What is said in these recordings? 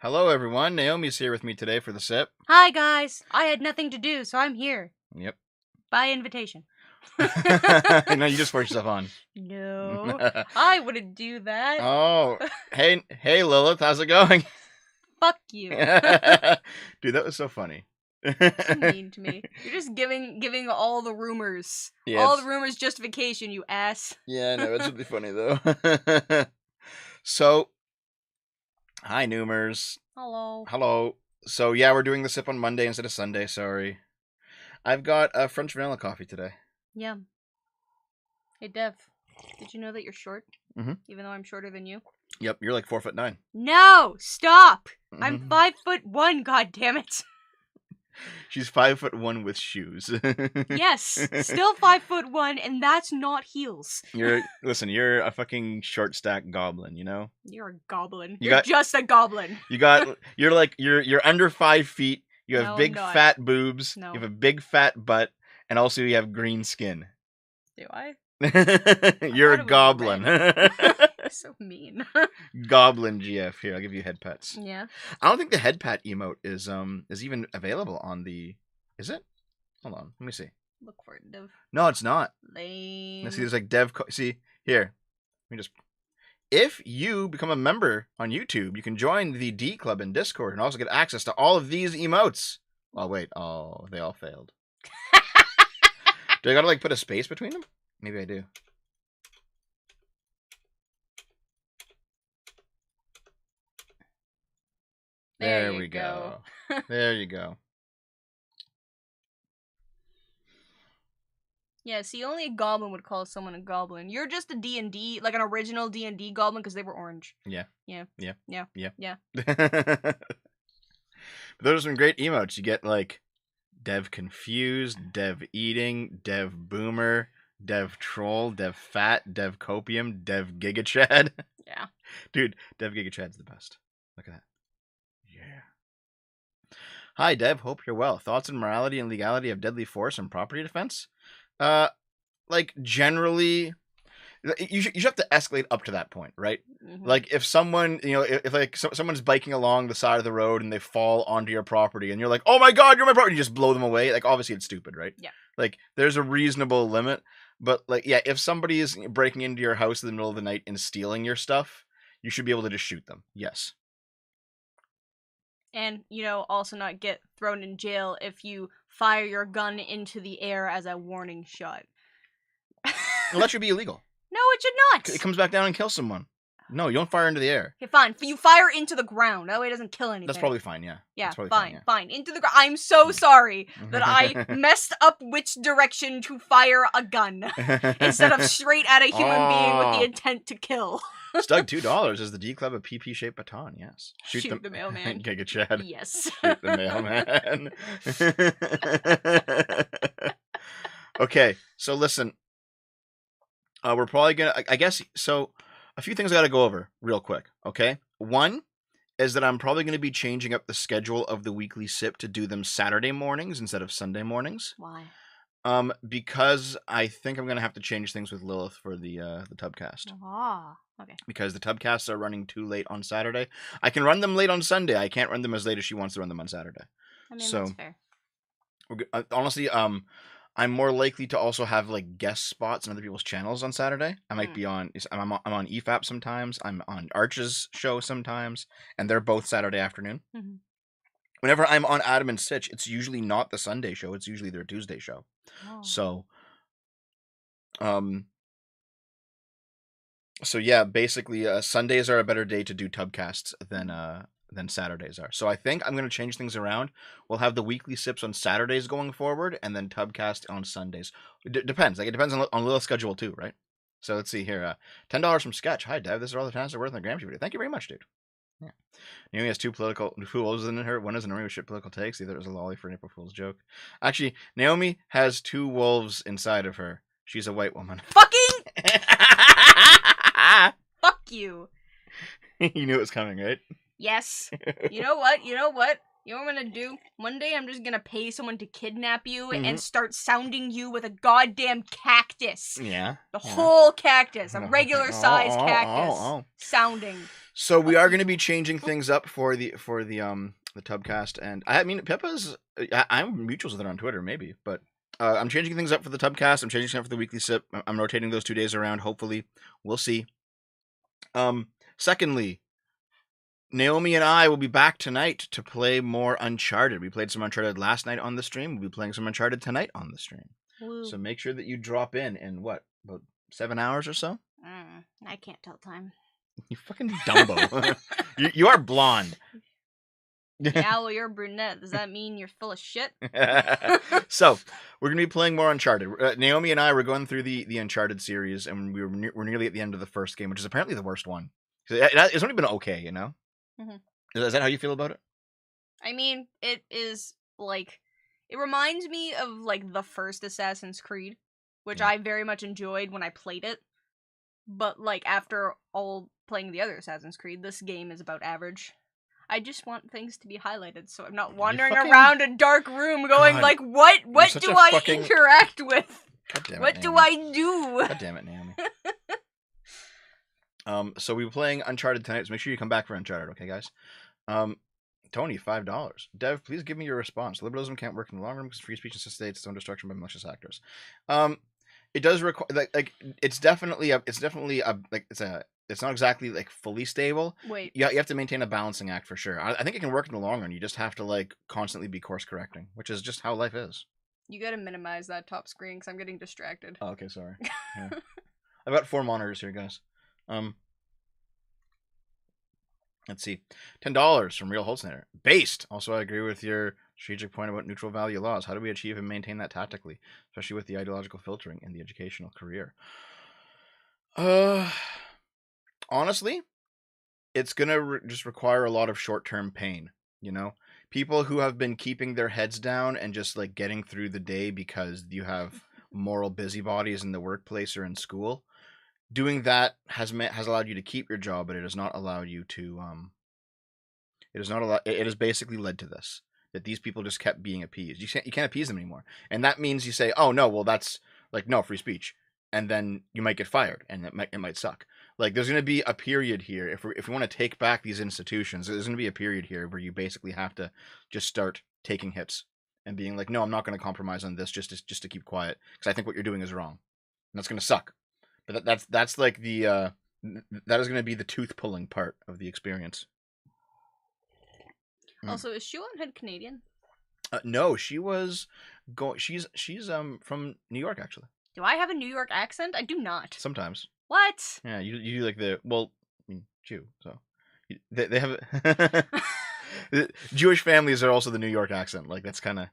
Hello, everyone. Naomi's here with me today for the sip. Hi, guys. I had nothing to do, so I'm here. Yep. By invitation. No, you just forced yourself on. No, I wouldn't do that. Oh, hey, Lilith, how's it going? Fuck you. Dude, that was so funny. So mean to me. You're just giving all the rumors. Yeah, all the rumors justification, you ass. Yeah, no, it's really funny though. So, hi, Noomers. Hello. Hello. So, yeah, we're doing the sip on Monday instead of Sunday. Sorry. I've got a French vanilla coffee today. Yeah. Hey, Dev. Did you know that you're short? Mhm. Even though I'm shorter than you? Yep, you're like 4'9". No! Stop! I'm Mhm. 5'1", goddammit. She's 5'1" with shoes. Yes, still 5'1", and that's not heels. Listen, you're a fucking short stack goblin, you know? You're a goblin. You You're got- just a goblin. You're under 5 feet, you have No, big I'm not. fat boobs, No. you have a big fat butt, and also you have green skin. Do I? You're a thought it was goblin. You're so mean. Goblin GF. Here, I'll give you head pats. Yeah. I don't think the head pat emote is even available on the. Is it? Hold on, let me see. Look for it, Dev. No, it's not. Lame. Let's see, there's like see here. Let me just. If you become a member on YouTube, you can join the D Club in Discord and also get access to all of these emotes. Oh wait, oh they all failed. Do I gotta like put a space between them? Maybe I do. There we go. There you go. Yeah, see, only a goblin would call someone a goblin. You're just a D&D, like an original D&D goblin because they were orange. Yeah. Yeah. Yeah. Yeah. Yeah. Yeah. But those are some great emotes. You get like Dev Confused, Dev Eating, Dev Boomer, Dev Troll, Dev Fat, Dev Copium, Dev Gigachad. Yeah. Dude, Dev Gigachad's the best. Look at that. Yeah. Hi, Dev. Hope you're well. Thoughts on morality and legality of deadly force and property defense? Like generally, you should have to escalate up to that point, right? Mm-hmm. Like if someone, if like someone's biking along the side of the road and they fall onto your property and you're like, oh my god, you're my property, you just blow them away. Like obviously it's stupid, right? Yeah. Like there's a reasonable limit, but like yeah, if somebody is breaking into your house in the middle of the night and stealing your stuff, you should be able to just shoot them. Yes. And, also not get thrown in jail if you fire your gun into the air as a warning shot. Well, that should be illegal. No, it should not. It comes back down and kills someone. No, you don't fire into the air. Okay, fine. You fire into the ground. That way it doesn't kill anything. That's probably fine, yeah. Yeah, That's probably fine. yeah. Into the ground. I'm so sorry that I messed up which direction to fire a gun instead of straight at a human being with the intent to kill. Stug $2 is the D Club a PP-shaped baton, yes. Shoot the mailman. Giga Chad. Yes. Shoot the mailman. Okay, so listen. We're probably gonna, I guess, so a few things I gotta go over real quick, okay? One is that I'm probably gonna be changing up the schedule of the weekly sip to do them Saturday mornings instead of Sunday mornings. Why? Because I think I'm gonna have to change things with Lilith for the Tubcast. Ah, okay. Because the Tubcasts are running too late on Saturday. I can run them late on Sunday. I can't run them as late as she wants to run them on Saturday. I mean, So, that's fair. Honestly, I'm more likely to also have like guest spots on other people's channels on Saturday. I might be on. I'm on EFAP sometimes. I'm on Arch's show sometimes, and they're both Saturday afternoon. Mm-hmm. Whenever I'm on Adam and Stitch, it's usually not the Sunday show. It's usually their Tuesday show. Oh. So yeah, basically, Sundays are a better day to do Tubcasts than Saturdays are. So I think I'm going to change things around. We'll have the weekly sips on Saturdays going forward, and then Tubcast on Sundays. It depends. Like it depends on Lil's schedule too, right? So let's see here. $10 from Sketch. Hi, Dev. This is all the times are worth in the Gramsci video. Thank you very much, dude. Yeah. Naomi has two wolves in her. One is an army with shit political takes. The other is a lolly for an April Fool's joke. Actually, Naomi has two wolves inside of her. She's a white woman. Fucking! Fuck you. You knew it was coming, right? Yes. You know what? You know what I'm gonna do? One day I'm just gonna pay someone to kidnap you and start sounding you with a goddamn cactus. Yeah. The whole cactus. A regular sized cactus. Sounding. So we are going to be changing things up for the Tubcast, and I mean Pippa's. I'm mutuals with her on Twitter, maybe, but I'm changing things up for the Tubcast. I'm changing things up for the weekly sip. I'm rotating those 2 days around. Hopefully, we'll see. Secondly, Naomi and I will be back tonight to play more Uncharted. We played some Uncharted last night on the stream. We'll be playing some Uncharted tonight on the stream. Woo. So make sure that you drop in what, about 7 hours or so? I can't tell time. You fucking Dumbo. you are blonde. Yeah, well, you're a brunette. Does that mean you're full of shit? So we're gonna be playing more Uncharted. Naomi and I were going through the Uncharted series, and we're nearly at the end of the first game, which is apparently the worst one. It's only been okay, you know. Mhm. Is that how you feel about it? I mean, it is like it reminds me of like the first Assassin's Creed, which Yeah. I very much enjoyed when I played it. But like after all playing the other Assassin's Creed, this game is about average. I just want things to be highlighted, so I'm not wandering fucking- around a dark room going God, like, what such do a I fucking- interact with? God damn it, What do Naomi. I do? God damn it, Naomi. So we're playing Uncharted tonight, so make sure you come back for Uncharted, okay, guys? Tony, $5. Dev, please give me your response. Liberalism can't work in the long run because free speech necessitates its own destruction by malicious actors. It does require it's not exactly like fully stable. Wait, You have to maintain a balancing act for sure. I think it can work in the long run. You just have to like constantly be course correcting, which is just how life is. you gotta minimize that top screen because I'm getting distracted. Oh, okay, sorry. Yeah. I've got 4 monitors here, guys. Let's see. $10 from Real Holtzner. Based. Also, I agree with your strategic point about neutral value laws. How do we achieve and maintain that tactically, especially with the ideological filtering in the educational career? Honestly, it's gonna just require a lot of short-term pain. You know, people who have been keeping their heads down and just like getting through the day because you have moral busybodies in the workplace or in school. Doing that has allowed you to keep your job, but it has not allowed you to. It has basically led to this, that these people just kept being appeased. You can't appease them anymore, and that means you say, "Oh no, well that's like no free speech," and then you might get fired, and it might suck. Like there's going to be a period here if we want to take back these institutions. There's going to be a period here where you basically have to just start taking hits and being like, "No, I'm not going to compromise on this just to keep quiet because I think what you're doing is wrong," and that's going to suck. But that's like the that is going to be the tooth pulling part of the experience. Also, is Shuan Head Canadian? No, she was she's from New York actually. Do I have a New York accent? I do not. Sometimes. What? Yeah, you like I mean Jew, so they have Jewish families are also the New York accent. Like that's kind of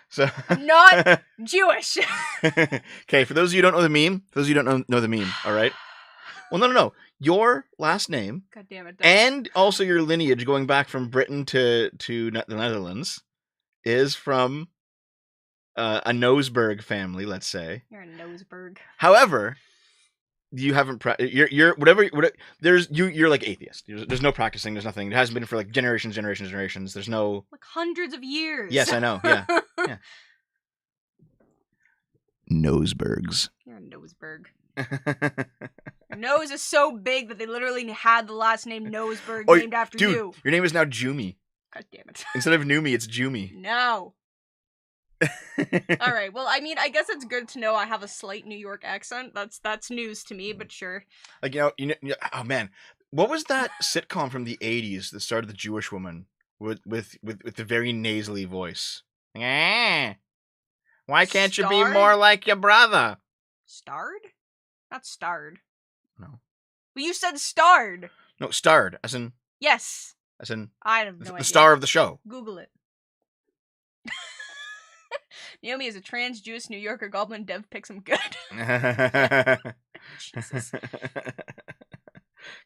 so. I'm not Jewish. Okay, for those of you who don't know the meme, know the meme, all right? Well, no. Your last name God damn it. and also your lineage going back from Britain to the Netherlands is from a Noseberg family, let's say. You're a Noseberg. However, you haven't you're whatever there's you're like atheist. There's no practicing. There's nothing. It hasn't been for like generations. There's no Like hundreds of years. Yes, I know. Yeah. Yeah. Nosebergs. You're a Noseberg. Your nose is so big that they literally had the last name Noseberg named after dude, you. Your name is now Jumi. God damn it. Instead of Numi, it's Jumi. No. Alright, well, I mean, I guess it's good to know I have a slight New York accent. That's news to me, but sure. Like, you know, oh man. What was that sitcom from the 80s that started the Jewish woman with the very nasally voice? Why can't you be Starred? more like your brother? Starred? Not starred. No. Well, you said starred. No, starred, as in Yes. I have no the idea. star of the show. Google it. Naomi is a trans Jewish New Yorker goblin. Dev picks him good. Jesus.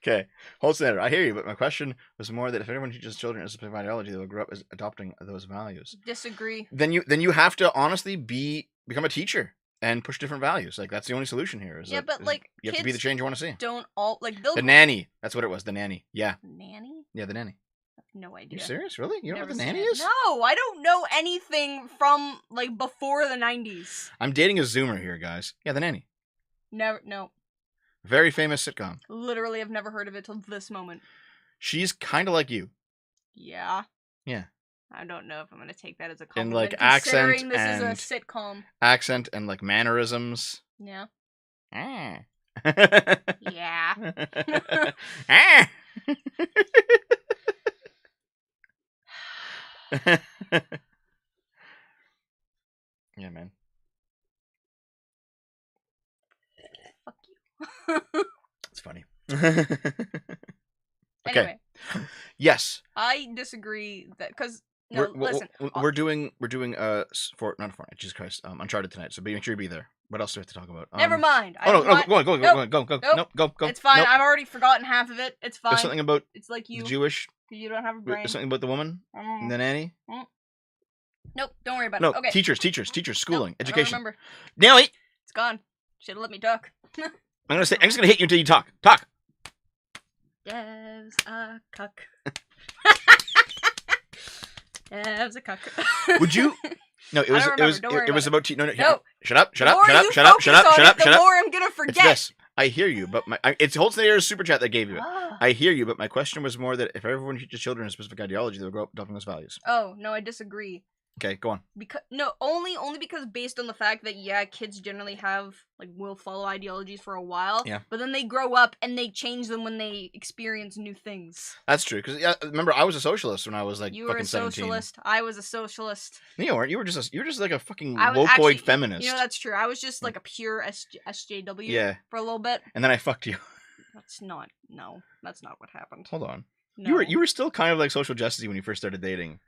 Okay, Holsteiner, I hear you, but my question was more that if everyone teaches children a specific ideology, they will grow up as adopting those values. Disagree. Then you have to honestly become a teacher and push different values. Like that's the only solution here. Yeah, but like you have to be the kids change you want to see. don't all like they'll The nanny. That's what it was. The nanny. Yeah. nanny. Yeah, the nanny. I have no idea. You serious? Really? You don't know Never what the seen nanny it. is? No, I don't know anything from like before the 90s. I'm dating a Zoomer here, guys. Yeah, the nanny. Never. No. Very famous sitcom. Literally, I've never heard of it till this moment. She's kind of like you. Yeah. Yeah. I don't know if I'm gonna take that as a In, compliment. like, accent considering this and- is a sitcom. Accent and like mannerisms. Yeah. Ah. Yeah. Ah. Yeah, man. Fuck you. It's funny. Anyway, Yes. I disagree that because no, listen. We're doing for not Fortnite. Jesus Christ. Uncharted tonight. So make sure you be there. What else do we have to talk about? Never mind. Oh no, want- go on. Nope. Go. Nope. Nope, go. It's fine. Nope. I've already forgotten half of it. It's fine. There's something about It's like you. the Jewish. You don't have a brain. There's something about the woman, the nanny. Nope. Don't worry about No, it. Okay. teachers, schooling, Nope, I don't education. remember. Nelly, It's gone. Should have let me talk. I'm just gonna hit you until you talk. Talk. Dev's a cuck. Dev's a cuck. Would you? No, it I was. don't It was. remember. Don't worry It was about about. No. No. Shut up. The more you focus on it, the more I'm gonna It's forget. this. I hear you, but it's Holtznader's super chat that gave you it. Ah. I hear you, but my question was more that if everyone teaches children a specific ideology, they'll grow up adopting those values. Oh no, I disagree. Okay, go on. Because no, only because based on the fact that kids generally will follow ideologies for a while. Yeah. But then they grow up and they change them when they experience new things. That's true. Because remember, I was a socialist when I was like You were fucking a 17. socialist. I was a socialist. No, you weren't. You were just like a fucking I was locoid actually- feminist. You know that's true. I was just like a pure SJW. Yeah. For a little bit. And then I fucked you. That's not. No, that's not what happened. Hold on. No. You were still kind of like social justice when you first started dating.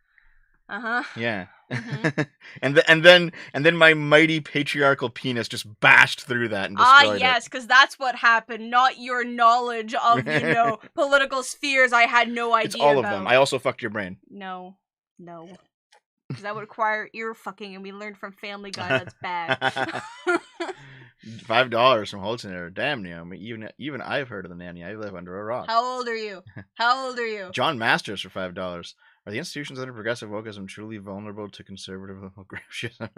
Uh huh. Yeah. Mhm. and then my mighty patriarchal penis just bashed through that and destroyed Yes, because that's what happened. Not your knowledge of political spheres. I had no it. idea. It's all of about. them. I also fucked your brain. No. Because that would require ear fucking, and we learned from Family Guy that's bad. $5 from Holtznader. Damn, Naomi. Even I've heard of the nanny. I live under a rock. How old are you? How old are you? John Masters for $5. Are the institutions under progressive wokeism truly vulnerable to conservative liberalism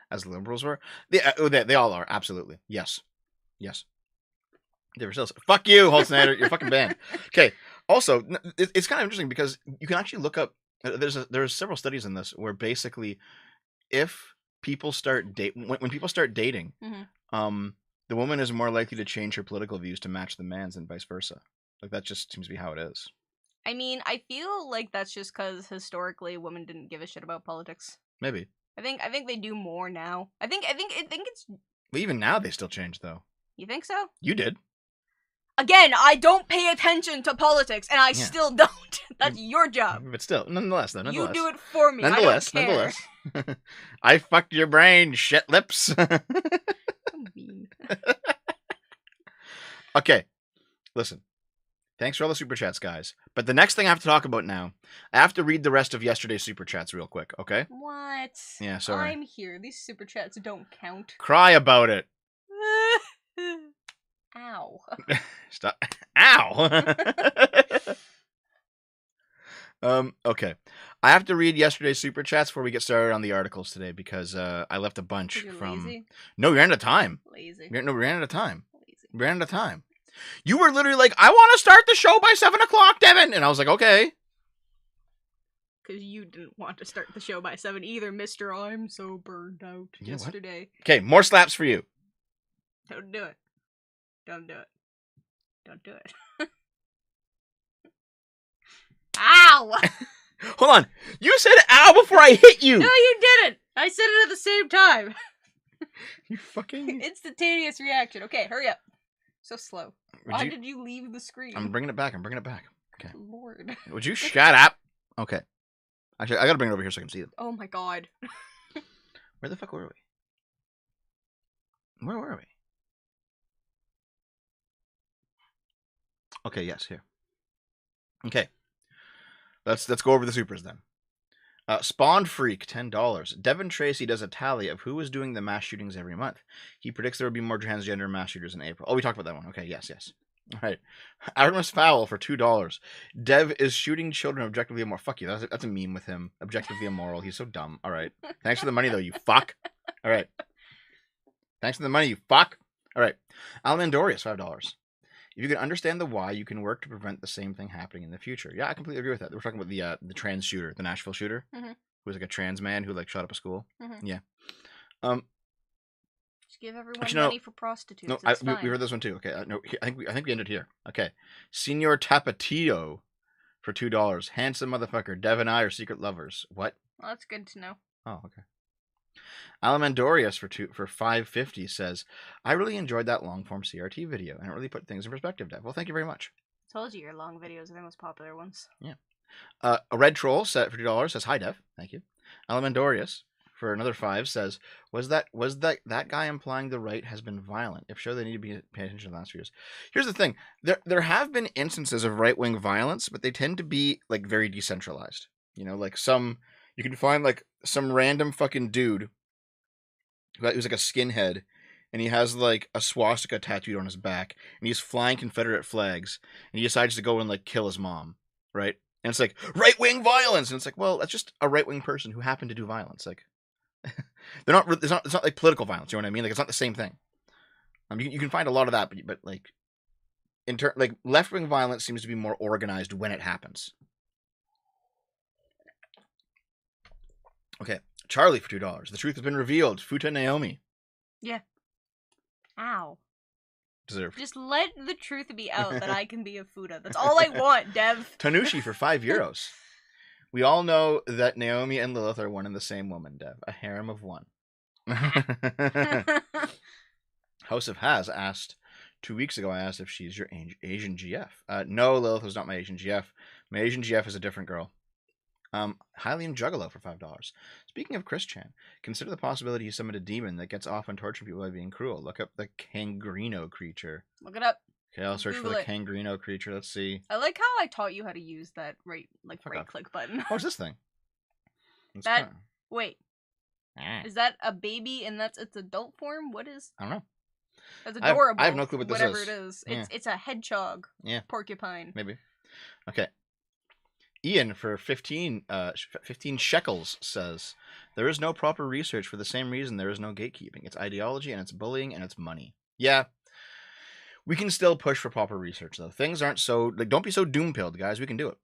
as liberals were? They all are. Absolutely. Yes. They were still. Fuck you, Holtznader. You're fucking banned. Okay. Also, it's kind of interesting because you can actually look up. There's several studies in this where basically, if people start when people start dating, the woman is more likely to change her political views to match the man's and vice versa. Like that just seems to be how it is. I mean, I feel like that's just because historically women didn't give a shit about politics. Maybe. I think they do more now. I think it's. But even now they still change though. You think so? You did. Again, I don't pay attention to politics, and I still don't. That's your job. But still, nonetheless. You do it for me. Nonetheless. I fucked your brain, shit lips. Okay, listen. Thanks for all the super chats, guys. But the next thing I have to talk about now, I have to read the rest of yesterday's super chats real quick, okay? What? Yeah, sorry. I'm here. These super chats don't count. Cry about it. Ow. Stop. Ow! Okay. I have to read yesterday's super chats before we get started on the articles today because I left a bunch You're from... lazy. No, we ran out of time. Lazy. We ran out of time. Lazy. We ran out of time. You were literally like, I want to start the show by 7 o'clock, Devin! And I was like, okay. Because you didn't want to start the show by 7 either, Mr. I'm so burned out You know what? yesterday. Okay, more slaps for you. Don't do it. Don't do it. Don't do it. Ow! Hold on. You said ow before I hit you! No, you didn't! I said it at the same time. You fucking... Instantaneous reaction. Okay, hurry up. So slow. Why you- did you leave the screen? I'm bringing it back. Okay. Lord. Would you shut up? Okay. Actually, I gotta bring it over here so I can see it. Oh my god. Where the fuck were we? Where were we? Okay, yes, here. Okay. Let's go over the supers then. Spawn Freak, $10. Devin Tracy does a tally of who is doing the mass shootings every month. He predicts there will be more transgender mass shooters in April. Oh, we talked about that one. Okay, yes. All right. Artemis Fowl for $2. Dev is shooting children objectively immoral. Fuck you. That's a meme with him. Objectively immoral. He's so dumb. All right. Thanks for the money, though, you fuck. All right. Thanks for the money, you fuck. All right. Alan Dorius, $5. If you can understand the why, you can work to prevent the same thing happening in the future. Yeah, I completely agree with that. We're talking about the trans shooter, the Nashville shooter, Mhm. who was like a trans man who like shot up a school. Mhm. Yeah. Just give everyone Actually, no. money for prostitutes. No, It's we fine. heard this one too. Okay, no, I think we ended here. Okay, Senor Tapatio for $2. Handsome motherfucker. Dev and I are secret lovers. What? Well, that's good to know. Oh, okay. Alamandorius for $5.50 says, I really enjoyed that long form CRT video, and it really put things in perspective, Dev. Well, thank you very much. Told you your long videos are the most popular ones. Yeah. A Red Troll set for $2 says, hi, Dev. Thank you. Alamandorius for another $5 says, was that guy implying the right has been violent? If so, they need to be paying attention to the last few years. Here's the thing. There have been instances of right-wing violence, but they tend to be like very decentralized. You know, like you can find like some random fucking dude who's like a skinhead, and he has like a swastika tattooed on his back, and he's flying Confederate flags, and he decides to go and like kill his mom, right? And it's like right-wing violence, and it's like, well, that's just a right-wing person who happened to do violence. Like, they're not. It's not like political violence. You know what I mean? Like, it's not the same thing. You can find a lot of that, but like, like left-wing violence seems to be more organized when it happens. Okay, Charlie for $2. The truth has been revealed. Futa Naomi. Yeah. Ow. Deserved. Just let the truth be out that I can be a Fuda. That's all I want, Dev. Tanushi for €5. We all know that Naomi and Lilith are one and the same woman, Dev. A harem of one. House of Haz asked 2 weeks ago, I asked if she's your Asian GF. No, Lilith was not my Asian GF. My Asian GF is a different girl. Hylian Juggalo for $5. Speaking of Chris Chan, consider the possibility he summoned a demon that gets off on torturing people by being cruel. Look up the Kangrino creature. Look it up. Okay, I'll search Google for the it. Kangrino creature. Let's see. I like how I taught you how to use that right Fuck off. click button. What's this thing? It's That- kinda- Wait, Ah, is that a baby and that's its adult form? What is? I don't know. That's I have- adorable. I have no clue what this whatever is. it is. Yeah. It's a hedgehog. Yeah. Porcupine. Maybe. Okay. Ian for 15 shekels says, there is no proper research for the same reason there is no gatekeeping. It's ideology and it's bullying and it's money. Yeah. We can still push for proper research though. Things aren't so, like, don't be so doom-pilled, guys. We can do it.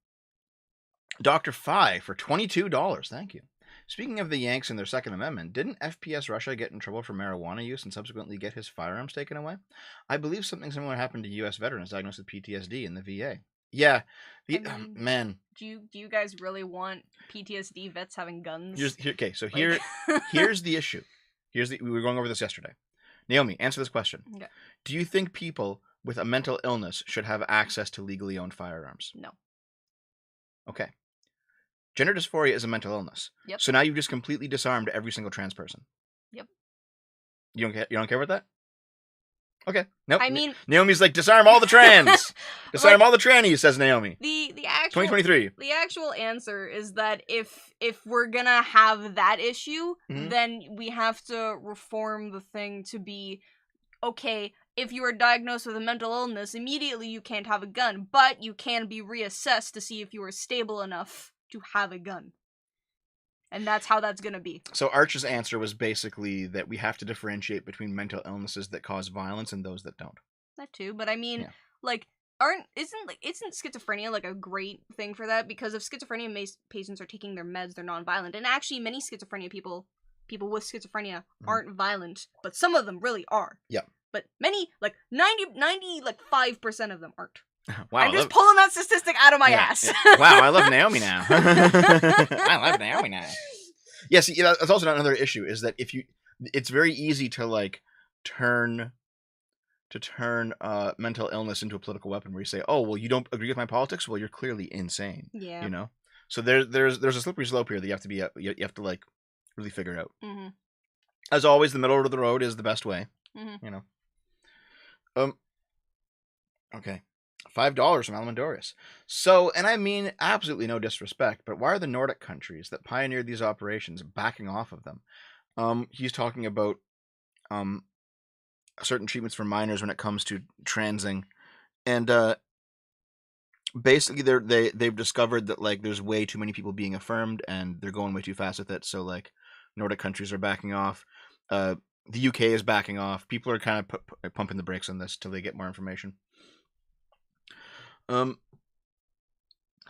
Dr. Phi for $22. Thank you. Speaking of the Yanks and their Second Amendment, didn't FPS Russia get in trouble for marijuana use and subsequently get his firearms taken away? I believe something similar happened to U.S. veterans diagnosed with PTSD in the VA. Yeah, man. Do you guys really want PTSD vets having guns? Here's the issue. We were going over this yesterday. Naomi, answer this question. Okay. Do you think people with a mental illness should have access to legally owned firearms? No. Okay. Gender dysphoria is a mental illness. Yep. So now you've just completely disarmed every single trans person. Yep. You don't care about that? Okay. Nope. I mean, Naomi's like, disarm all the trans. Disarm all the trannies, says Naomi. the actual 2023. The actual answer is that if we're gonna have that issue, Mhm. then we have to reform the thing to be, okay, if you are diagnosed with a mental illness, immediately you can't have a gun, but you can be reassessed to see if you are stable enough to have a gun. And that's how that's gonna be. So Arch's answer was basically that we have to differentiate between mental illnesses that cause violence and those that don't. That too, but I mean, Yeah. like, isn't schizophrenia like a great thing for that? Because if schizophrenia patients are taking their meds, they're non-violent, and actually many schizophrenia people with schizophrenia aren't violent, but some of them really are. Yeah. But many, like 95% of them aren't. Wow. I'm just pulling that statistic out of my ass. Yeah. Wow, I love Naomi now. I love Naomi now. Yeah, see, that's also another issue, is that it's very easy to like turn mental illness into a political weapon, where you say, oh, well, you don't agree with my politics? Well, you're clearly insane. Yeah. You know? So there's a slippery slope here that you have to like really figure out. Mm-hmm. As always, the middle of the road is the best way. Mm-hmm. You know. Okay. $5 from Alamandorius. So, and I mean absolutely no disrespect, but why are the Nordic countries that pioneered these operations backing off of them? He's talking about certain treatments for minors when it comes to transing, and basically they've discovered that like there's way too many people being affirmed, and they're going way too fast with it. So like Nordic countries are backing off. The UK is backing off. People are kind of pumping the brakes on this till they get more information. Hold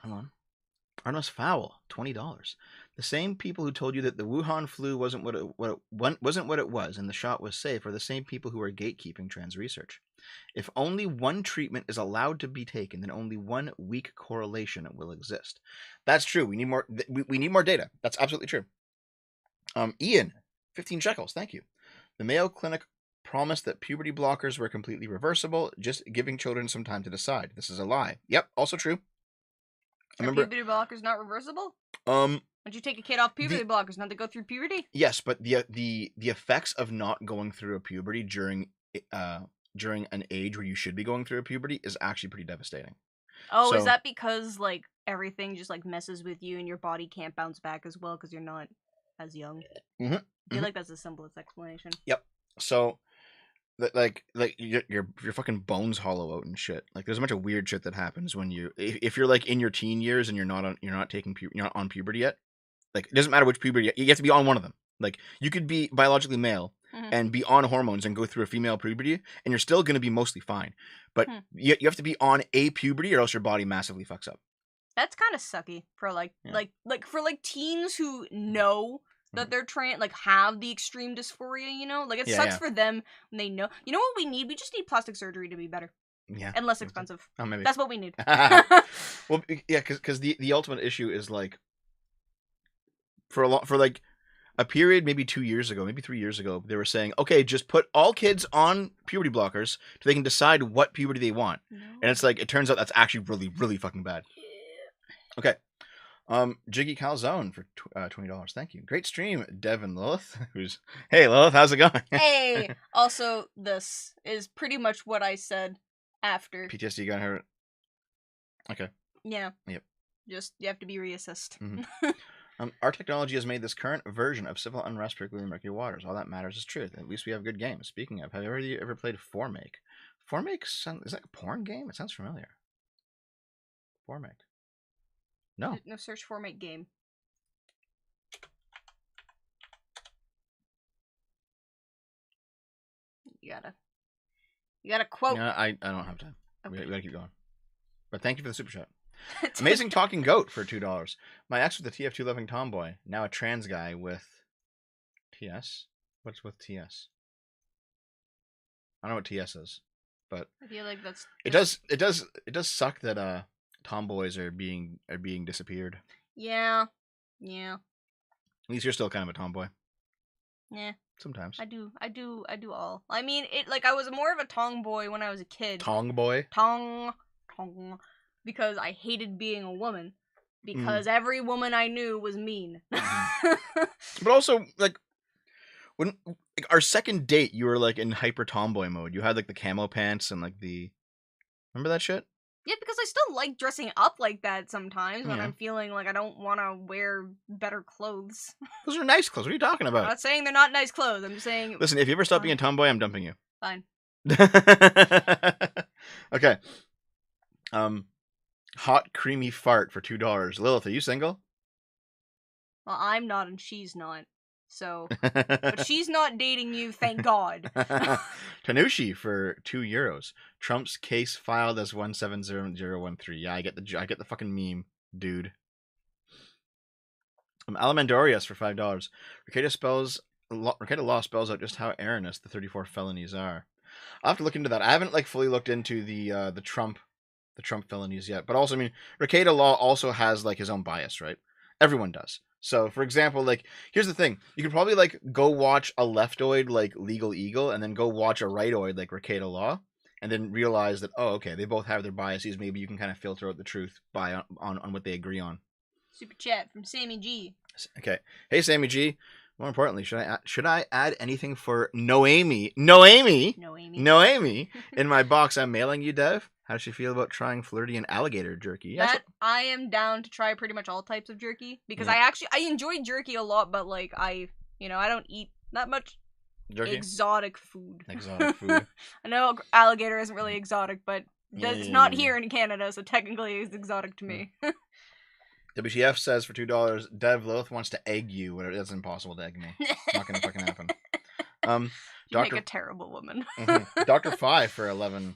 on. Arnos Fowl, $20. The same people who told you that the Wuhan flu wasn't what it was and the shot was safe are the same people who are gatekeeping trans research. If only one treatment is allowed to be taken, then only one weak correlation will exist. That's true. We need more. We need more data. That's absolutely true. Ian, 15 shekels. Thank you. The Mayo Clinic promised that puberty blockers were completely reversible, just giving children some time to decide. This is a lie. Yep, also true. Are puberty blockers not reversible? Once you take a kid off puberty blockers, not to go through puberty? Yes, but the effects of not going through a puberty during an age where you should be going through a puberty is actually pretty devastating. Oh, is that because like everything just like messes with you and your body can't bounce back as well because you're not as young? Mm-hmm. I feel like that's the simplest explanation. Yep. So, like your fucking bones hollow out and shit. Like there's a bunch of weird shit that happens when if you're like in your teen years and you're not on puberty yet. Like it doesn't matter which puberty you have to be on one of them. Like you could be biologically male and be on hormones and go through a female puberty and you're still gonna be mostly fine. But you have to be on a puberty or else your body massively fucks up. That's kind of sucky for like for teens who know that they're have the extreme dysphoria, you know? Like it sucks for them when they know. You know what we need? We just need plastic surgery to be better. Yeah. And less expensive. Oh, maybe. That's what we need. Well, yeah, cuz the ultimate issue is like for like a period, maybe 2 years ago, maybe 3 years ago, they were saying, okay, just put all kids on puberty blockers so they can decide what puberty they want. No. And it's like, it turns out that's actually really, really fucking bad. Yeah. Okay. Jiggy Calzone for $20. Thank you. Great stream, Devin Lilith. Hey Lilith, how's it going? Hey. Also, this is pretty much what I said after. PTSD got hurt. Okay. Yeah. Yep. Just, you have to be reassessed. Mm-hmm. Our technology has made this current version of civil unrest particularly in murky waters. All that matters is truth. At least we have good games. Speaking of, have you ever played Formake? Formake is that a porn game? It sounds familiar. Formake. No. No, search Formake game. You gotta quote. No, I don't have time. Okay. We gotta keep going. But thank you for the super chat. Amazing Talking Goat for $2. My ex was a TF2 loving tomboy, now a trans guy with TS. What's with TS? I don't know what TS is, but I feel like that's it does suck that tomboys are being disappeared. Yeah. At least you're still kind of a tomboy. Yeah. Sometimes. I do all. I mean, I was more of a tomboy when I was a kid. Tomboy? Tong. Because I hated being a woman. Because every woman I knew was mean. But also, like, when our second date, you were like in hyper tomboy mode. You had like the camo pants and like the. Remember that shit? Yeah, because I still like dressing up like that sometimes when I'm feeling like I don't want to wear better clothes. Those are nice clothes. What are you talking about? I'm not saying they're not nice clothes. I'm just saying. Listen, if you ever stop being a tomboy, I'm dumping you. Fine. Okay. Hot creamy fart for $2. Lilith, are you single? Well, I'm not and she's not. So, but she's not dating you, thank God. Tanushi for €2. Trump's case filed as 170013. Yeah, I get the fucking meme, dude. Alamandorius for $5. Rekieta Law spells out just how erroneous the 34 felonies are. I'll have to look into that. I haven't like fully looked into the Trump felonies yet. But also, I mean, Rekieta Law also has like his own bias, right? Everyone does. So, for example, like, here's the thing. You could probably, like, go watch a leftoid, like, Legal Eagle, and then go watch a rightoid, like, Rekieta Law, and then realize that, oh, okay, they both have their biases. Maybe you can kind of filter out the truth on what they agree on. Super chat from Sammy G. Okay. Hey, Sammy G. More importantly, should I add anything for Noemi in my box I'm mailing you, Dev? How does she feel about trying Flirty alligator jerky? That I am down to try pretty much all types of jerky because I enjoy jerky a lot, but like I don't eat that much jerky? Exotic food. I know alligator isn't really exotic, but it's not here in Canada, so technically it's exotic to me. WTF says for $2, Dev Lilith wants to egg you. That's impossible to egg me. It's not gonna fucking happen. You make a terrible woman. Dr. Fi for $11.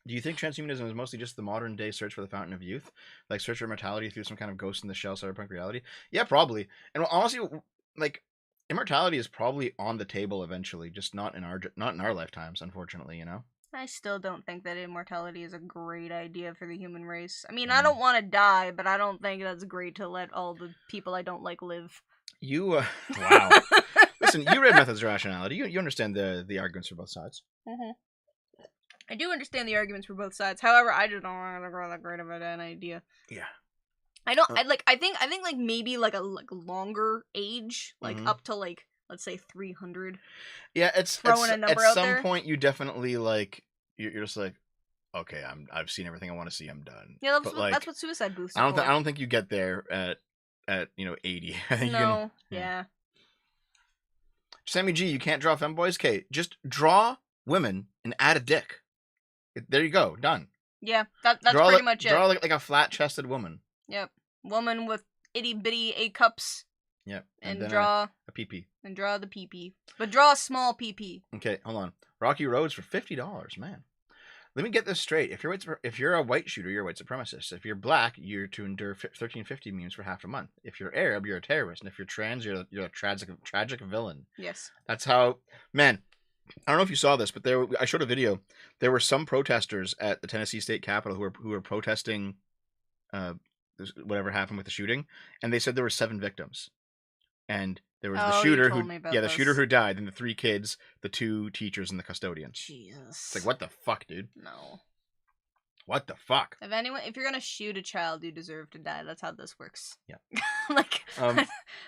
Do you think transhumanism is mostly just the modern day search for the fountain of youth, like search for immortality through some kind of ghost in the shell cyberpunk reality? Yeah, probably. And honestly, like immortality is probably on the table eventually, just not in our lifetimes, unfortunately. You know. I still don't think that immortality is a great idea for the human race. I mean, I Mm. don't want to die, but I don't think that's great to let all the people I don't like live. You wow. Listen, you read Methods of Rationality. You understand the arguments for both sides. Mm-hmm. I do understand the arguments for both sides. However, I just don't want to grow that great of an idea. Yeah. I don't. I think like maybe like a longer age, like Mhm. up to like let's say 300. Yeah, it's Throwing a at number out some there. point you definitely like you're just like, okay, I've seen everything I want to see. I'm done. Yeah, But like, that's what suicide booths I are for. don't think you get there at 80. I think you No, can. yeah. Sammy G, you can't draw femboys. Okay, just draw women and add a dick. There you go, done. Yeah, that's draw pretty much draw it. like a flat-chested woman. Yep, woman with itty bitty A cups. Yep, And then draw a pee-pee. And draw the pee-pee. But draw a small pee-pee. Okay, hold on. Rocky Roads for $50, man. Let me get this straight. If you're a white shooter, you're a white supremacist. If you're black, you're to endure 1350 memes for half a month. If you're Arab, you're a terrorist. And if you're trans, you're a tragic villain. Yes. That's how. Man, I don't know if you saw this, but I showed a video. There were some protesters at the Tennessee State Capitol who were protesting, whatever happened with the shooting, and they said there were 7 victims, and there was the shooter the shooter who died, and the 3 kids, the 2 teachers, and the custodian. Jesus. It's like, what the fuck, dude? No. What the fuck? If you're gonna shoot a child, you deserve to die. That's how this works. Yeah. Like, that's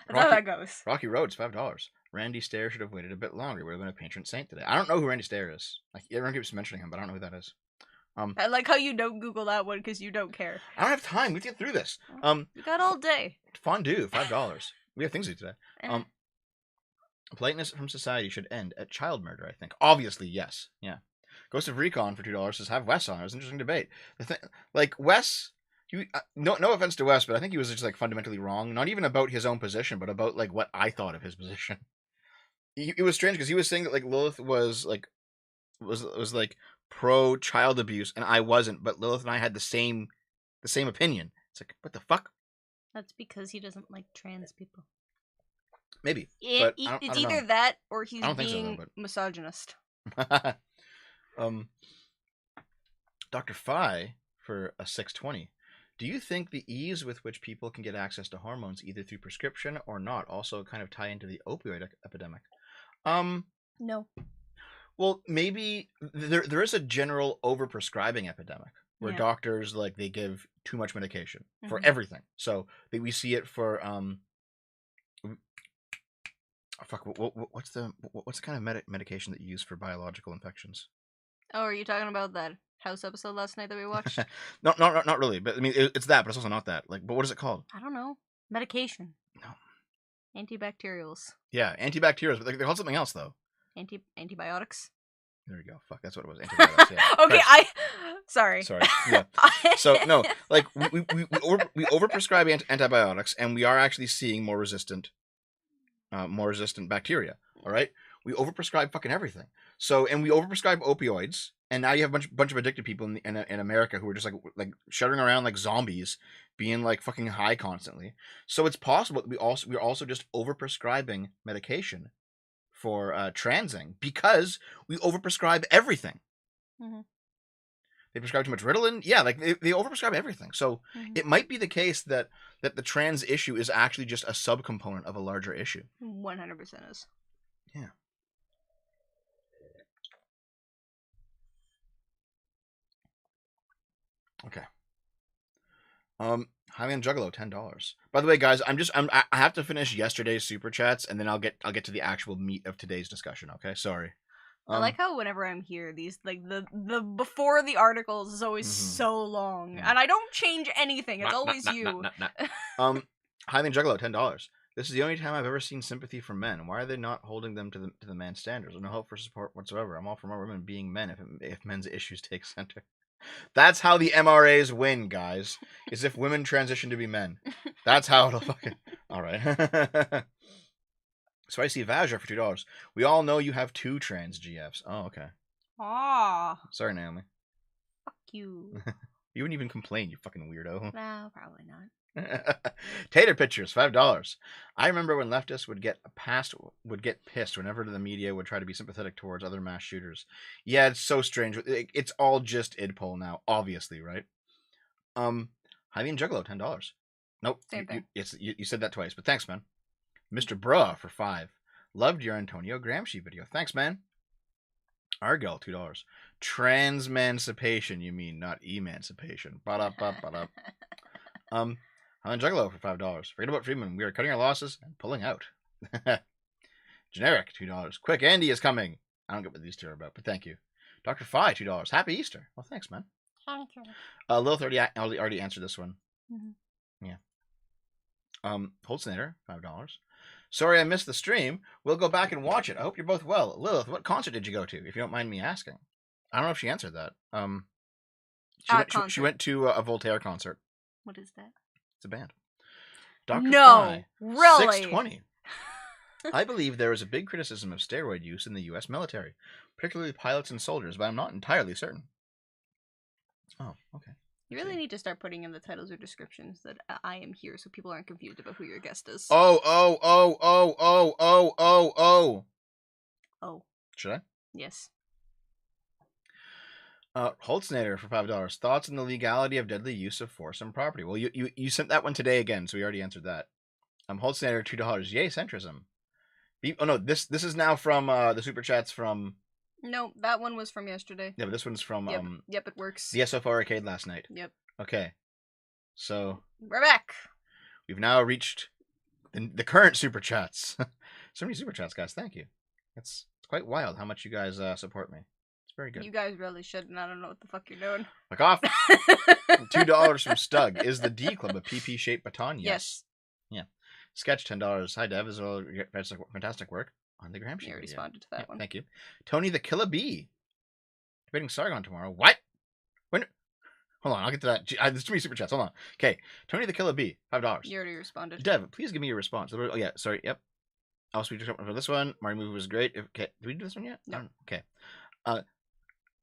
how that goes. Rocky Roads, $5. Randy Stair should have waited a bit longer. We're going to patron saint today. I don't know who Randy Stair is. Like, everyone keeps mentioning him, but I don't know who that is. I like how you don't Google that one because you don't care. I don't have time. We have to get through this. You got all day. Fondue, $5. We have things to do today. Politeness from society should end at child murder, I think. Obviously, yes. Yeah. Ghost of Recon for $2 says, have Wes on. It was an interesting debate. The thing, like, Wes, no offense to Wes, but I think he was just, like, fundamentally wrong. Not even about his own position, but about, like, what I thought of his position. It was strange because he was saying that, like, Lilith was like pro child abuse, and I wasn't, but Lilith and I had the same opinion. It's like, what the fuck? That's because he doesn't like trans people. Maybe. It's either that or he's being misogynist. Dr. Phi for a 620. Do you think the ease with which people can get access to hormones either through prescription or not also kind of tie into the opioid epidemic? No. Well, maybe there is a general overprescribing epidemic where doctors, like, they give too much medication for everything. So we see it for what's the kind of medication that you use for biological infections? Oh, are you talking about that House episode last night that we watched? not really, but I mean it's that, but it's also not that. Like, but what is it called? I don't know. Medication. No. Antibacterials. Yeah, antibacterials, but they're called something else though. Antibiotics. There you go. Fuck, that's what it was. Antibiotics. Yeah. Okay, sorry. Yeah. So no, like we overprescribe antibiotics, and we are actually seeing more resistant bacteria. All right, we overprescribe fucking everything. So, and we overprescribe opioids, and now you have a bunch of addicted people in America who are just like shuddering around like zombies, being like fucking high constantly. So it's possible that we're also just overprescribing medication for transing because we overprescribe everything. Mm-hmm. They prescribe too much Ritalin. Yeah, like they overprescribe everything. So it might be the case that the trans issue is actually just a subcomponent of a larger issue. 100% is. Yeah. Okay. Highland Juggalo, $10. By the way, guys, I have to finish yesterday's super chats, and then I'll get to the actual meat of today's discussion. Okay, sorry. I like how whenever I'm here, these like the before the articles is always so long, and I don't change anything. It's always you. Highland Juggalo, $10. This is the only time I've ever seen sympathy from men. Why are they not holding them to the man standards? No hope for support whatsoever. I'm all for more women being men if men's issues take center. That's how the MRAs win, guys. Is if women transition to be men. That's how it'll fucking. All right. Spicy Vajra for $2. We all know you have 2 trans GFs. Oh, okay. Ah. Sorry, Naomi. you. You wouldn't even complain, you fucking weirdo. No, probably not. Tater pictures, $5. I remember when leftists would get pissed whenever the media would try to be sympathetic towards other mass shooters. Yeah, it's so strange. It's all just idpol now, obviously, right? Hylian Juggalo, $10. Nope, Same thing. you said that twice, but thanks, man. Mr. Bruh for $5. Loved your Antonio Gramsci video. Thanks, man. Argyle, $2. Transmancipation, you mean, not emancipation. Ba-da-ba-ba-da. Hylian Juggalo for $5. Forget about Friedman. We are cutting our losses and pulling out. Generic, $2. Quick, Andy is coming. I don't get what these two are about, but thank you. Dr. Fi, $2. Happy Easter. Well, thanks, man. Thank you. Lil 30 already answered this one. Mm-hmm. Yeah. Holtznader, $5. Sorry I missed the stream. We'll go back and watch it. I hope you're both well. Lilith, what concert did you go to, if you don't mind me asking? I don't know if she answered that. She went to a Voltaire concert. What is that? It's a band. Dr. No, Fry, really? 620. I believe there is a big criticism of steroid use in the U.S. military, particularly pilots and soldiers, but I'm not entirely certain. Oh, okay. You really need to start putting in the titles or descriptions that I am here so people aren't confused about who your guest is. Oh. Oh. Should I? Yes. Holtznader for $5. Thoughts on the legality of deadly use of force and property? Well, you sent that one today again, so we already answered that. Holtznader, $2. Yay, centrism. Oh no, this is now from the super chats from. No, that one was from yesterday. Yeah, but this one's from Yep, it works. the SFR arcade last night. Yep. Okay, so we're back. We've now reached the current super chats. So many super chats, guys. Thank you. It's quite wild how much you guys support me. It's very good. You guys really should, and I don't know what the fuck you're doing. Fuck off. $2 from Stug. Is the D Club a PP-shaped baton? Yes. Yeah. Sketch, $10. Hi, Dev. As well, fantastic work on the Gramsci. You responded to that one. Thank you. Tony the Killer Bee. Debating Sargon tomorrow. What? When? Hold on, I'll get to that. There's too many super chats. Hold on. Okay. Tony the Killer Bee, $5. You already responded. Dev, please give me your response. Oh, yeah. Sorry. Yep. I'll speak to for this one. Mario movie was great. Okay. Did we do this one yet? No. Okay.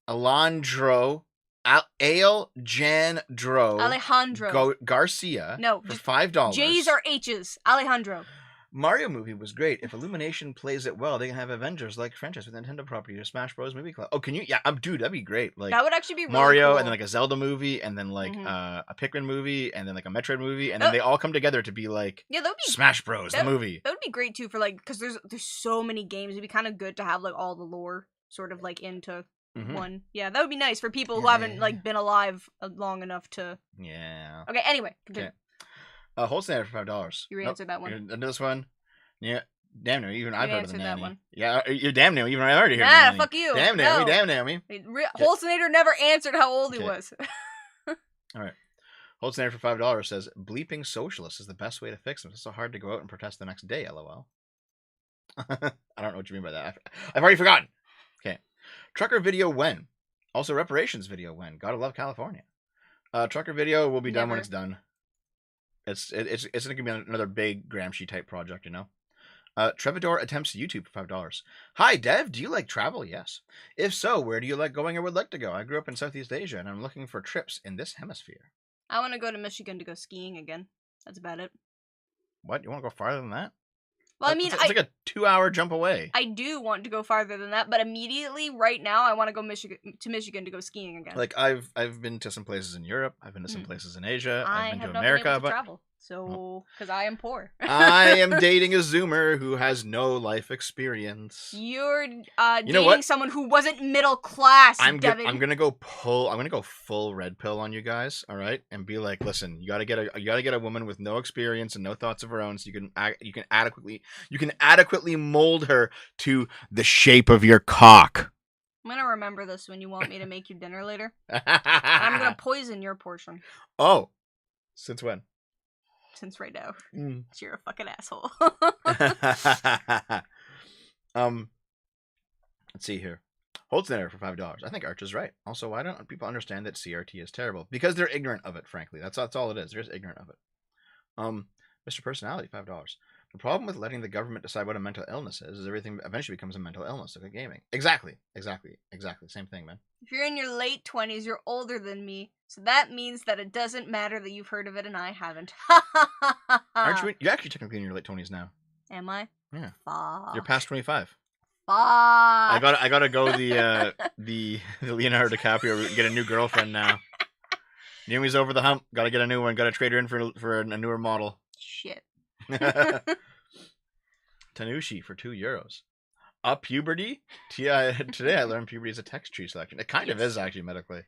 Alejandro Garcia. No, for $5. J's or H's. Alejandro. Mario movie was great. If Illumination plays it well, they can have Avengers like franchise with Nintendo property or Smash Bros. Movie Club. Oh, can you? Yeah, dude, that'd be great. Like that would actually be really Mario, cool. and then like a Zelda movie, and then like a Pikmin movie, and then like a Metroid movie, and then they all come together to be like that would be Smash Bros. The movie. That would be great too for like because there's so many games. It'd be kind of good to have like all the lore sort of like into one. Yeah, that would be nice for people who haven't like been alive long enough to. Yeah. Okay. Anyway. Continue. Okay. Holtznader for $5. You answered that one. And this one. Yeah, damn near. Even I've heard of the that nanny. one. Yeah, you're damn near. Even I already heard. Nah, fuck you. Damn near me. Damn near me. Holtznader never answered how old he was. All right. Holtznader for $5 says bleeping socialists is the best way to fix them. It's so hard to go out and protest the next day. LOL. I don't know what you mean by that. I've already forgotten. Okay. Trucker video when? Also reparations video when? Gotta love California. Trucker video will be done when it's done. It's gonna be another big Gramsci type project, you know. Trevador attempts YouTube for $5. Hi, Dev. Do you like travel? Yes. If so, where do you like going or would like to go? I grew up in Southeast Asia, and I'm looking for trips in this hemisphere. I want to go to Michigan to go skiing again. That's about it. What? You want to go farther than that? Well, I mean, it's like a 2-hour jump away. I do want to go farther than that, but immediately, right now, I want to go to Michigan to go skiing again. Like I've been to some places in Europe. I've been to some places in Asia. I've been to have America, not been able to but travel. So, because I am poor. I am dating a Zoomer who has no life experience. You're you know dating someone who wasn't middle class, Devin. I'm gonna go full red pill on you guys, all right, and be like, listen, you gotta get a woman with no experience and no thoughts of her own, so you can adequately mold her to the shape of your cock. I'm gonna remember this when you want me to make you dinner later. I'm gonna poison your portion. Oh, since when? Since right now. You're a fucking asshole. Let's see here. Holtznader for $5. I think Arch is right. Also, why don't people understand that CRT is terrible? Because they're ignorant of it, frankly. That's all it is. They're just ignorant of it. Mr. Personality, $5. The problem with letting the government decide what a mental illness is everything eventually becomes a mental illness, like gaming. Exactly. Same thing, man. If you're in your late 20s, you're older than me, so that means that it doesn't matter that you've heard of it and I haven't. Aren't you? You're actually technically in your late 20s now. Am I? Yeah. Fuck. You're past 25. Fuck. I gotta go the Leonardo DiCaprio and get a new girlfriend now. Naomi's over the hump. Gotta get a new one. Gotta trade her in for a newer model. Shit. Tanushi for €2. Puberty? Today I learned puberty is a text tree selection. It kind of is actually medically.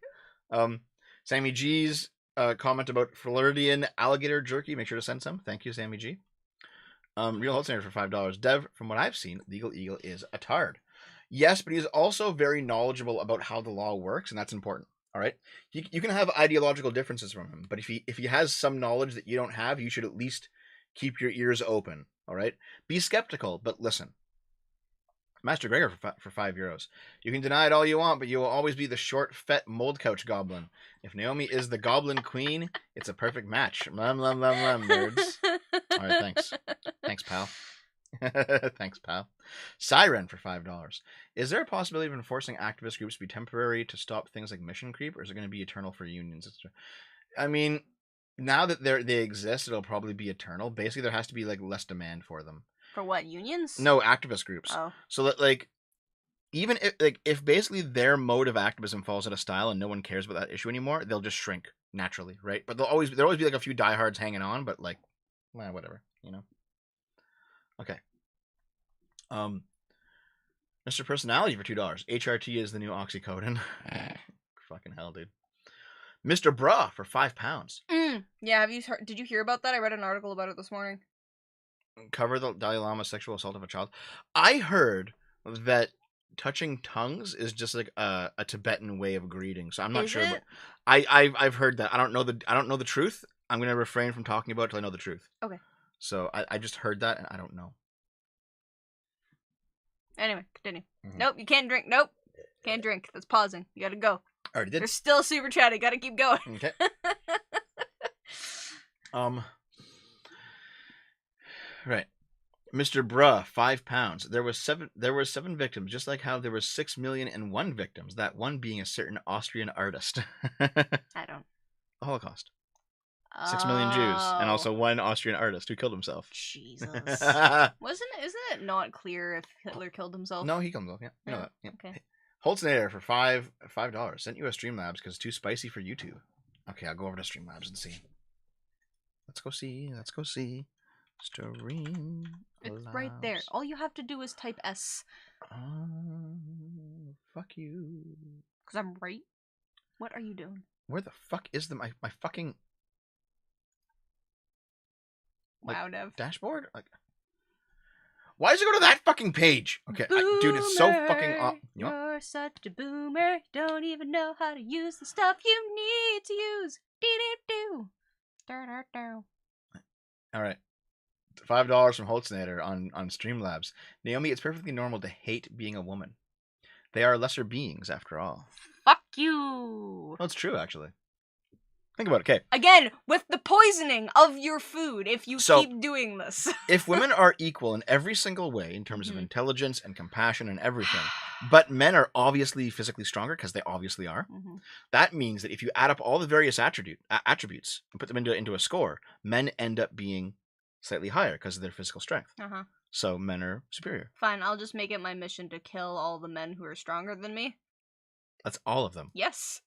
Sammy G's comment about Floridian alligator jerky. Make sure to send some. Thank you, Sammy G. Real Holtzner for $5. Dev, from what I've seen, Legal Eagle is a tard. Yes, but he's also very knowledgeable about how the law works, and that's important. All right, you can have ideological differences from him, but if he has some knowledge that you don't have, you should at least keep your ears open. All right, be skeptical, but listen. Master Gregor for €5. You can deny it all you want, but you will always be the short, fat mold couch goblin. If Naomi is the goblin queen, it's a perfect match. Lum, nerds. All right, thanks, pal. Thanks, pal. Siren for $5. Is there a possibility of enforcing activist groups to be temporary to stop things like mission creep, or is it going to be eternal for unions? I mean, now that they exist, it'll probably be eternal. Basically, there has to be like less demand for them. For what, unions? No, activist groups. Oh. So that like, even if basically their mode of activism falls out of style and no one cares about that issue anymore, they'll just shrink naturally, right? But there'll always be like a few diehards hanging on, but like, well, whatever, you know. Okay. Mr. Personality for $2. HRT is the new oxycodone. Fucking hell, dude. Mr. Bra for £5. Yeah, did you hear about that? I read an article about it this morning. Cover the Dalai Lama's sexual assault of a child. I heard that touching tongues is just like a Tibetan way of greeting. So I'm not sure. But I've heard that. I don't know the truth. I'm gonna refrain from talking about it till I know the truth. Okay. So I just heard that and I don't know. Anyway, continue. Mm-hmm. Nope, you can't drink. Nope, can't drink. That's pausing. You gotta go. Already did. They're still super chatty. Gotta keep going. Okay. Right. Mr. Bruh, £5. There were seven victims, just like how there were 6,000,001 victims, that one being a certain Austrian artist. I don't. The Holocaust. 6 million Jews, and also one Austrian artist who killed himself. Jesus. Isn't it not clear if Hitler killed himself? No, he killed himself, yeah. You know that. Yeah. Okay. Holtznader for $5. Sent you a Streamlabs because it's too spicy for YouTube. Okay, I'll go over to Streamlabs and see. Let's go see. Stream. It's right there. All you have to do is type S. Fuck you. Because I'm right. What are you doing? Where the fuck is my fucking... Wow, Nev. Dashboard? Like, why does it go to that fucking page? Okay, dude, it's so fucking... You're such a boomer. Don't even know how to use the stuff you need to use. Do-do-do. Do-do-do. All right. $5 from Holtznader on Streamlabs. Naomi, it's perfectly normal to hate being a woman. They are lesser beings, after all. Fuck you. Well, it's true, actually. Think about it. Okay. Again, with the poisoning of your food, if you keep doing this. If women are equal in every single way, in terms of intelligence and compassion and everything, but men are obviously physically stronger, because they obviously are, that means that if you add up all the various attributes and put them into a score, men end up being slightly higher because of their physical strength. So men are superior. Fine, I'll just make it my mission to kill all the men who are stronger than me. That's all of them. Yes.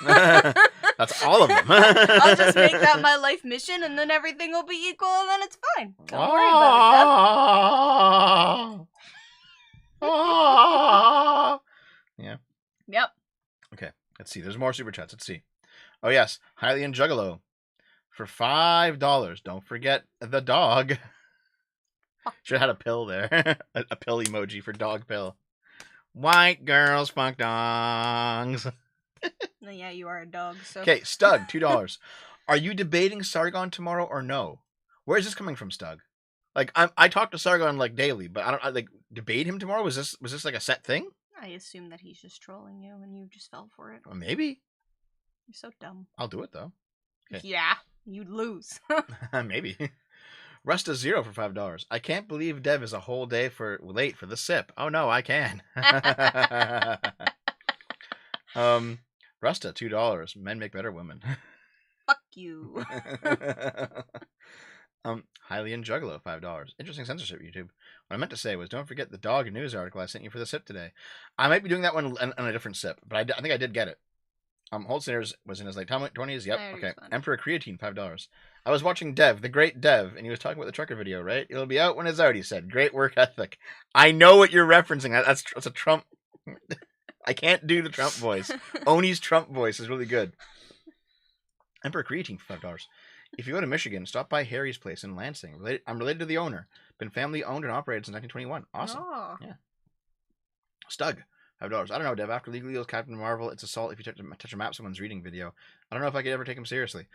That's all of them. I'll just make that my life mission, and then everything will be equal, and then it's fine. Don't worry about it. Yeah. Yep. Okay, let's see. There's more super chats. Let's see. Oh, yes. Hylian Juggalo for $5. Don't forget the dog. Should have had a pill there. a pill emoji for dog pill. White girls fuck dogs. No, yeah, you are a dog. So. Okay, Stug, $2. Are you debating Sargon tomorrow or no? Where is this coming from, Stug? Like, I talk to Sargon like daily, but I like debate him tomorrow. Was this like a set thing? I assume that he's just trolling you, and you just fell for it. Well, maybe. You're so dumb. I'll do it though. Okay. Yeah, you'd lose. Maybe. Rusta Zero for $5. I can't believe Dev is a whole day late for the sip. Oh no, I can. Rusta $2. Men make better women. Fuck you. Hylian Juggalo $5. Interesting censorship, YouTube. What I meant to say was, don't forget the dog news article I sent you for the sip today. I might be doing that one on a different sip, but I think I did get it. Holtzner's was in his late 20s. Yep. Okay. Emperor Creatine $5. I was watching Dev, the great Dev, and he was talking about the trucker video, right? It'll be out when it's out, he said. Great work ethic. I know what you're referencing. That's a Trump. I can't do the Trump voice. Oni's Trump voice is really good. Emperor Creatine for $5. If you go to Michigan, stop by Harry's place in Lansing. I'm related to the owner. Been family owned and operated since 1921. Awesome. Oh. Yeah. Stug. $5. I don't know, Dev. After Legal Eagles, Captain Marvel, it's assault if you touch a map someone's reading video. I don't know if I could ever take him seriously.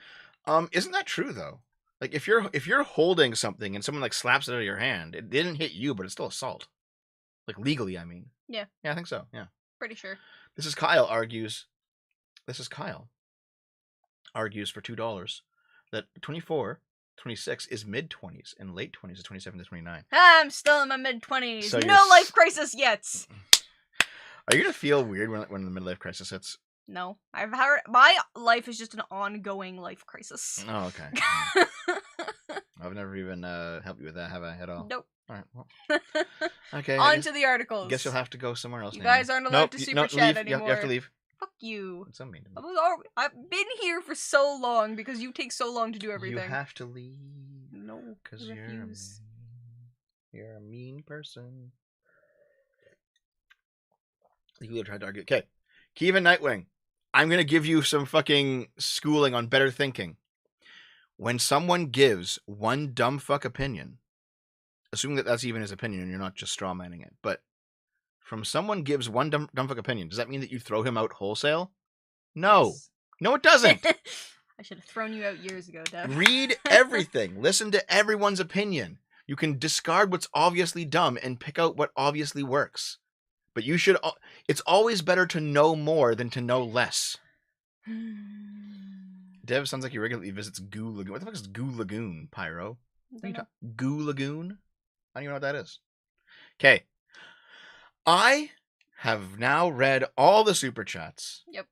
Isn't that true though? Like if you're holding something and someone like slaps it out of your hand, it didn't hit you, but it's still assault. Like legally, I mean. Yeah. Yeah, I think so. Yeah. Pretty sure. This is Kyle argues for $2 that 24, 26 is mid-20s and late 20s is 27 to 29. I'm still in my mid-20s. So no life crisis yet. Are you gonna feel weird when the midlife crisis hits? No, I've heard my life is just an ongoing life crisis. Oh, okay. I've never even helped you with that, have I, at all? Nope. All right. Well, okay. On to the articles. Guess you'll have to go somewhere else. You now. guys aren't allowed to super chat leave. anymore. You have to leave. Fuck you. That's so mean to me. I've been here for so long because you take so long to do everything. You have to leave. No, because you're a mean person. You tried to argue. Okay, Kevin Nightwing. I'm gonna give you some fucking schooling on better thinking. When someone gives one dumb fuck opinion, assuming that that's even his opinion and you're not just straw manning it, but from someone gives one dumb fuck opinion, does that mean that you throw him out wholesale? No. Yes. No, it doesn't. I should have thrown you out years ago, Dev. Read everything. Listen to everyone's opinion. You can discard what's obviously dumb and pick out what obviously works. But you should. It's always better to know more than to know less. Dev sounds like he regularly visits Goo Lagoon. What the fuck is Goo Lagoon, Pyro? Goo Lagoon? I don't even know what that is. Okay. I have now read all the super chats. Yep.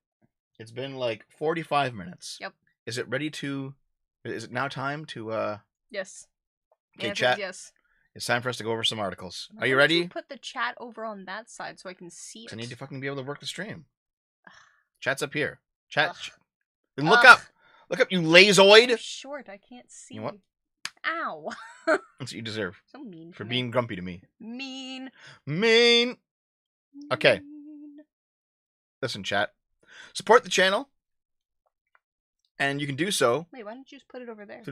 It's been like 45 minutes. Yep. Is it now time to Yes. Okay, chat. Yes. It's time for us to go over some articles. Why Are you don't ready? Put the chat over on that side so I can see it. I need to fucking be able to work the stream. Chat's up here. Chat. Ugh. Then look up. Look up, you lazoid. You're short. I can't see. You know what? Ow. That's what you deserve. So mean. For being grumpy to me. Mean. Okay. Listen, chat. Support the channel. And you can do so. Wait, why don't you just put it over there?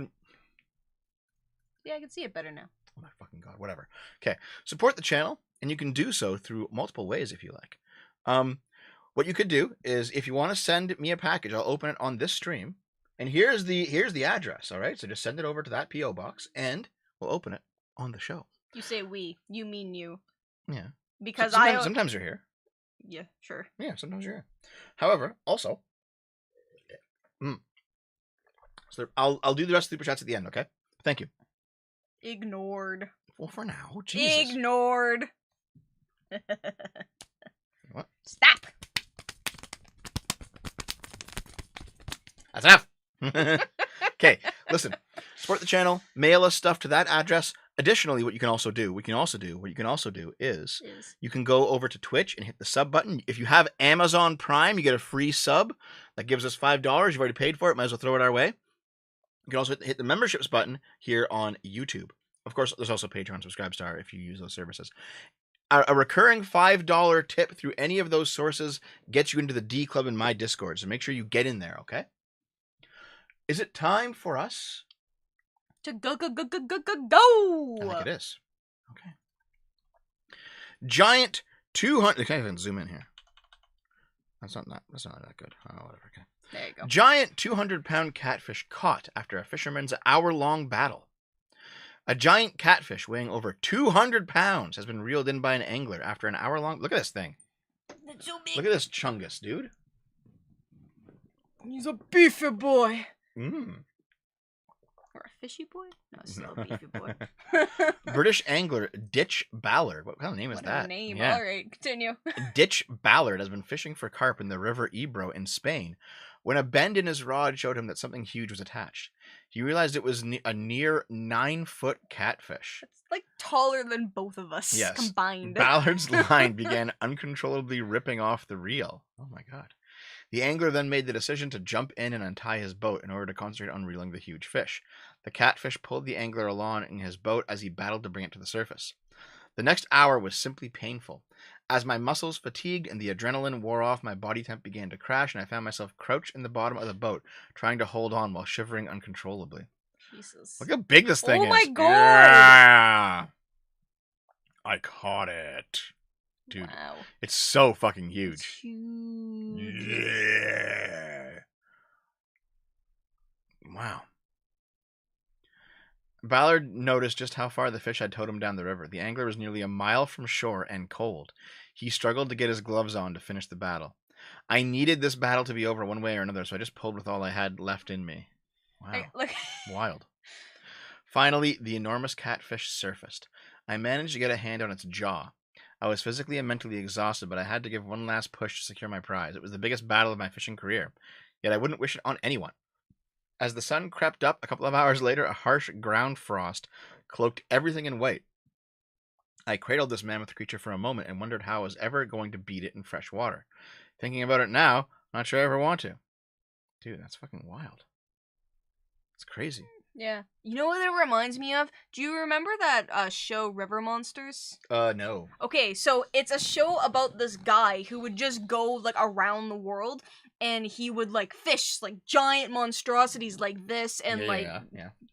Yeah, I can see it better now. Oh my fucking god, whatever. Okay. Support the channel, and you can do so through multiple ways if you like. What you could do is if you want to send me a package, I'll open it on this stream. And here's the address, all right? So just send it over to that P.O. box, and we'll open it on the show. You say we. You mean you. Yeah. Because sometimes you're here. Yeah, sure. Yeah, sometimes you're here. However, also, so I'll do the rest of the super chats at the end, okay? Thank you. Ignored. Well, for now, Jesus. Ignored. What? Stop. That's enough. Okay, listen. Support the channel. Mail us stuff to that address. Additionally, what you can also do is you can go over to Twitch and hit the sub button. If you have Amazon Prime, you get a free sub that gives us $5. You've already paid for it. Might as well throw it our way. You can also hit the memberships button here on YouTube. Of course, there's also Patreon, Subscribestar if you use those services. A recurring $5 tip through any of those sources gets you into the D Club in my Discord. So make sure you get in there, okay? Is it time for us to go? I think it is. Okay. Giant 200. I can't even zoom in here. That's not that good. Oh, whatever. Okay. There you go. Giant 200-pound catfish caught after a fisherman's hour-long battle. A giant catfish weighing over 200 pounds has been reeled in by an angler after an hour-long. Look at this thing. That's so big. Look at this chungus, dude. He's a beefy boy. Or a fishy boy? No, it's still a beefy boy. British angler Ditch Ballard. What kind of name is What that? a name. Yeah. All right, continue. Ditch Ballard has been fishing for carp in the river Ebro in Spain when a bend in his rod showed him that something huge was attached. He realized it was a near 9-foot catfish. It's like taller than both of us Yes. combined. Ballard's line began uncontrollably ripping off the reel. Oh my god. The angler then made the decision to jump in and untie his boat in order to concentrate on reeling the huge fish. The catfish pulled the angler along in his boat as he battled to bring it to the surface. The next hour was simply painful. As my muscles fatigued and the adrenaline wore off, my body temp began to crash, and I found myself crouched in the bottom of the boat, trying to hold on while shivering uncontrollably. Jesus. Look how big this thing is. Oh my god! Yeah! I caught it. Dude, Wow. it's so fucking huge. It's huge. Yeah. Wow. Ballard noticed just how far the fish had towed him down the river. The angler was nearly a mile from shore and cold. He struggled to get his gloves on to finish the battle. I needed this battle to be over one way or another, so I just pulled with all I had left in me. Wow. Wild. Finally, the enormous catfish surfaced. I managed to get a hand on its jaw. I was physically and mentally exhausted, but I had to give one last push to secure my prize. It was the biggest battle of my fishing career, yet I wouldn't wish it on anyone. As the sun crept up a couple of hours later, a harsh ground frost cloaked everything in white. I cradled this mammoth creature for a moment and wondered how I was ever going to beat it in fresh water. Thinking about it now, not sure I ever want to. Dude, that's fucking wild. It's crazy. Yeah. You know what it reminds me of? Do you remember that show River Monsters? No. Okay, so it's a show about this guy who would just go like around the world and he would like fish like giant monstrosities like this and Yeah.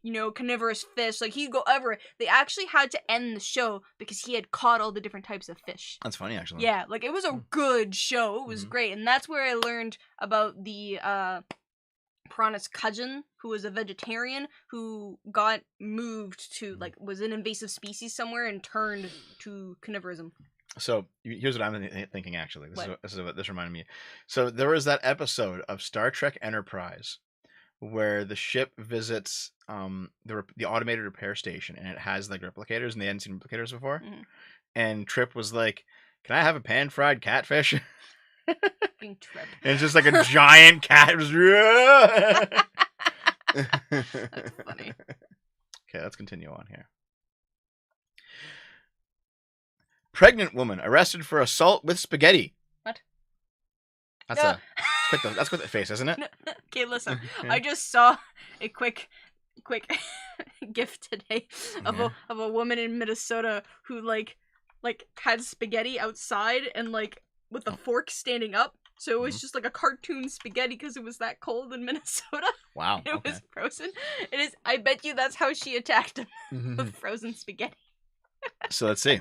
you know, carnivorous fish. Like he'd go everywhere. They actually had to end the show because he had caught all the different types of fish. That's funny, actually. Yeah, like it was a good show. It was great. And that's where I learned about the Piranha's cousin, who was a vegetarian, who got moved to, like, was an invasive species somewhere and turned to carnivorism. So, here's what I'm thinking, actually. This is what this reminded me. So, there was that episode of Star Trek Enterprise where the ship visits the automated repair station, and it has, like, replicators, and they hadn't seen replicators before. Mm-hmm. And Trip was like, "Can I have a pan-fried catfish?" Fucking Trip. And it's just like a giant cat. That's funny. Okay, let's continue on here. Pregnant woman arrested for assault with spaghetti. What? That's that's quite the face, isn't it? Okay, listen. I just saw a quick gift today of a woman in Minnesota who like had spaghetti outside and like with the fork standing up. So it was just like a cartoon spaghetti because it was that cold in Minnesota. Wow. It was frozen. It is. I bet you that's how she attacked him with frozen spaghetti. So let's see.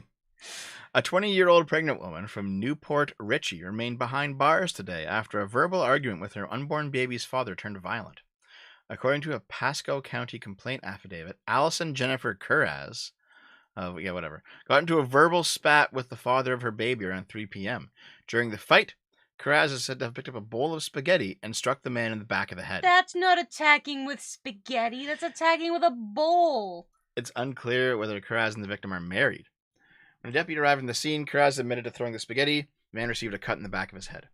A 20-year-old pregnant woman from Newport Richey remained behind bars today after a verbal argument with her unborn baby's father turned violent. According to a Pasco County complaint affidavit, Allison Jennifer Curraz, got into a verbal spat with the father of her baby around 3 p.m. During the fight, Curraz is said to have picked up a bowl of spaghetti and struck the man in the back of the head. That's not attacking with spaghetti. That's attacking with a bowl. It's unclear whether Curraz and the victim are married. When a deputy arrived on the scene, Curraz admitted to throwing the spaghetti. The man received a cut in the back of his head.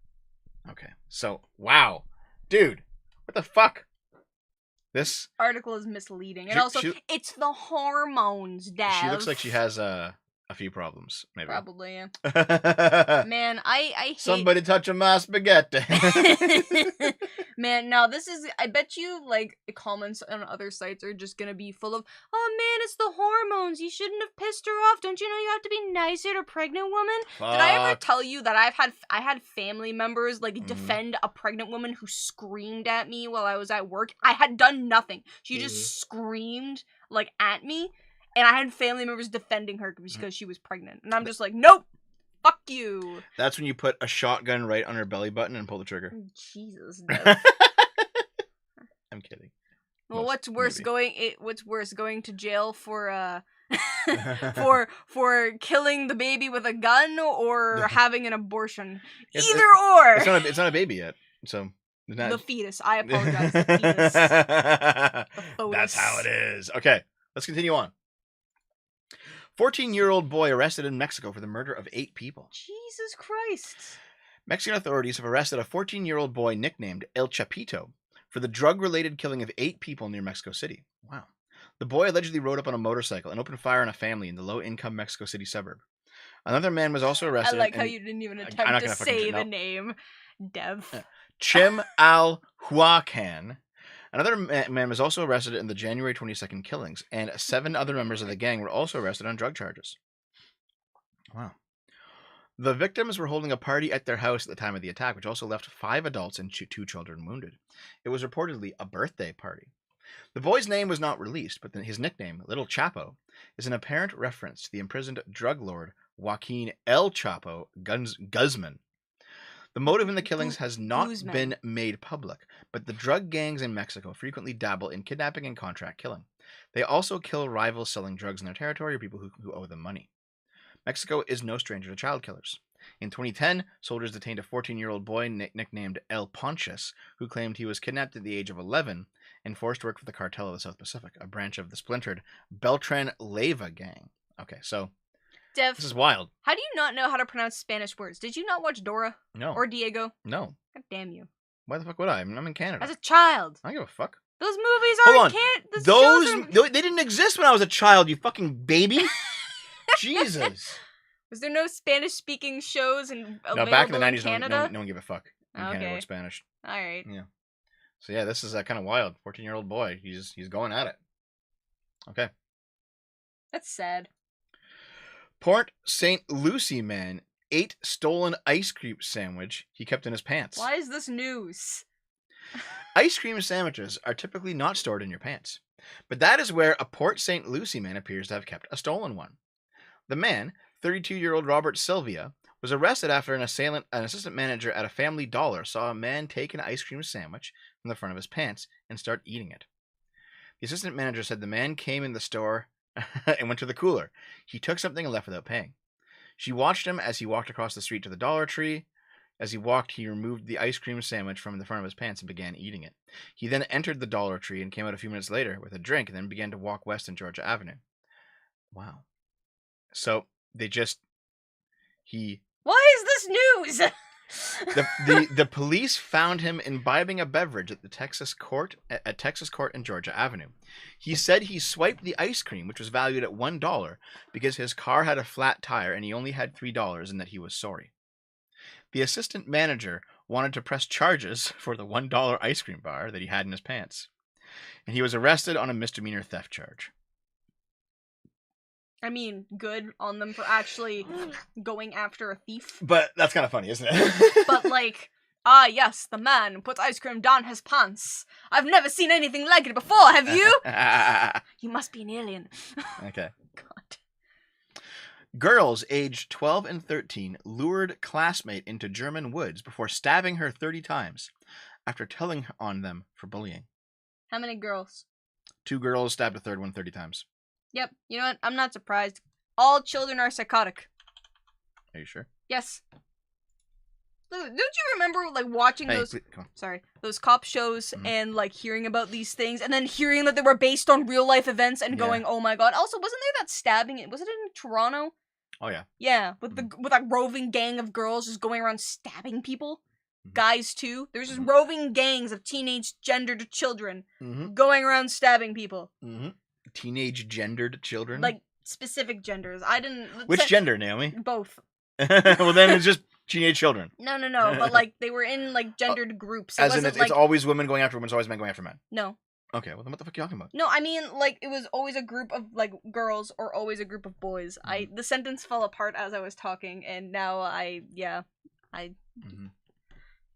Okay, so, wow. Dude, what the fuck? This article is misleading. And also, it's the hormones, Dad. She looks like she has a few problems, maybe. Probably, yeah. Man, I hate... Somebody touching my spaghetti. Man, now this is... I bet you, like, comments on other sites are just gonna be full of, "Oh man, it's the hormones. You shouldn't have pissed her off. Don't you know you have to be nicer to a pregnant woman?" Fuck. Did I ever tell you that I had family members, like, defend a pregnant woman who screamed at me while I was at work? I had done nothing. She just screamed, like, at me. And I had family members defending her because she was pregnant. And I'm just like, nope! Fuck you! That's when you put a shotgun right on her belly button and pull the trigger. Jesus, I'm kidding. Well, what's worse, going to jail for for killing the baby with a gun or having an abortion? Either or! It's not a baby yet, so... The fetus. I apologize. The fetus. The notice. That's how it is. Okay, let's continue on. 14-year-old boy arrested in Mexico for the murder of 8 people. Jesus Christ. Mexican authorities have arrested a 14-year-old boy nicknamed El Chapito for the drug-related killing of 8 people near Mexico City. Wow. The boy allegedly rode up on a motorcycle and opened fire on a family in the low-income Mexico City suburb. Another man was also I arrested. like how you didn't even I'm not attempt to gonna fucking say no. the name. Dev. Chim Al Huacan. Another man was also arrested in the January 22nd killings, and 7 other members of the gang were also arrested on drug charges. Wow. The victims were holding a party at their house at the time of the attack, which also left 5 adults and 2 children wounded. It was reportedly a birthday party. The boy's name was not released, but his nickname, Little Chapo, is an apparent reference to the imprisoned drug lord Joaquin El Chapo Guzman. The motive in the killings has not Guzman. been made public, but the drug gangs in Mexico frequently dabble in kidnapping and contract killing. They also kill rivals selling drugs in their territory or people who owe them money. Mexico is no stranger to child killers. In 2010, soldiers detained a 14-year-old boy nicknamed El Ponchis, who claimed he was kidnapped at the age of 11 and forced to work for the Cartel of the South Pacific, a branch of the splintered Beltran Leyva gang. Okay, so Dev, this is wild. how do you not know how to pronounce Spanish words? Did you not watch Dora? No. Or Diego? No. God damn you. Why the fuck would I? I'm in Canada. As a child. I don't give a fuck. Those movies Hold aren't on. Those shows are... They didn't exist when I was a child, you fucking baby. Jesus. Was there no Spanish-speaking shows available No, back in the 90s, Canada? no one gave a fuck in Okay. Canada about Spanish. All right. Yeah. So yeah, this is kind of wild. 14-year-old boy. He's going at it. Okay. That's sad. Port St. Lucie man ate stolen ice cream sandwich he kept in his pants. Why is this news? Ice cream sandwiches are typically not stored in your pants, but that is where a Port St. Lucie man appears to have kept a stolen one. The man, 32-year-old Robert Sylvia, was arrested after an assistant manager at a Family Dollar saw a man take an ice cream sandwich from the front of his pants and start eating it. The assistant manager said the man came in the store and went to the cooler. He took something and left without paying. She watched him as he walked across the street to the Dollar Tree. As he walked, he removed the ice cream sandwich from the front of his pants and began eating it. He then entered the Dollar Tree and came out a few minutes later with a drink and then began to walk west on Georgia Avenue. Wow. So Why is this news? The police found him imbibing a beverage at Texas Court in Georgia Avenue. He said he swiped the ice cream, which was valued at $1, because his car had a flat tire and he only had $3 and that he was sorry. The assistant manager wanted to press charges for the $1 ice cream bar that he had in his pants, and he was arrested on a misdemeanor theft charge. I mean, good on them for actually going after a thief. But that's kind of funny, isn't it? But like, yes, the man puts ice cream down his pants. I've never seen anything like it before, have you? You must be an alien. Okay. God. Girls aged 12 and 13 lured classmate into German woods before stabbing her 30 times after telling on them for bullying. How many girls? 2 girls stabbed a third one 30 times. Yep, you know what? I'm not surprised. All children are psychotic. Are you sure? Yes. Don't you remember, like, watching Hey, those... please, come on. Sorry. Those cop shows Mhm. and, like, hearing about these things, and then hearing that they were based on real-life events and Yeah. going, oh my god. Also, wasn't there that stabbing? Was it in Toronto? Oh, yeah. Yeah, with a roving gang of girls just going around stabbing people. Mhm. Guys, too. There's just Mhm. roving gangs of teenage gendered children Mm-hmm. going around stabbing people. Mm-hmm. Teenage gendered children? Like, specific genders. I didn't... Which gender, Naomi? Both. Well, then it's just teenage children. No, but, like, they were in, like, gendered groups. It As in, wasn't, it's always women going after women, it's always men going after men. No. Okay, well, then what the fuck are you talking about? No, I mean, like, it was always a group of, like, girls or always a group of boys. The sentence fell apart as I was talking, and now Mm-hmm.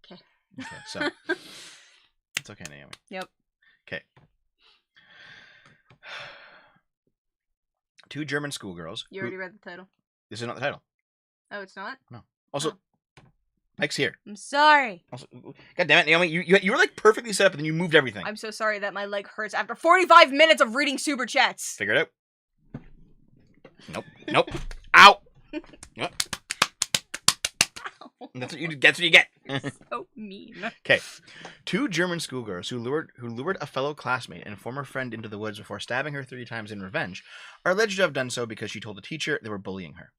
Okay. Okay, so. It's okay, Naomi. Yep. Okay. 2 German schoolgirls. You already read the title. This is not the title. Oh, it's not? Also, Mike's here. I'm sorry. Also, God damn it, Naomi, you were like perfectly set up, and then you moved everything. I'm so sorry that my leg hurts after 45 minutes of reading super chats. Figure it out. Nope. Ow. Yep. That's what you get. So mean. Okay. 2 German schoolgirls who lured a fellow classmate and former friend into the woods before stabbing her 3 times in revenge are alleged to have done so because she told a teacher they were bullying her.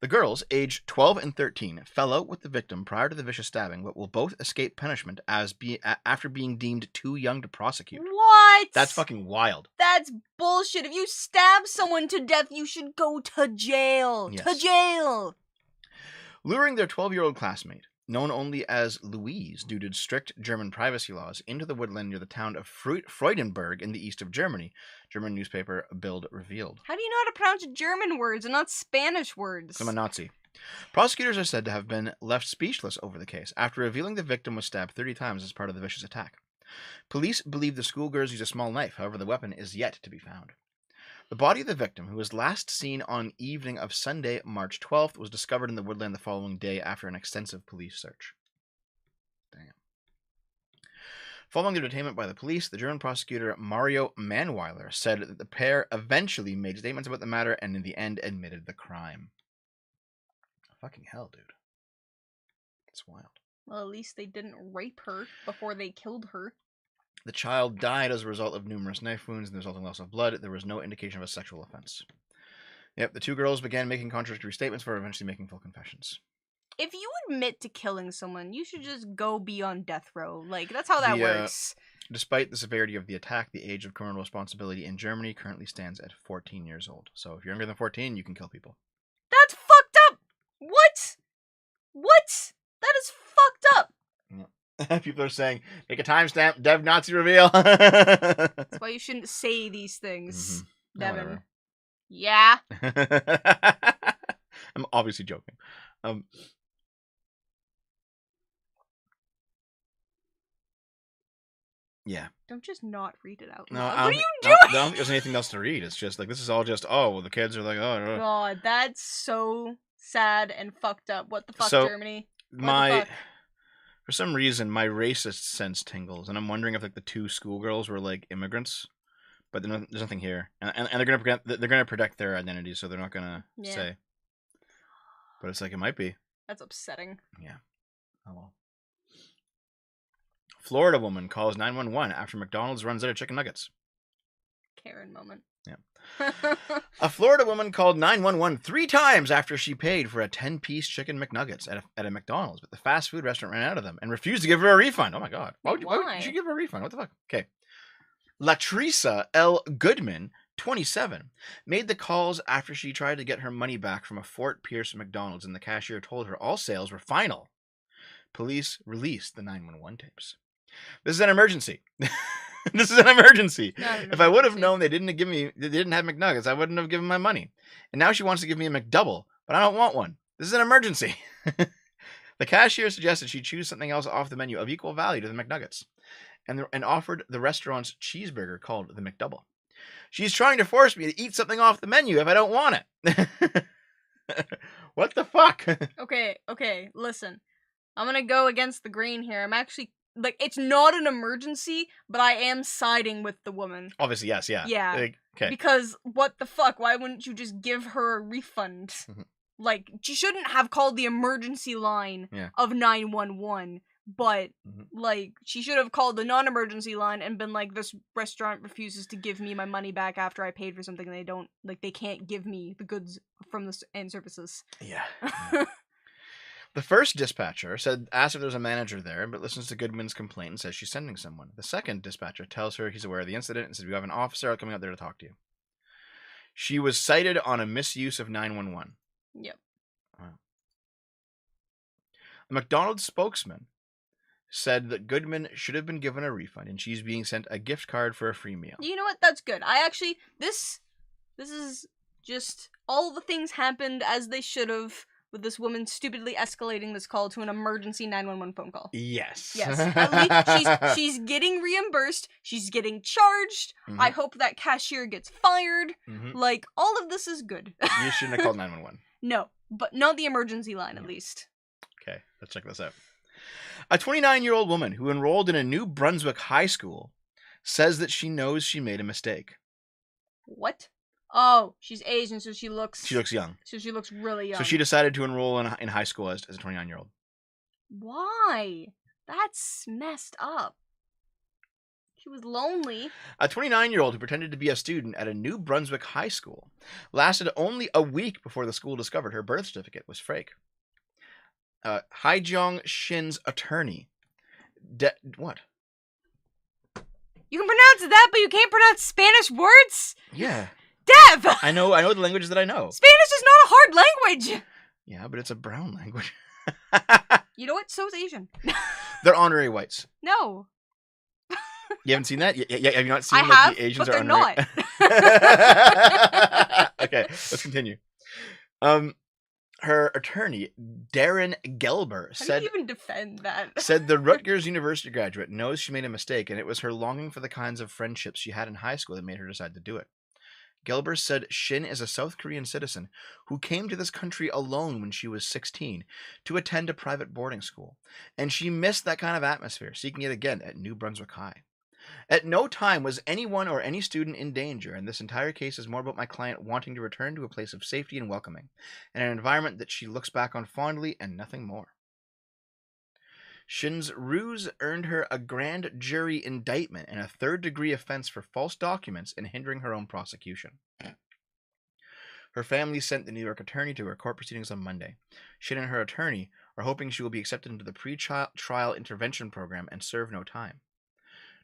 The girls, aged 12 and 13, fell out with the victim prior to the vicious stabbing, but will both escape punishment after being deemed too young to prosecute. What? That's fucking wild. That's bullshit. If you stab someone to death, you should go to jail. Yes. To jail. Luring their 12-year-old classmate, known only as Louise due to strict German privacy laws, into the woodland near the town of Freudenberg in the east of Germany, German newspaper Bild revealed. How do you know how to pronounce German words and not Spanish words? I'm a Nazi. Prosecutors are said to have been left speechless over the case after revealing the victim was stabbed 30 times as part of the vicious attack. Police believe the schoolgirls used a small knife, however the weapon is yet to be found. The body of the victim, who was last seen on evening of Sunday, March 12th, was discovered in the woodland the following day after an extensive police search. Damn. Following their detainment by the police, the German prosecutor Mario Manweiler said that the pair eventually made statements about the matter and in the end admitted the crime. Fucking hell, dude. It's wild. Well, at least they didn't rape her before they killed her. The child died as a result of numerous knife wounds and the resulting loss of blood. There was no indication of a sexual offense. Yep, the 2 girls began making contradictory statements before eventually making full confessions. If you admit to killing someone, you should just go be on death row. Like, that's how that works. Despite the severity of the attack, the age of criminal responsibility in Germany currently stands at 14 years old. So if you're younger than 14, you can kill people. That's fucked up! What? What? That is fucked up! People are saying, make a timestamp, Dev Nazi reveal. That's why you shouldn't say these things, Devin. Whatever. Yeah. I'm obviously joking. Yeah. Don't just not read it out No, loud. I What are don't you thi- I don't- doing? I don't think there's anything else to read. It's just like, this is all just, oh, well, the kids are like, oh. God, that's so sad and fucked up. What the fuck, So, Germany? What the fuck? For some reason, my racist sense tingles, and I'm wondering if like the 2 schoolgirls were like immigrants, but there's nothing here, and they're gonna protect their identity, so they're not gonna say. But it's like it might be. That's upsetting. Yeah. Oh well. Florida woman calls 911 after McDonald's runs out of chicken nuggets. Karen moment. Yeah. A Florida woman called 911 3 times after she paid for a 10-piece chicken McNuggets at a McDonald's, but the fast food restaurant ran out of them and refused to give her a refund. Oh my god. Why would you give her a refund? What the fuck? Okay. Latresa L. Goodman, 27, made the calls after she tried to get her money back from a Fort Pierce McDonald's, and the cashier told her all sales were final. Police released the 911 tapes. This is an emergency. This is an emergency. If I would have known they didn't have McNuggets, I wouldn't have given my money. And now she wants to give me a McDouble, but I don't want one. This is an emergency. The cashier suggested she choose something else off the menu of equal value to the McNuggets, and offered the restaurant's cheeseburger called the McDouble. She's trying to force me to eat something off the menu if I don't want it. What the fuck? Okay, listen. I'm gonna go against the grain here. I'm actually, like, it's not an emergency, but I am siding with the woman. Obviously, yes, yeah. Yeah. Like, okay. Because, what the fuck? Why wouldn't you just give her a refund? Like, she shouldn't have called the emergency line of 911, but, like, she should have called the non-emergency line and been like, this restaurant refuses to give me my money back after I paid for something, and they can't give me the goods from the and services. Yeah. The first dispatcher asked if there's a manager there, but listens to Goodman's complaint and says she's sending someone. The second dispatcher tells her he's aware of the incident and says, we have an officer coming out there to talk to you. She was cited on a misuse of 911. Yep. Wow. The McDonald's spokesman said that Goodman should have been given a refund and she's being sent a gift card for a free meal. You know what? That's good. I actually, this is just, all the things happened as they should have, with this woman stupidly escalating this call to an emergency 911 phone call. Yes. Yes. At least she's getting reimbursed. She's getting charged. I hope that cashier gets fired. Like, all of this is good. You shouldn't have called 911. No, but not the emergency line, at least. Okay, let's check this out. A 29-year-old woman who enrolled in a New Brunswick high school says that she knows she made a mistake. What? Oh, she's Asian, so she looks young. So she looks really young. So she decided to enroll in high school as a 29-year-old. Why? That's messed up. She was lonely. A 29-year-old who pretended to be a student at a New Brunswick high school lasted only a week before the school discovered her birth certificate was fake. Haijong Shin's attorney. What? You can pronounce that, but you can't pronounce Spanish words? Yeah. Dev! I know the languages that I know. Spanish is not a hard language! Yeah, but it's a brown language. You know what? So is Asian. They're honorary whites. No. You haven't seen that? Yeah, have you not seen I that have, the Asians but are they're honorary? not. Okay, let's continue. Her attorney, Darren Gelber, How do you even defend that? said the Rutgers University graduate knows she made a mistake, and it was her longing for the kinds of friendships she had in high school that made her decide to do it. Gelber said Shin is a South Korean citizen who came to this country alone when she was 16 to attend a private boarding school, and she missed that kind of atmosphere, seeking it again at New Brunswick High. At no time was anyone or any student in danger, and this entire case is more about my client wanting to return to a place of safety and welcoming, and an environment that she looks back on fondly and nothing more. Shin's ruse earned her a grand jury indictment and a third-degree offense for false documents and hindering her own prosecution. Her family sent the New York attorney to her court proceedings on Monday. Shin and her attorney are hoping she will be accepted into the pre-trial intervention program and serve no time.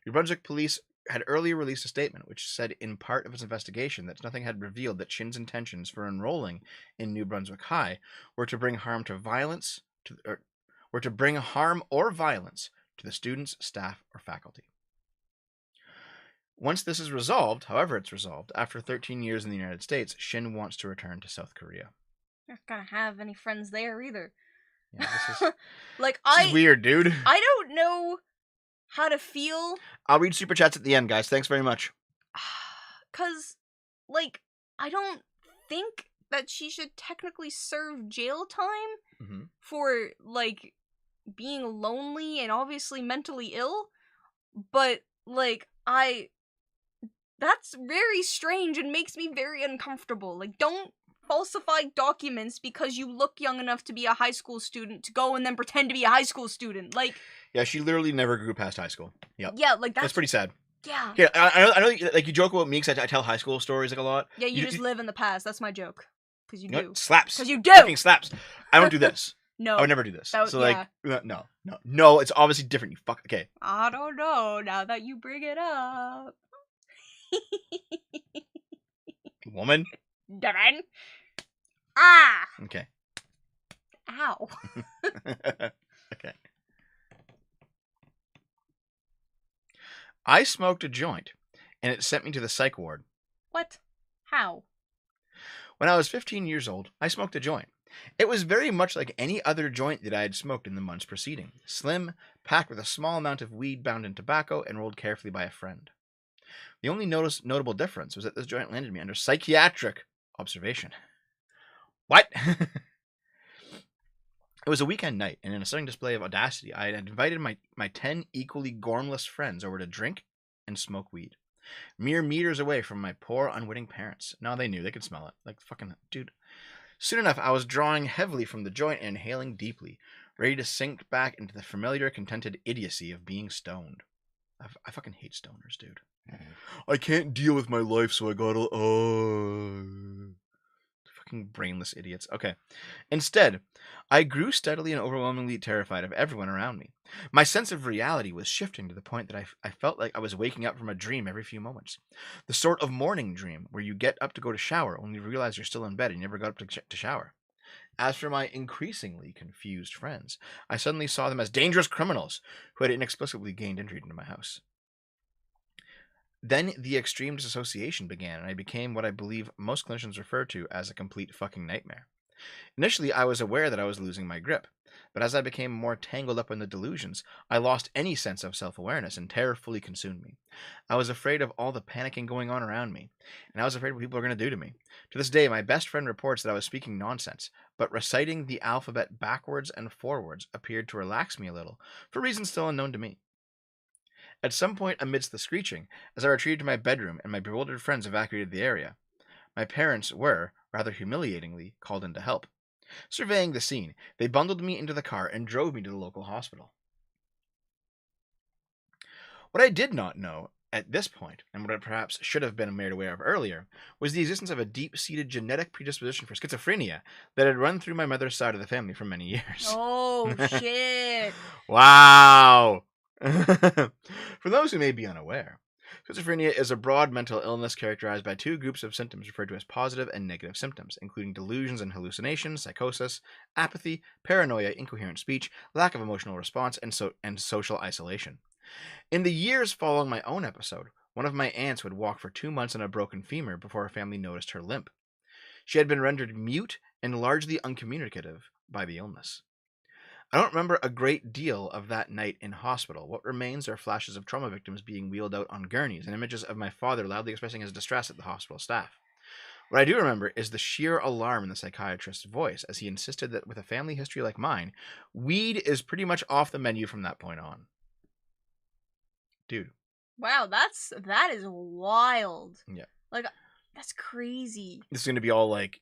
New Brunswick police had earlier released a statement which said in part of its investigation that nothing had revealed that Shin's intentions for enrolling in New Brunswick High were to bring harm or violence to the students, staff, or faculty. Once this is resolved, however it's resolved, after 13 years in the United States, Shin wants to return to South Korea. You're not gonna have any friends there either. Yeah, this is, Like, this is weird, dude. I don't know how to feel. I'll read super chats at the end, guys. Thanks very much. 'Cause, like, I don't think that she should technically serve jail time for, like, being lonely and obviously mentally ill. But, like, that's very strange and makes me very uncomfortable. Like, don't falsify documents because you look young enough to be a high school student to go and then pretend to be a high school student. Like, yeah, she literally never grew past high school. Yep. Yeah, like that's pretty sad. Yeah. Yeah, I know, like you joke about me because I tell high school stories like a lot. Yeah, you just live in the past. That's my joke. Because you know do. What? Slaps. Because you do. Fucking slaps. I don't do this. No. I would never do this. That, so like, no, it's obviously different. You fuck. Okay. I don't know. Now that you bring it up. Woman. Devin. Ah. Okay. Ow. Okay. I smoked a joint, and it sent me to the psych ward. What? How? When I was 15 years old, I smoked a joint. It was very much like any other joint that I had smoked in the months preceding. Slim, packed with a small amount of weed bound in tobacco, and rolled carefully by a friend. The only notable difference was that this joint landed me under psychiatric observation. What? It was a weekend night, and in a sudden display of audacity, I had invited my 10 equally gormless friends over to drink and smoke weed. Mere meters away from my poor, unwitting parents. No, they knew. They could smell it. Like, fucking, dude. Soon enough, I was drawing heavily from the joint and inhaling deeply, ready to sink back into the familiar, contented idiocy of being stoned. I fucking hate stoners, dude. I can't deal with my life, so I gotta, fucking brainless idiots. Okay. Instead, I grew steadily and overwhelmingly terrified of everyone around me. My sense of reality was shifting to the point that I felt like I was waking up from a dream every few moments. The sort of morning dream where you get up to go to shower only to realize you're still in bed and you never got up to shower. As for my increasingly confused friends, I suddenly saw them as dangerous criminals who had inexplicably gained entry into my house. Then the extreme disassociation began, and I became what I believe most clinicians refer to as a complete fucking nightmare. Initially, I was aware that I was losing my grip, but as I became more tangled up in the delusions, I lost any sense of self-awareness, and terror fully consumed me. I was afraid of all the panicking going on around me, and I was afraid what people were going to do to me. To this day, my best friend reports that I was speaking nonsense, but reciting the alphabet backwards and forwards appeared to relax me a little, for reasons still unknown to me. At some point amidst the screeching, as I retreated to my bedroom and my bewildered friends evacuated the area, my parents were, rather humiliatingly, called in to help. Surveying the scene, they bundled me into the car and drove me to the local hospital. What I did not know at this point, and what I perhaps should have been made aware of earlier, was the existence of a deep-seated genetic predisposition for schizophrenia that had run through my mother's side of the family for many years. Oh, shit. Wow! For those who may be unaware, schizophrenia is a broad mental illness characterized by two groups of symptoms referred to as positive and negative symptoms, including delusions and hallucinations, psychosis, apathy, paranoia, incoherent speech, lack of emotional response, and social isolation. In the years following my own episode, one of my aunts would walk for 2 months on a broken femur before her family noticed her limp. She had been rendered mute and largely uncommunicative by the illness. I don't remember a great deal of that night in hospital. What remains are flashes of trauma victims being wheeled out on gurneys and images of my father loudly expressing his distress at the hospital staff. What I do remember is the sheer alarm in the psychiatrist's voice as he insisted that with a family history like mine, weed is pretty much off the menu from that point on. Dude. Wow, that is wild. Yeah. Like, that's crazy. This is going to be all like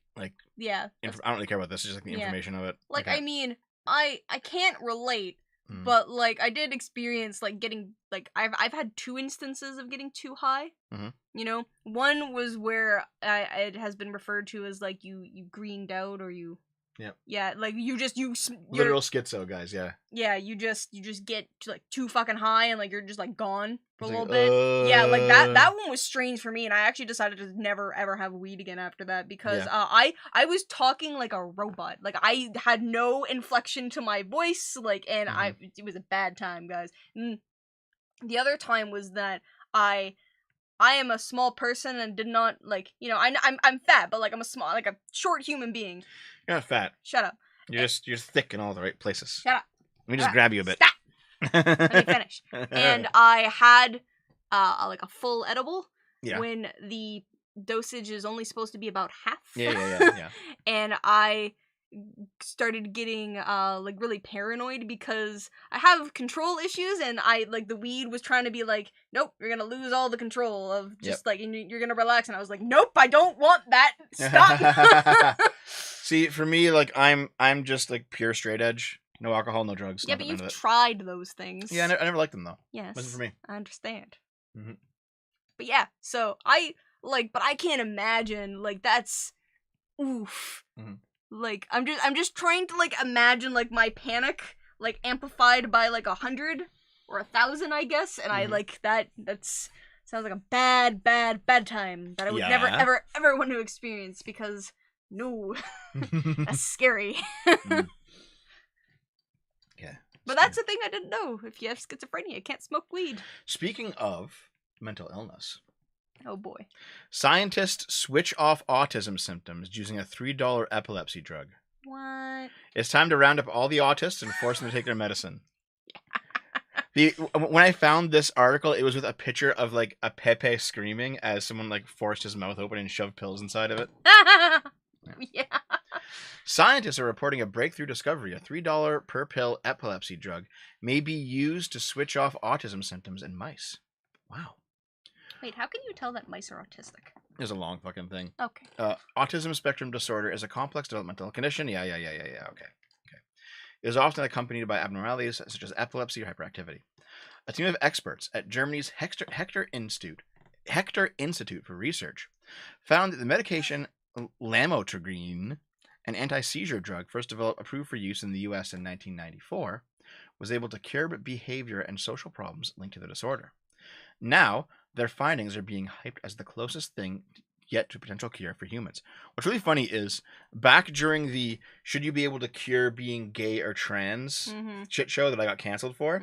Yeah. I don't really care about this. It's just like the information of it. Like, Okay. I mean, I can't relate, Mm. but like I did experience like getting like I've had 2 instances of getting too high. Mhm. You know, one was where it has been referred to as like you greened out or you. Yep. Yeah, like you're Literal schizo, guys. Yeah. Yeah, you just get like too fucking high and like you're just like gone for It's a little like, bit. Yeah, like that one was strange for me, and I actually decided to never ever have weed again after that because I was talking like a robot. Like I had no inflection to my voice, like, and it was a bad time, guys. And the other time was that I am a small person and did not like, you know, I'm fat, but like I'm a short human being. You're not fat. Shut up. You're thick in all the right places. Shut up. Let me just grab you a bit. Stop. Let me finish. And I had like a full edible when the dosage is only supposed to be about half. Yeah. And I started getting like really paranoid because I have control issues, and I like the weed was trying to be like, nope, you're gonna lose all the control of just like, and you're gonna relax, and I was like, nope, I don't want that. Stop. See, for me, like I'm just like pure straight edge, no alcohol, no drugs. Yeah, but you've tried those things. Yeah, I never liked them though. Yes, wasn't for me. I understand. Mm-hmm. But yeah, so but I can't imagine like that's oof. Mm-hmm. Like I'm just trying to like imagine like my panic like amplified by like 100 or 1,000, I guess, and I like that's sounds like a bad time that I would never ever want to experience because no, that's scary. Yeah, but that's the thing I didn't know. If you have schizophrenia, you can't smoke weed. Speaking of mental illness. Oh boy. Scientists switch off autism symptoms using a $3 epilepsy drug. What? It's time to round up all the autists and force them to take their medicine. When I found this article, it was with a picture of like a Pepe screaming as someone like forced his mouth open and shoved pills inside of it. Yeah. Scientists are reporting a breakthrough discovery. A $3 per pill epilepsy drug may be used to switch off autism symptoms in mice. Wow. Wait, how can you tell that mice are autistic? There's a long fucking thing. Okay. Autism spectrum disorder is a complex developmental condition. Yeah. Okay. It is often accompanied by abnormalities such as epilepsy or hyperactivity. A team of experts at Germany's Hector Institute for Research found that the medication lamotrigine, an anti-seizure drug first developed approved for use in the U.S. in 1994, was able to curb behavior and social problems linked to the disorder. Now, their findings are being hyped as the closest thing yet to a potential cure for humans. What's really funny is, back during the should you be able to cure being gay or trans shit show that I got canceled for,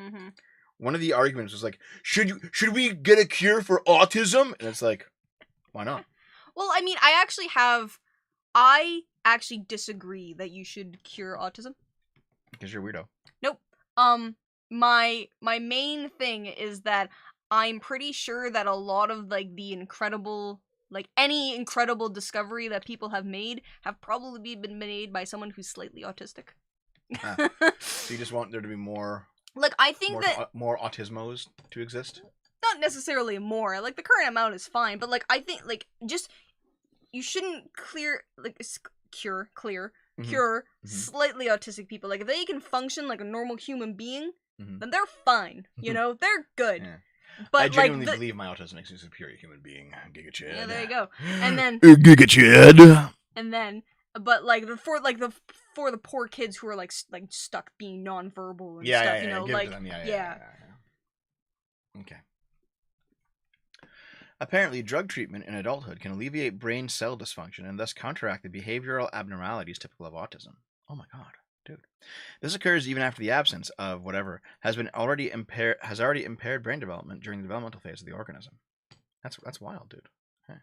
one of the arguments was like, should we get a cure for autism? And it's like, why not? Well, I mean, I actually disagree that you should cure autism. Because you're a weirdo. Nope. My main thing is that I'm pretty sure that a lot of like the incredible, like any incredible discovery that people have made have probably been made by someone who's slightly autistic. So you just want there to be more. Like I think more autismos to exist. Not necessarily more. Like the current amount is fine, but like I think like just you shouldn't clear pure, Mhm. slightly autistic people. Like, if they can function like a normal human being, Mhm. then they're fine. You know, they're good. Yeah. But I genuinely like, believe my autism makes me a superior human being. Giga Chad. yeah, there you go. And then, Giga Chad. and then, but like for the poor kids who are like stuck being nonverbal and stuff. You know, give it like to them. Yeah. yeah. Okay. Apparently, drug treatment in adulthood can alleviate brain cell dysfunction and thus counteract the behavioral abnormalities typical of autism. Oh my god, dude! This occurs even after the absence of whatever has already impaired brain development during the developmental phase of the organism. That's wild, dude. Okay.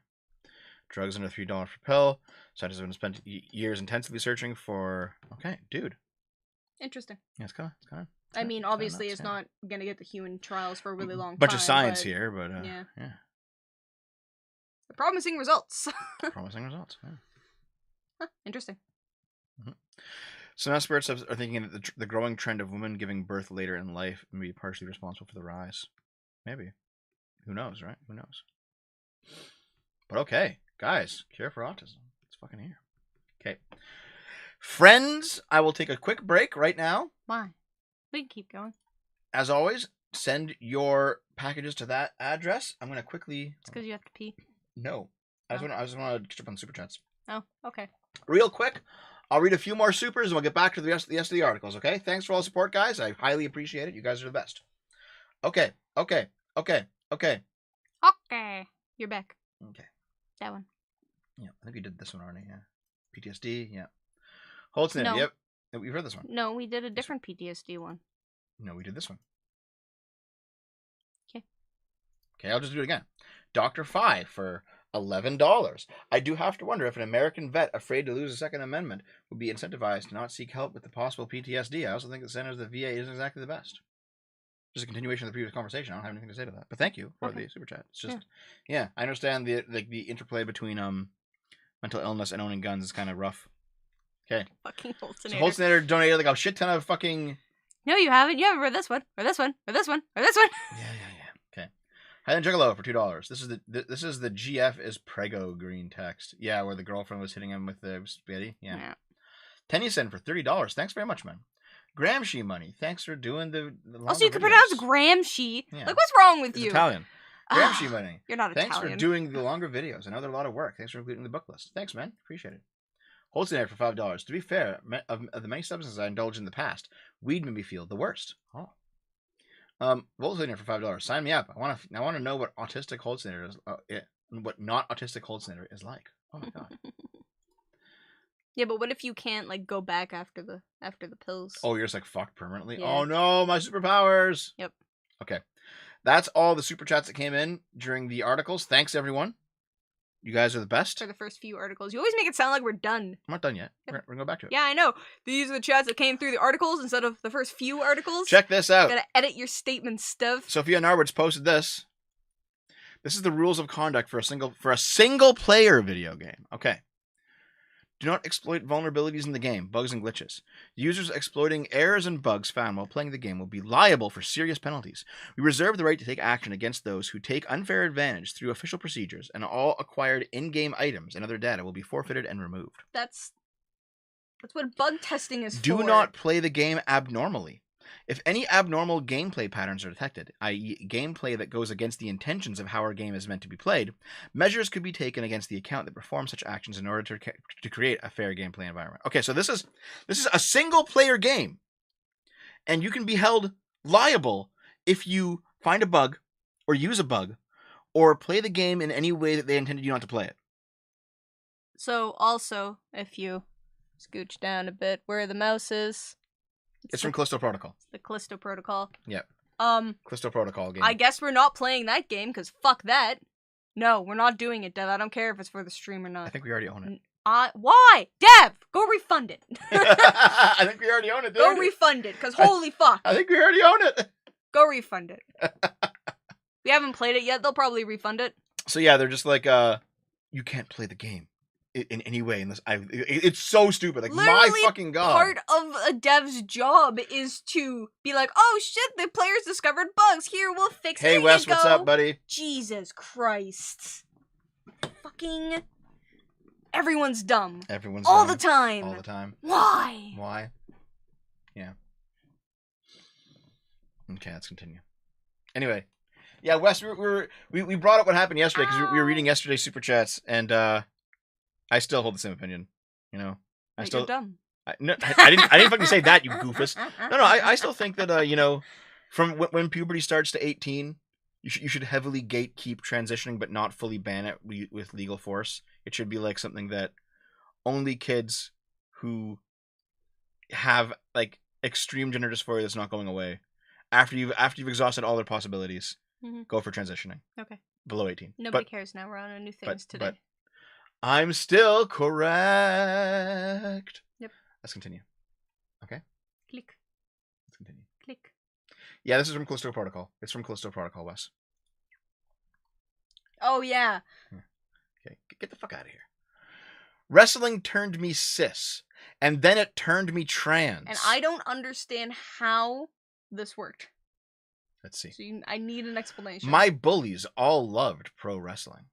Drugs under $3 per pill. Scientists have spent years intensively searching for. Okay, dude. Interesting. Yeah, it's kind of. I mean, obviously, it's not gonna get the human trials for a really long time. Bunch of science here, but yeah. Yeah. Promising results. Promising results. Yeah. Huh, interesting. Some experts are thinking that the growing trend of women giving birth later in life may be partially responsible for the rise. Maybe. Who knows, right? Who knows? But okay, guys, cure for autism. It's fucking here. Okay. Friends, I will take a quick break right now. Why? We can keep going. As always, send your packages to that address. I'm going to quickly... It's because you have to pee. No. I just want to catch up on Super Chats. Oh, okay. Real quick, I'll read a few more supers and we'll get back to the rest of the articles, okay? Thanks for all the support, guys. I highly appreciate it. You guys are the best. Okay. Okay. You're back. Okay. That one. Yeah, I think we did this one already, yeah. PTSD, yeah. Holtzner, No. yep. We've heard this one. No, we did a different PTSD one. No, we did this one. Okay. Okay, I'll just do it again. Dr. Fi for $11. I do have to wonder if an American vet afraid to lose the Second Amendment would be incentivized to not seek help with the possible PTSD. I also think the centers of the VA isn't exactly the best. Just a continuation of the previous conversation. I don't have anything to say to that. But thank you for the super chat. It's just, yeah, I understand the interplay between mental illness and owning guns is kind of rough. Okay. Fucking Holtzner. So Holtzner donated like a shit ton of fucking... No, you haven't. You haven't read this one, or this one, or this one, or this one. Yeah. Okay. Highland Juggalo for $2. This is the GF is Prego green text. Yeah, where the girlfriend was hitting him with the spaghetti. Yeah. Tennyson for $30. Thanks very much, man. Gramsci money. Thanks for doing the also, you can videos. pronounce Gramsci. Yeah. Like, what's wrong with It's you? Italian. Gramsci money. You're not Thanks Italian. for doing the longer videos. I know they're a lot of work. Thanks for including the book list. Thanks, man. Appreciate it. Holstein for $5. To be fair, of the many substances I indulged in the past, weed made me feel the worst. Oh. Holstein for $5. Sign me up. I want to know what autistic Holstein is. What not autistic Holstein is like. Oh my god. Yeah, but what if you can't like go back after the pills? Oh, you're just like fucked permanently? Yeah. Oh no, my superpowers. Yep. Okay. That's all the super chats that came in during the articles. Thanks everyone. You guys are the best. For the first few articles. You always make it sound like we're done. I'm not done yet. We're gonna go back to it. Yeah, I know. These are the chats that came through the articles instead of the first few articles. Check this out. Gotta edit your statement stuff. Sophia Narwitz posted this. This is the rules of conduct for a single player video game. Okay. Do not exploit vulnerabilities in the game, bugs and glitches. Users exploiting errors and bugs found while playing the game will be liable for serious penalties. We reserve the right to take action against those who take unfair advantage through official procedures, and all acquired in-game items and other data will be forfeited and removed. That's what bug testing is for. Do not play the game abnormally. If any abnormal gameplay patterns are detected, i.e. gameplay that goes against the intentions of how our game is meant to be played, measures could be taken against the account that performs such actions in order to create a fair gameplay environment. Okay, so this is a single player game, and you can be held liable if you find a bug, or use a bug, or play the game in any way that they intended you not to play it. So also, if you scooch down a bit where the mouse is... It's from Callisto Protocol. The Callisto Protocol. Yep. Callisto Protocol game. I guess we're not playing that game, because fuck that. No, we're not doing it, Dev. I don't care if it's for the stream or not. I think we already own it. Why? Dev! Go refund it. I think we already own it, dude. Go refund it, because holy fuck. I think we already own it. Go refund it. We haven't played it yet. They'll probably refund it. So yeah, they're just like, you can't play the game in any way unless it's so stupid. Like, literally, my fucking god. Part of a dev's job is to be like, oh shit, the players discovered bugs. Here, we'll fix it. Hey Here Wes, you go. what's up, buddy? Jesus Christ. Fucking Everyone's dumb. Everyone's All dumb the time. all the time. Why? Why? Yeah. Okay, let's continue. Anyway, yeah, Wes, we brought up what happened yesterday because we were reading yesterday's super chats, and I still hold the same opinion. You know, I That still you're dumb. I didn't fucking say that, you goofus. No, I still think that you know, from when puberty starts to 18, you should heavily gatekeep transitioning, but not fully ban it with legal force. It should be like something that only kids who have like extreme gender dysphoria that's not going away after you've exhausted all their possibilities, go for transitioning. Okay. Below 18. Nobody cares now. We're on to new things today. But I'm still correct. Yep. Let's continue. Okay. Click. Let's continue. Click. Yeah, this is from Callisto Protocol. It's from Callisto Protocol, Wes. Oh yeah. Okay, get the fuck out of here. Wrestling turned me cis, and then it turned me trans. And I don't understand how this worked. Let's see. So I need an explanation. My bullies all loved pro wrestling.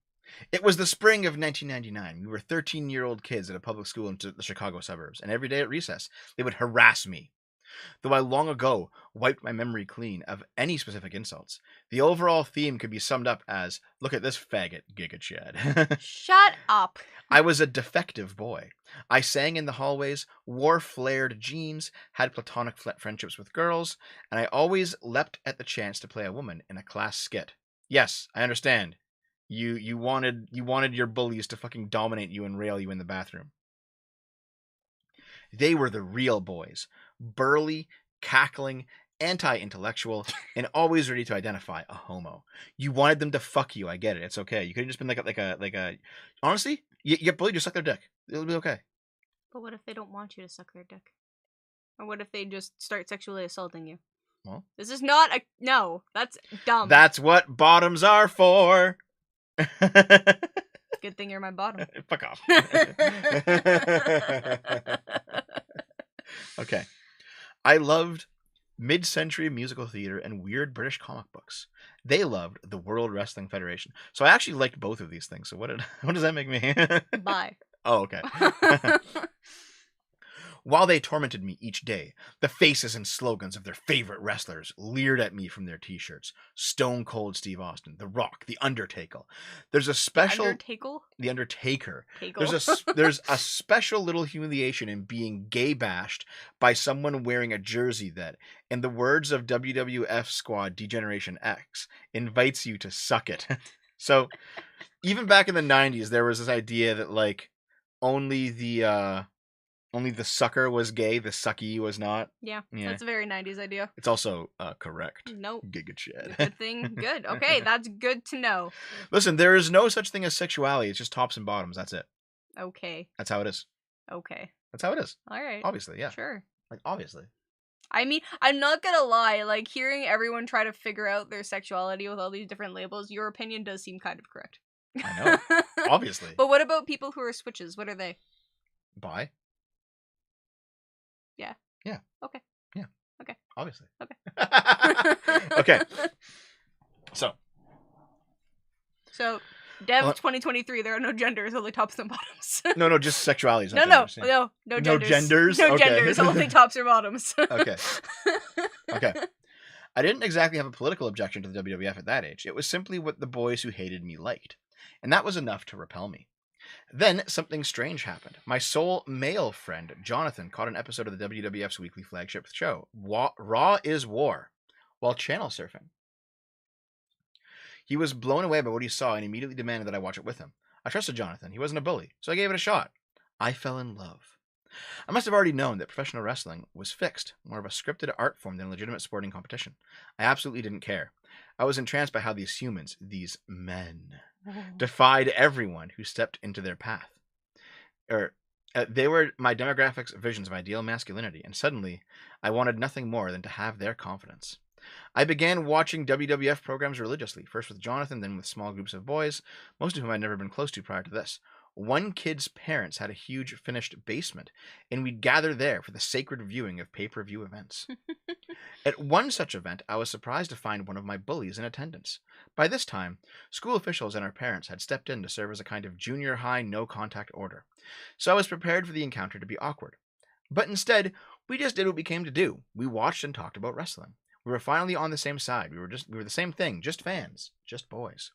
It was the spring of 1999. We were 13-year-old kids at a public school in the Chicago suburbs, and every day at recess, they would harass me. Though I long ago wiped my memory clean of any specific insults, the overall theme could be summed up as, look at this faggot, Giga Chad. Shut up. I was a defective boy. I sang in the hallways, wore flared jeans, had platonic friendships with girls, and I always leapt at the chance to play a woman in a class skit. Yes, I understand. You wanted your bullies to fucking dominate you and rail you in the bathroom. They were the real boys, burly, cackling, anti-intellectual, and always ready to identify a homo. You wanted them to fuck you. I get it. It's okay. You could have just been like a. Honestly, you get bullied, just suck their dick. It'll be okay. But what if they don't want you to suck their dick? Or what if they just start sexually assaulting you? Well, this is not a no. That's dumb. That's what bottoms are for. Good thing you're my bottom. Fuck off. Okay. I loved mid-century musical theater and weird British comic books. They loved the World Wrestling Federation. So I actually liked both of these things. So what does that make me? Bye. Oh, okay. While they tormented me each day, the faces and slogans of their favorite wrestlers leered at me from their t-shirts. Stone Cold Steve Austin, The Rock, The Undertaker. There's a special... The Undertaker. There's a special little humiliation in being gay bashed by someone wearing a jersey that, in the words of WWF squad Degeneration X, invites you to suck it. So, even back in the 90s, there was this idea that, like, only the sucker was gay, the sucky was not. Yeah, that's a very 90s idea. It's also correct. Nope. Giga Chad. Good thing. Good. Okay, that's good to know. Listen, there is no such thing as sexuality. It's just tops and bottoms. That's it. Okay. That's how it is. Okay. That's how it is. All right. Obviously, yeah. Sure. Like, obviously. I mean, I'm not gonna lie, like, hearing everyone try to figure out their sexuality with all these different labels, your opinion does seem kind of correct. I know. Obviously. But what about people who are switches? What are they? Bi. Yeah. Yeah. Okay. Yeah. Okay. Obviously. Okay. Okay. So, Dev 2023, there are no genders, only tops and bottoms. No, just sexualities. No genders, yeah. No genders. No genders? No Okay. genders, only tops or bottoms. Okay. I didn't exactly have a political objection to the WWF at that age. It was simply what the boys who hated me liked. And that was enough to repel me. Then something strange happened. My sole male friend, Jonathan, caught an episode of the WWF's weekly flagship show, Raw is War, while channel surfing. He was blown away by what he saw and immediately demanded that I watch it with him. I trusted Jonathan. He wasn't a bully, so I gave it a shot. I fell in love. I must have already known that professional wrestling was fixed, more of a scripted art form than a legitimate sporting competition. I absolutely didn't care. I was entranced by how these humans, these men, defied everyone who stepped into their path. They were my demographic's visions of ideal masculinity, and suddenly I wanted nothing more than to have their confidence. I began watching WWF programs religiously, first with Jonathan, then with small groups of boys, most of whom I'd never been close to prior to this. one kid's parents had a huge finished basement, and we'd gather there for the sacred viewing of pay-per-view events. At one such event, I was surprised to find one of my bullies in attendance. By this time, school officials and our parents had stepped in to serve as a kind of junior high no-contact order, so I was prepared for the encounter to be awkward. But instead, we just did what we came to do. We watched and talked about wrestling. We were finally on the same side. We were the same thing, just fans, just boys.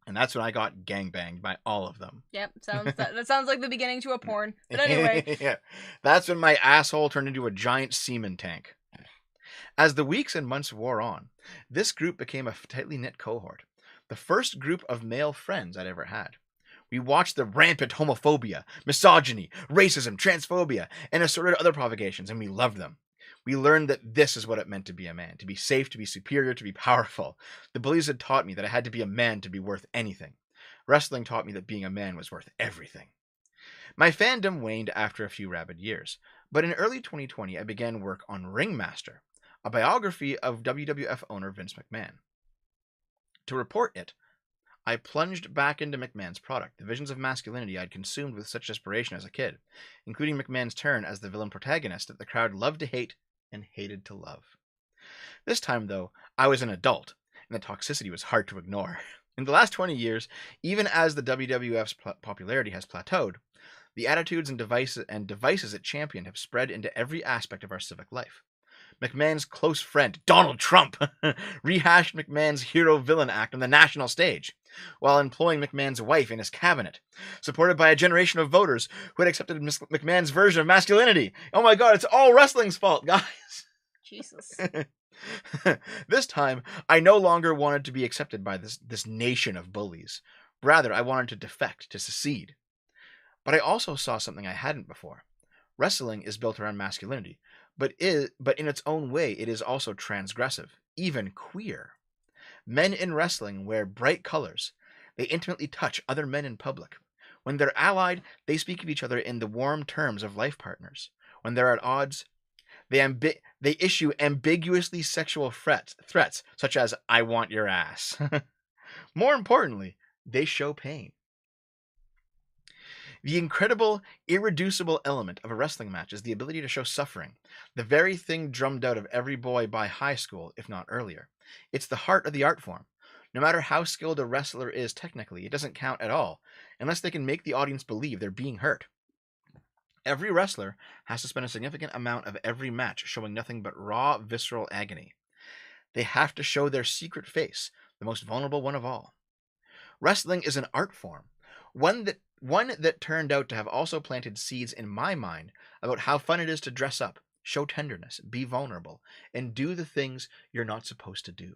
And that's when I got gangbanged by all of them. Yep, that sounds like the beginning to a porn. But anyway. Yeah. That's when my asshole turned into a giant semen tank. As the weeks and months wore on, this group became a tightly knit cohort. The first group of male friends I'd ever had. We watched the rampant homophobia, misogyny, racism, transphobia, and assorted other provocations, and we loved them. We learned that this is what it meant to be a man, to be safe, to be superior, to be powerful. The bullies had taught me that I had to be a man to be worth anything. Wrestling taught me that being a man was worth everything. My fandom waned after a few rabid years, but in early 2020 I began work on Ringmaster, a biography of WWF owner Vince McMahon. To report it, I plunged back into McMahon's product, the visions of masculinity I'd consumed with such desperation as a kid, including McMahon's turn as the villain protagonist that the crowd loved to hate and hated to love. This time, though, I was an adult, and the toxicity was hard to ignore. In the last 20 years, even as the WWF's popularity has plateaued, the attitudes and devices it championed have spread into every aspect of our civic life. McMahon's close friend, Donald Trump, rehashed McMahon's hero-villain act on the national stage, while employing McMahon's wife in his cabinet, supported by a generation of voters who had accepted McMahon's version of masculinity. Oh my god, it's all wrestling's fault, guys! Jesus. This time, I no longer wanted to be accepted by this nation of bullies. Rather, I wanted to defect, to secede. But I also saw something I hadn't before. Wrestling is built around masculinity, but in its own way, it is also transgressive, even queer. Men in wrestling wear bright colors. They intimately touch other men in public. When they're allied, they speak of each other in the warm terms of life partners. When they're at odds, they issue ambiguously sexual threats, such as, "I want your ass." More importantly, they show pain. The incredible, irreducible element of a wrestling match is the ability to show suffering, the very thing drummed out of every boy by high school, if not earlier. It's the heart of the art form. No matter how skilled a wrestler is technically, it doesn't count at all, unless they can make the audience believe they're being hurt. Every wrestler has to spend a significant amount of every match showing nothing but raw, visceral agony. They have to show their secret face, the most vulnerable one of all. Wrestling is an art form, one that turned out to have also planted seeds in my mind about how fun it is to dress up, show tenderness, be vulnerable, and do the things you're not supposed to do.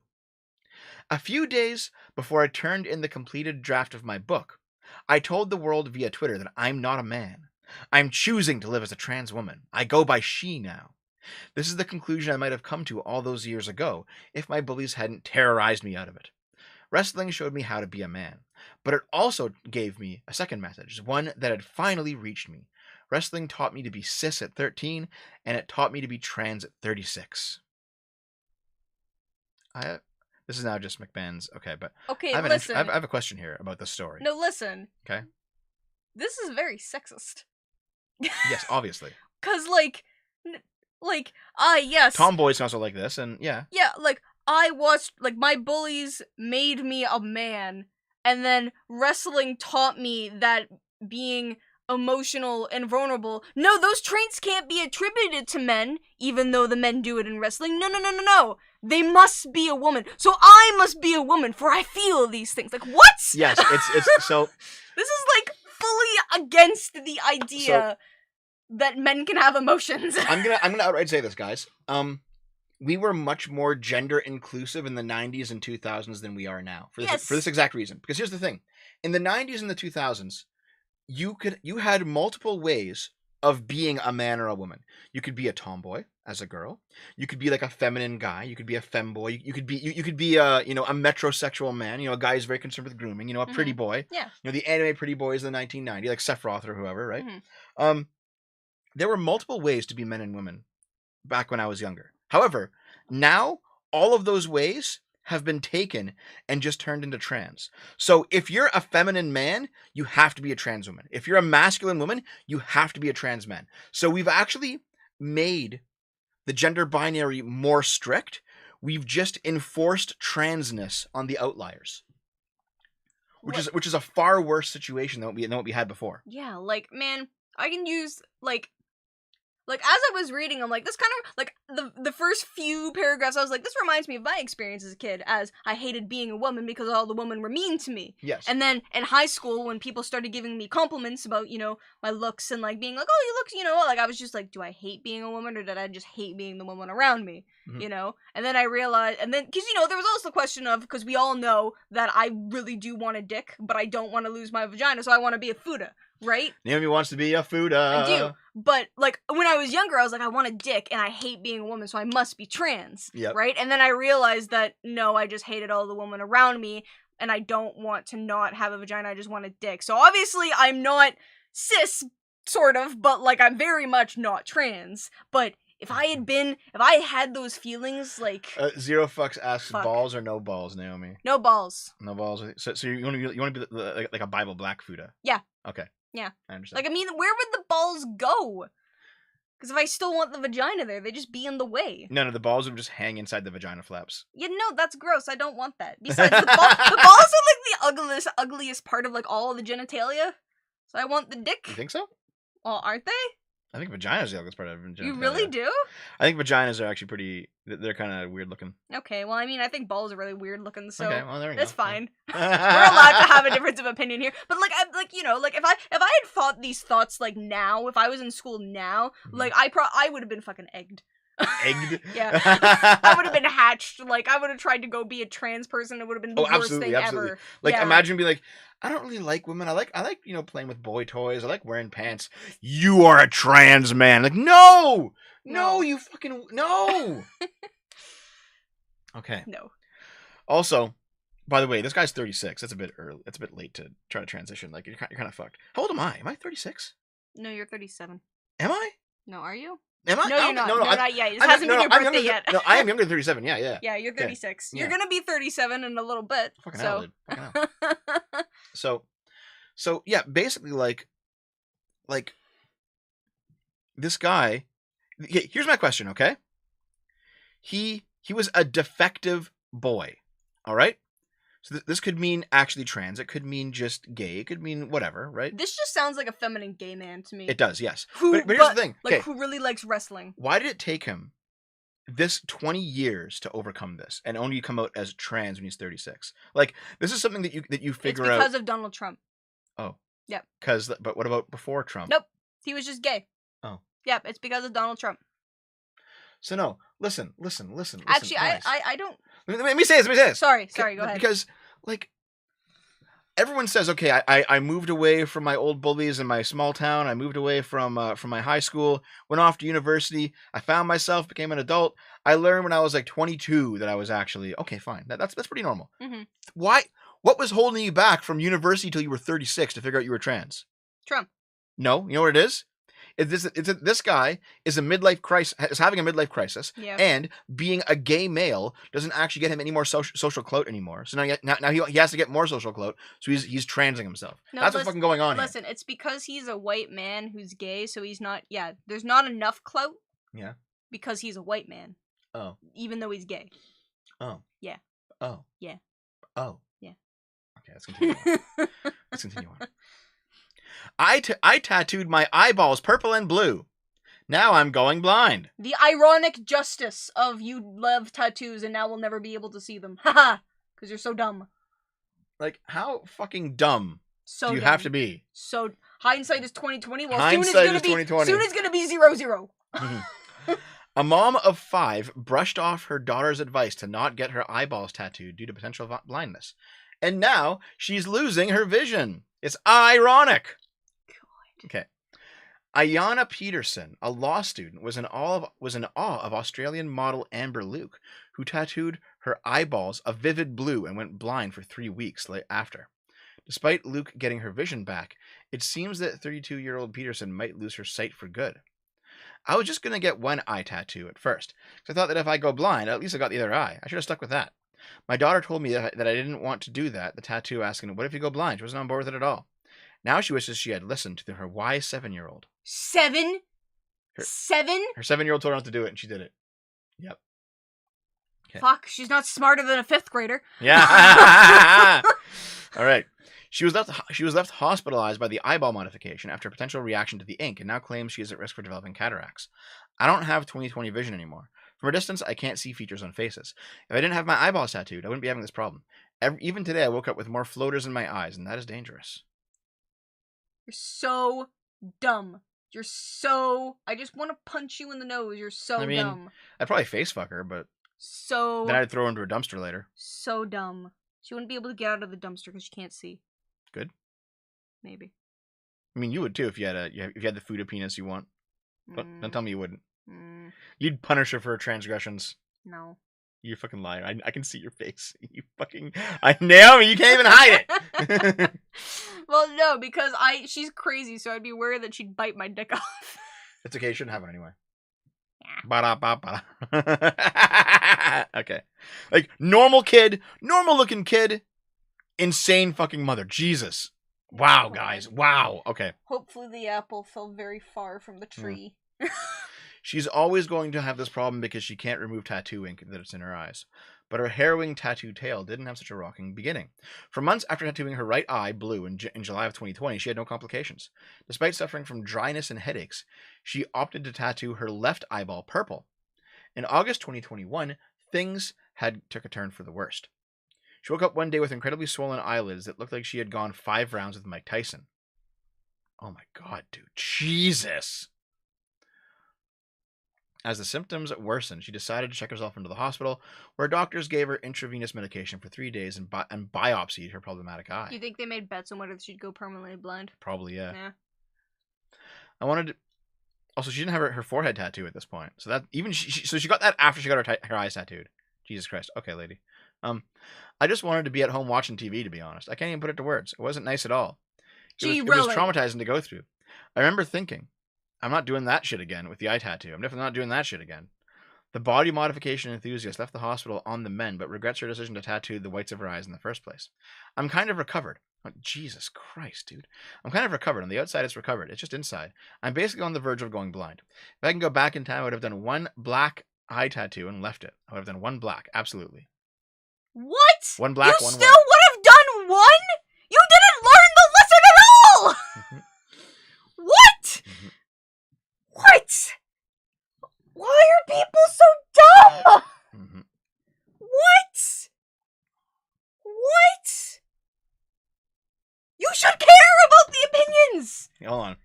A few days before I turned in the completed draft of my book, I told the world via Twitter that I'm not a man. I'm choosing to live as a trans woman. I go by she now. This is the conclusion I might have come to all those years ago if my bullies hadn't terrorized me out of it. Wrestling showed me how to be a man, but it also gave me a second message, one that had finally reached me. Wrestling taught me to be cis at 13, and it taught me to be trans at 36. This is now just McMahon's. Okay, but Okay, I listen. have a question here about this story. No, listen. Okay. This is very sexist. Yes, obviously. Cause yes. Tomboys can also like this, and yeah. Yeah, I watched, my bullies made me a man, and then wrestling taught me that being emotional and vulnerable, no, those traits can't be attributed to men, even though the men do it in wrestling. No. They must be a woman. So I must be a woman, for I feel these things. What? Yes, it's so... This is, fully against the idea that men can have emotions. I'm gonna outright say this, guys. We were much more gender inclusive in the 90s and 2000s than we are now. For this exact reason. Because here's the thing. In the 90s and the 2000s, you had multiple ways of being a man or a woman. You could be a tomboy as a girl. You could be a feminine guy. You could be a femboy. You could be a metrosexual man. A guy who's very concerned with grooming. A pretty boy. Yeah. The anime pretty boys in the 1990s, like Sephiroth or whoever, right? Mm-hmm. There were multiple ways to be men and women back when I was younger. However, now all of those ways have been taken and just turned into trans. So if you're a feminine man, you have to be a trans woman. If you're a masculine woman, you have to be a trans man. So we've actually made the gender binary more strict. We've just enforced transness on the outliers, which is a far worse situation than what we had before. Yeah, like, man, I can use, like, as I was reading, I'm like, this kind of, like, the first few paragraphs, I was like, this reminds me of my experience as a kid, as I hated being a woman because all the women were mean to me. Yes. And then in high school, when people started giving me compliments about, you know, my looks and, like, being like, oh, you look, you know, like, I was just like, do I hate being a woman or did I just hate being the woman around me? Mhm. You know? And then I realized, and then, because, you know, there was also the question of, because we all know that I really do want a dick, but I don't want to lose my vagina, so I want to be a fuda, right? Naomi wants to be a fuda. I do. But, like, when I was younger, I was like, I want a dick, and I hate being a woman, so I must be trans. Yep. Right? And then I realized that, no, I just hated all the women around me, and I don't want to not have a vagina, I just want a dick. So obviously, I'm not cis, sort of, but, like, I'm very much not trans. But if I had those feelings, like... Zero Fucks asks, Fuck. balls or no balls, Naomi? No balls. No balls. So you want to be like a Bible black fuda? Yeah. Okay. Yeah. I understand. Like, I mean, where would the balls go? Because if I still want the vagina there, they just be in the way. No, the balls would just hang inside the vagina flaps. Yeah, no, that's gross. I don't want that. Besides, the balls are, like, the ugliest part of, like, all of the genitalia. So I want the dick. You think so? Well, aren't they? I think vaginas are the ugliest part of genitalia. You really do? I think vaginas are actually pretty... They're kind of weird looking. Okay, well, I mean, I think balls are really weird looking, so Okay, well, there we go. that's fine. We're allowed to have a difference of opinion here. But, like, you know, like, if I had thought these thoughts, like, now, if I was in school now, like, I would have been fucking egged. Egged? Yeah. I would have been hatched. Like, I would have tried to go be a trans person. It would have been the worst thing ever. Like, yeah. imagine being like, I don't really like women. I like, you know, playing with boy toys. I like wearing pants. You are a trans man. Like, no, you fucking, no. Okay. No. Also, by the way, this guy's 36. That's a bit early. That's a bit late to try to transition. Like, you're kind of fucked. How old am I? Am I 36? No, you're 37. Am I? No, are you? Am I? No, you're not. No, not yet. It I'm hasn't been your birthday younger, yet. No, I am younger than 37. Yeah. Yeah, you're 36. Yeah. You're gonna be 37 in a little bit. Fucking so. hell, dude. Fucking hell. So yeah, basically, like this guy. Here's my question, okay? He was a defective boy, all right? So this could mean actually trans. It could mean just gay. It could mean whatever, right? This just sounds like a feminine gay man to me. It does, yes. Who, but here's the thing. Like, okay. who really likes wrestling? Why did it take him this 20 years to overcome this and only come out as trans when he's 36? Like, this is something that you figure out. It's because of Donald Trump. Oh. Yep. But what about before Trump? Nope. He was just gay. Oh. Yep, it's because of Donald Trump. So no, listen. Actually, guys. I don't... Let me say this. Sorry, go ahead. Because, like, everyone says, okay, I moved away from my old bullies in my small town. I moved away from my high school, went off to university. I found myself, became an adult. I learned when I was like 22 that I was actually, okay, fine. That's pretty normal. Mm-hmm. Why? What was holding you back from university till you were 36 to figure out you were trans? Trump. No, you know what it is? This guy is having a midlife crisis, Yeah. and being a gay male doesn't actually get him any more social clout anymore. So now he has to get more social clout. So he's transing himself. No, That's what's fucking going on Listen, it's because he's a white man who's gay, so he's not. Yeah, there's not enough clout. Yeah. Because he's a white man. Oh. Even though he's gay. Oh. Yeah. Oh. Yeah. Oh. Yeah. Okay, let's continue on. Let's continue on. I tattooed my eyeballs purple and blue. Now I'm going blind. The ironic justice of you love tattoos and now we'll never be able to see them. Haha. Because you're so dumb. Like, how fucking dumb So do you dumb. have to be? So hindsight is 2020. Well, Hindsight soon is 2020. Soon it's gonna be 0-0. A mom of 5 brushed off her daughter's advice to not get her eyeballs tattooed due to potential blindness. And now she's losing her vision. It's ironic. God. Okay. Ayanna Peterson, a law student, was in awe of Australian model Amber Luke, who tattooed her eyeballs a vivid blue and went blind for 3 weeks after. Despite Luke getting her vision back, it seems that 32-year-old Peterson might lose her sight for good. I was just going to get one eye tattoo at first, because I thought that if I go blind, at least I got the other eye. I should have stuck with that. My daughter told me that I didn't want to do that, the tattoo asking, what if you go blind? She wasn't on board with it at all. Now she wishes she had listened to her wise 7-year-old. 7? Her- 7? Her 7-year-old told her not to do it, and she did it. Yep. Okay. Fuck, she's not smarter than a 5th grader. Yeah. All right. She was left hospitalized by the eyeball modification after a potential reaction to the ink, and now claims she is at risk for developing cataracts. I don't have 20/20 vision anymore. From a distance, I can't see features on faces. If I didn't have my eyeballs tattooed, I wouldn't be having this problem. Even today, I woke up with more floaters in my eyes, and that is dangerous. You're so dumb. You're so... I just want to punch you in the nose. You're so dumb. I'd probably face fuck her, but So... then I'd throw her into a dumpster later. So dumb. She wouldn't be able to get out of the dumpster because she can't see. Good. Maybe. I mean, you would too if you had the food of penis you want. But don't tell me you wouldn't. You'd punish her for her transgressions. No. You fucking liar. I can see your face. You fucking... Naomi, you can't even hide it! Well, no, because she's crazy, so I'd be worried that she'd bite my dick off. It's okay, you shouldn't have it anyway. Yeah. Ba-da-ba-ba. Okay. Like, normal kid, normal looking kid, insane fucking mother. Jesus. Wow, guys. Wow. Okay. Hopefully the apple fell very far from the tree. She's always going to have this problem because she can't remove tattoo ink that's in her eyes. But her harrowing tattoo tale didn't have such a rocking beginning. For months after tattooing her right eye blue in July of 2020, she had no complications. Despite suffering from dryness and headaches, she opted to tattoo her left eyeball purple. In August 2021, things took a turn for the worst. She woke up one day with incredibly swollen eyelids that looked like she had gone 5 rounds with Mike Tyson. Oh my god, dude. Jesus! As the symptoms worsened, she decided to check herself into the hospital, where doctors gave her intravenous medication for 3 days and biopsied her problematic eye. You think they made bets on whether she'd go permanently blind? Probably, yeah. Yeah. Also, she didn't have her forehead tattoo at this point, so that even so she got that after she got her eyes tattooed. Jesus Christ. Okay, lady. I just wanted to be at home watching TV. To be honest, I can't even put it to words. It wasn't nice at all. It was traumatizing to go through. I remember thinking, I'm not doing that shit again with the eye tattoo. I'm definitely not doing that shit again. The body modification enthusiast left the hospital on the mend, but regrets her decision to tattoo the whites of her eyes in the first place. I'm kind of recovered. Oh, Jesus Christ, dude. I'm kind of recovered. On the outside, it's recovered. It's just inside. I'm basically on the verge of going blind. If I can go back in time, I would have done one black eye tattoo and left it. I would have done one black. Absolutely. What? One black, you one still white. would have done one? You didn't learn the lesson at all! What? What? Why are people so dumb? What? What? You should care about the opinions! Hold on.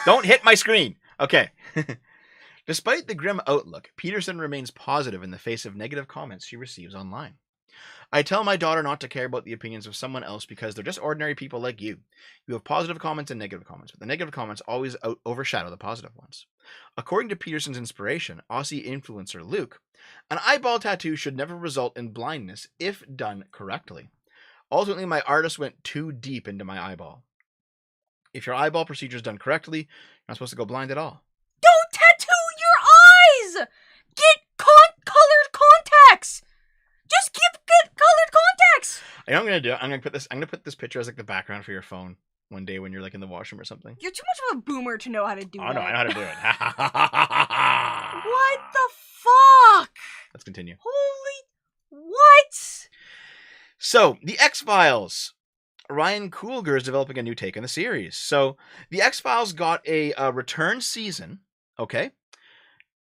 Don't hit my screen. Okay. Despite the grim outlook, Peterson remains positive in the face of negative comments she receives online. I tell my daughter not to care about the opinions of someone else because they're just ordinary people like you. You have positive comments and negative comments, but the negative comments always overshadow the positive ones. According to Peterson's inspiration, Aussie influencer Luke, an eyeball tattoo should never result in blindness if done correctly. Ultimately, my artist went too deep into my eyeball. If your eyeball procedure is done correctly, you're not supposed to go blind at all. Don't tattoo your eyes! Get colored contacts! Just get colored contacts! You know what I'm gonna do? I'm gonna put this picture as like the background for your phone one day when you're like in the washroom or something. You're too much of a boomer to know how to do that. Oh no, I know how to do it. What the fuck? Let's continue. Holy what? So, The X-Files. Ryan Coogler is developing a new take on the series. So, The X-Files got a return season, okay?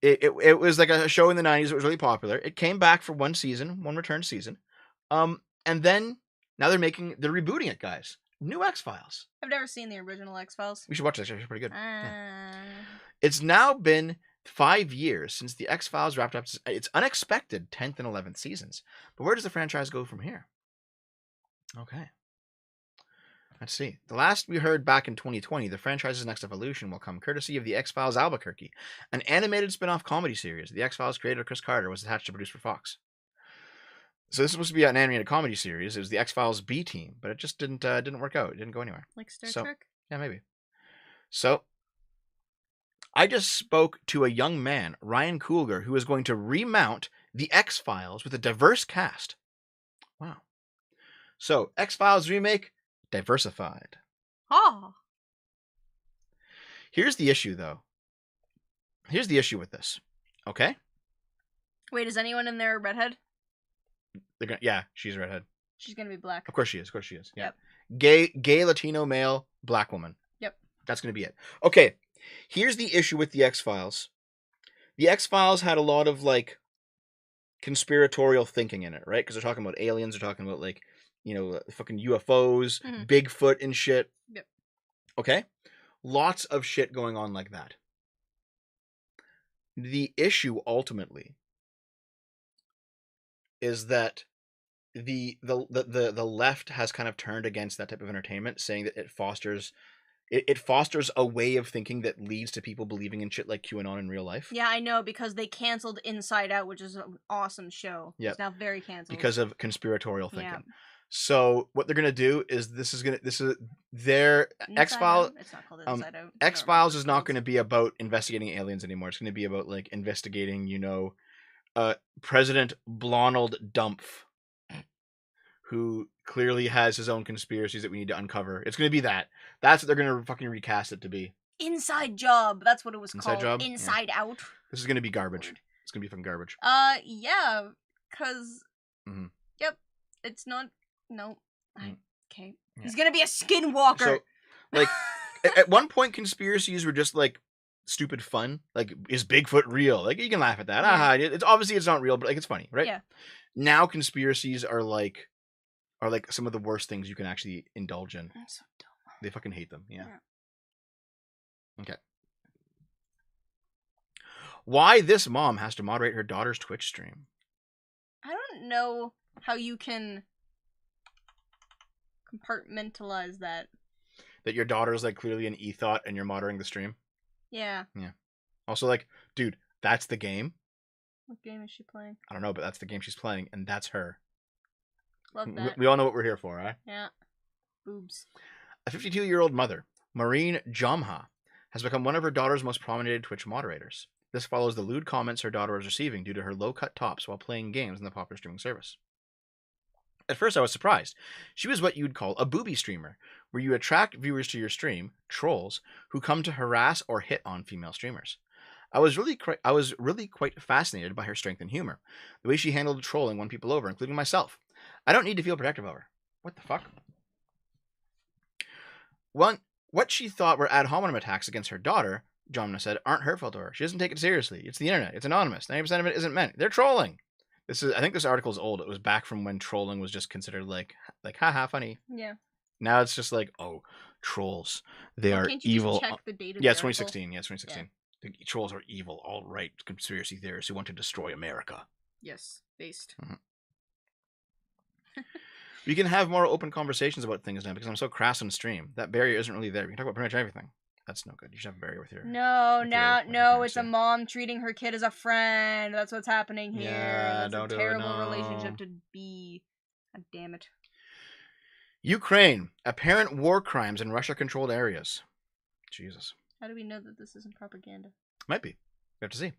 It was like a show in the 90s that was really popular. It came back for one season, one return season. And then, now they're rebooting it, guys. New X-Files. I've never seen the original X-Files. We should watch this. It's pretty good. Yeah. It's now been 5 years since The X-Files wrapped up its unexpected 10th and 11th seasons. But where does the franchise go from here? Okay. Let's see. The last we heard back in 2020, the franchise's next evolution will come courtesy of The X-Files Albuquerque, an animated spin-off comedy series. The X-Files creator Chris Carter was attached to produce for Fox. So this was supposed to be an animated comedy series. It was The X-Files B Team, but it just didn't work out. It didn't go anywhere. Like Star Trek? Yeah, maybe. So I just spoke to a young man, Ryan Coogler, who is going to remount The X-Files with a diverse cast. So, X-Files remake, diversified. Oh. Here's the issue, though. Here's the issue with this. Okay? Wait, is anyone in there a redhead? Yeah, she's a redhead. She's gonna be black. Of course she is. Of course she is. Yeah. Yep. Gay, Latino, male, black woman. Yep. That's going to be it. Okay. Here's the issue with the X-Files. The X-Files had a lot of, like, conspiratorial thinking in it, right? Because they're talking about aliens. They're talking about, like, fucking UFOs, Mhm. Bigfoot and shit. Yep. Okay? Lots of shit going on like that. The issue, ultimately, is that the left has kind of turned against that type of entertainment, saying that it fosters a way of thinking that leads to people believing in shit like QAnon in real life. Yeah, I know, because they canceled Inside Out, which is an awesome show. Yep. It's now very canceled. Because of conspiratorial thinking. Yeah. So what they're gonna do is this is their Inside X-Files. Out? It's not called Inside Out. I don't X-Files remember is what not it's going to be about investigating aliens anymore. It's going to be about, like, investigating, President Blonald Dumpf, who clearly has his own conspiracies that we need to uncover. It's going to be that. That's what they're going to fucking recast it to be. Inside Job. That's what it was Inside called. Job? Inside Out. This is going to be garbage. Weird. It's going to be fucking garbage. Yeah, cause. Mhm. Yep, it's not. No. Okay. Yeah. He's gonna be a skinwalker. So, like, at one point, conspiracies were just, like, stupid fun. Like, is Bigfoot real? Like, you can laugh at that. Yeah. Aha, it's obviously it's not real, but, like, it's funny, right? Yeah. Now conspiracies are like some of the worst things you can actually indulge in. I'm so dumb. They fucking hate them. Yeah. Okay. Why this mom has to moderate her daughter's Twitch stream? I don't know how you can compartmentalize that. That your daughter's, like, clearly an e-thought and you're moderating the stream? Yeah. Yeah. Also, like, dude, that's the game. What game is she playing? I don't know, but that's the game she's playing, and that's her. Love that. We all know what we're here for, right? Yeah. Boobs. A 52-year-old mother, Maureen Jomha, has become one of her daughter's most prominent Twitch moderators. This follows the lewd comments her daughter was receiving due to her low-cut tops while playing games in the popular streaming service. At first, I was surprised. She was what you'd call a booby streamer, where you attract viewers to your stream, trolls, who come to harass or hit on female streamers. I was really quite fascinated by her strength and humor, the way she handled trolling won people over, including myself. I don't need to feel protective of her. What the fuck? What she thought were ad hominem attacks against her daughter, Jomna said, aren't hurtful to her. She doesn't take it seriously. It's the internet. It's anonymous. 90% of it isn't meant. They're trolling. I think this article is old. It was back from when trolling was just considered like haha funny. Yeah. Now it's just like, oh, trolls. They are Can't you evil. just check the date of Yeah, the it's article? 2016. Yeah, it's 2016. The trolls are evil, alt-right conspiracy theorists who want to destroy America. Yes, based. We can have more open conversations about things now because I'm so crass on stream. That barrier isn't really there. We can talk about pretty much everything. That's no good. You should have a barrier with your... No, with now, your no, it's a parents, mom treating her kid as a friend. That's what's happening here. Yeah, That's don't a do it, terrible no. relationship to be. God damn it. Ukraine. Apparent war crimes in Russia-controlled areas. Jesus. How do we know that this isn't propaganda? Might be. We have to see.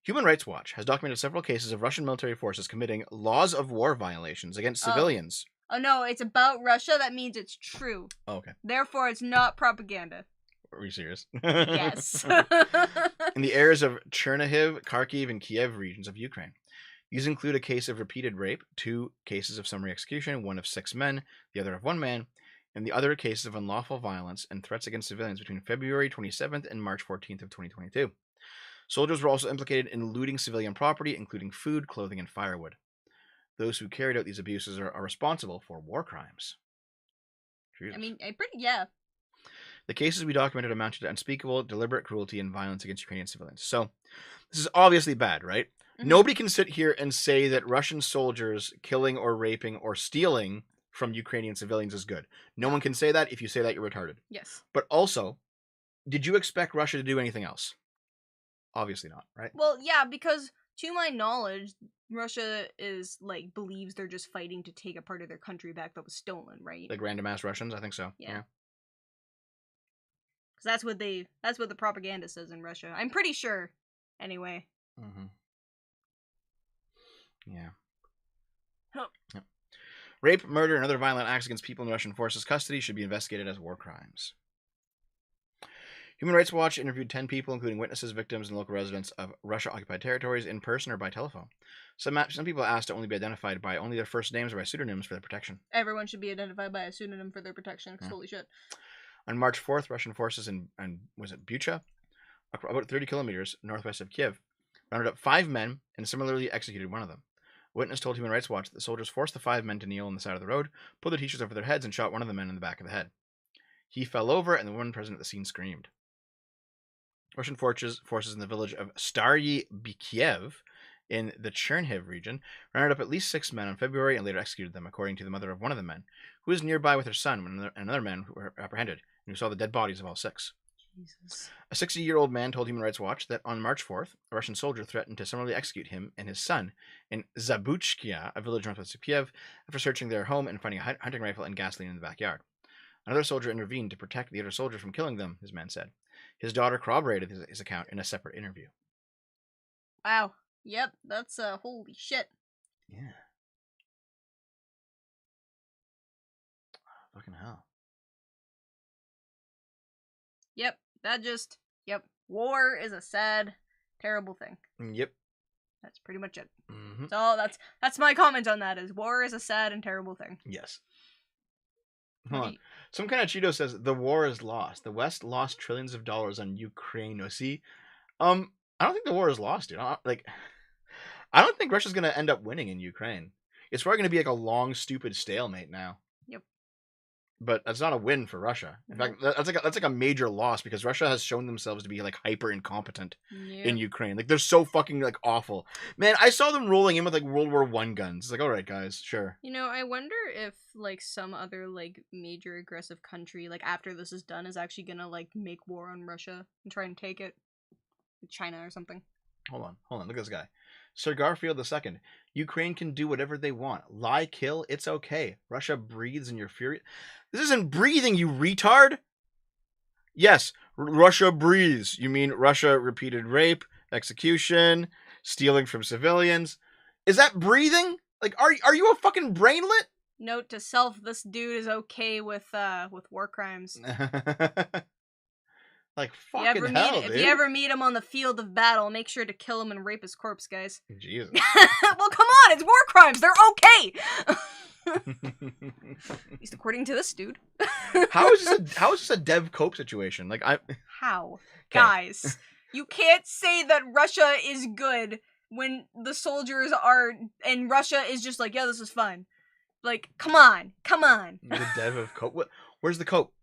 Human Rights Watch has documented several cases of Russian military forces committing laws of war violations against civilians. Oh no, it's about Russia. That means it's true. Oh, okay. Therefore, it's not propaganda. Are you serious? Yes. In the areas of Chernihiv, Kharkiv, and Kiev regions of Ukraine. These include a case of repeated rape, 2 cases of summary execution, 1 of 6 men, the other of 1 man, and the other cases of unlawful violence and threats against civilians between February 27th and March 14th of 2022. Soldiers were also implicated in looting civilian property, including food, clothing, and firewood. Those who carried out these abuses are responsible for war crimes. Jesus. I mean, yeah. The cases we documented amounted to unspeakable, deliberate cruelty and violence against Ukrainian civilians. So, this is obviously bad, right? Mm-hmm. Nobody can sit here and say that Russian soldiers killing or raping or stealing from Ukrainian civilians is good. No one can say that. If you say that, you're retarded. Yes. But also, did you expect Russia to do anything else? Obviously not, right? Well, yeah, because to my knowledge, Russia believes they're just fighting to take a part of their country back that was stolen, right? Like random ass Russians, I think so. Yeah. Because that's what the propaganda says in Russia. I'm pretty sure. Anyway. Mm-hmm. Yeah. Huh. Yep. Rape, murder, and other violent acts against people in Russian forces custody should be investigated as war crimes. Human Rights Watch interviewed 10 people, including witnesses, victims, and local residents of Russia-occupied territories in person or by telephone. Some people asked to only be identified by only their first names or by pseudonyms for their protection. Everyone should be identified by a pseudonym for their protection, because holy shit. On March 4th, Russian forces in was it Bucha, about 30 kilometers northwest of Kiev, rounded up 5 men and similarly executed one of them. A witness told Human Rights Watch that the soldiers forced the 5 men to kneel on the side of the road, pulled their t-shirts over their heads, and shot one of the men in the back of the head. He fell over, and the woman present at the scene screamed. Russian forces in the village of Staryi Bykiev in the Chernihiv region rounded up at least 6 men in February and later executed them, according to the mother of one of the men, who was nearby with her son when another man were apprehended, and who saw the dead bodies of all 6. Jesus. A 60-year-old man told Human Rights Watch that on March 4th, a Russian soldier threatened to similarly execute him and his son in Zabuchkia, a village northwest of Kiev, after searching their home and finding a hunting rifle and gasoline in the backyard. Another soldier intervened to protect the other soldier from killing them, his man said. His daughter corroborated his account in a separate interview. Wow. Yep, that's holy shit. Yeah. Fucking hell. Yep, war is a sad, terrible thing. Yep. That's pretty much it. Mm-hmm. So that's my comment on that, is war is a sad and terrible thing. Yes. Hold on. Some kind of Cheeto says the war is lost. The West lost trillions of dollars on Ukraine. No, see, I don't think the war is lost, dude. I don't think Russia's gonna end up winning in Ukraine. It's probably gonna be like a long, stupid stalemate now. Yep. But that's not a win for Russia. In fact, that's like a major loss because Russia has shown themselves to be like hyper incompetent in Ukraine. Like they're so fucking like awful. Man, I saw them rolling in with like World War I guns. It's like, all right, guys, sure. You know, I wonder if like some other like major aggressive country, like after this is done, is actually gonna like make war on Russia and try and take it, like China or something. Hold on. Look at this guy. Sir Garfield II. Ukraine can do whatever they want. Lie, kill, it's okay. Russia breathes and you're furious. This isn't breathing, you retard! Yes, Russia breathes. You mean Russia repeated rape, execution, stealing from civilians. Is that breathing? Like, are you a fucking brainlet? Note to self, this dude is okay with war crimes. Like, fucking hell, dude. If you ever meet him on the field of battle, make sure to kill him and rape his corpse, guys. Jesus. Well, come on, it's war crimes. They're okay. At least according to this dude. How is this a Dev Cope situation? Like, How? Kay. Guys, you can't say that Russia is good when the soldiers are, and Russia is just like, yeah, this is fun. Like, come on. The Dev of Cope? Where's the Cope?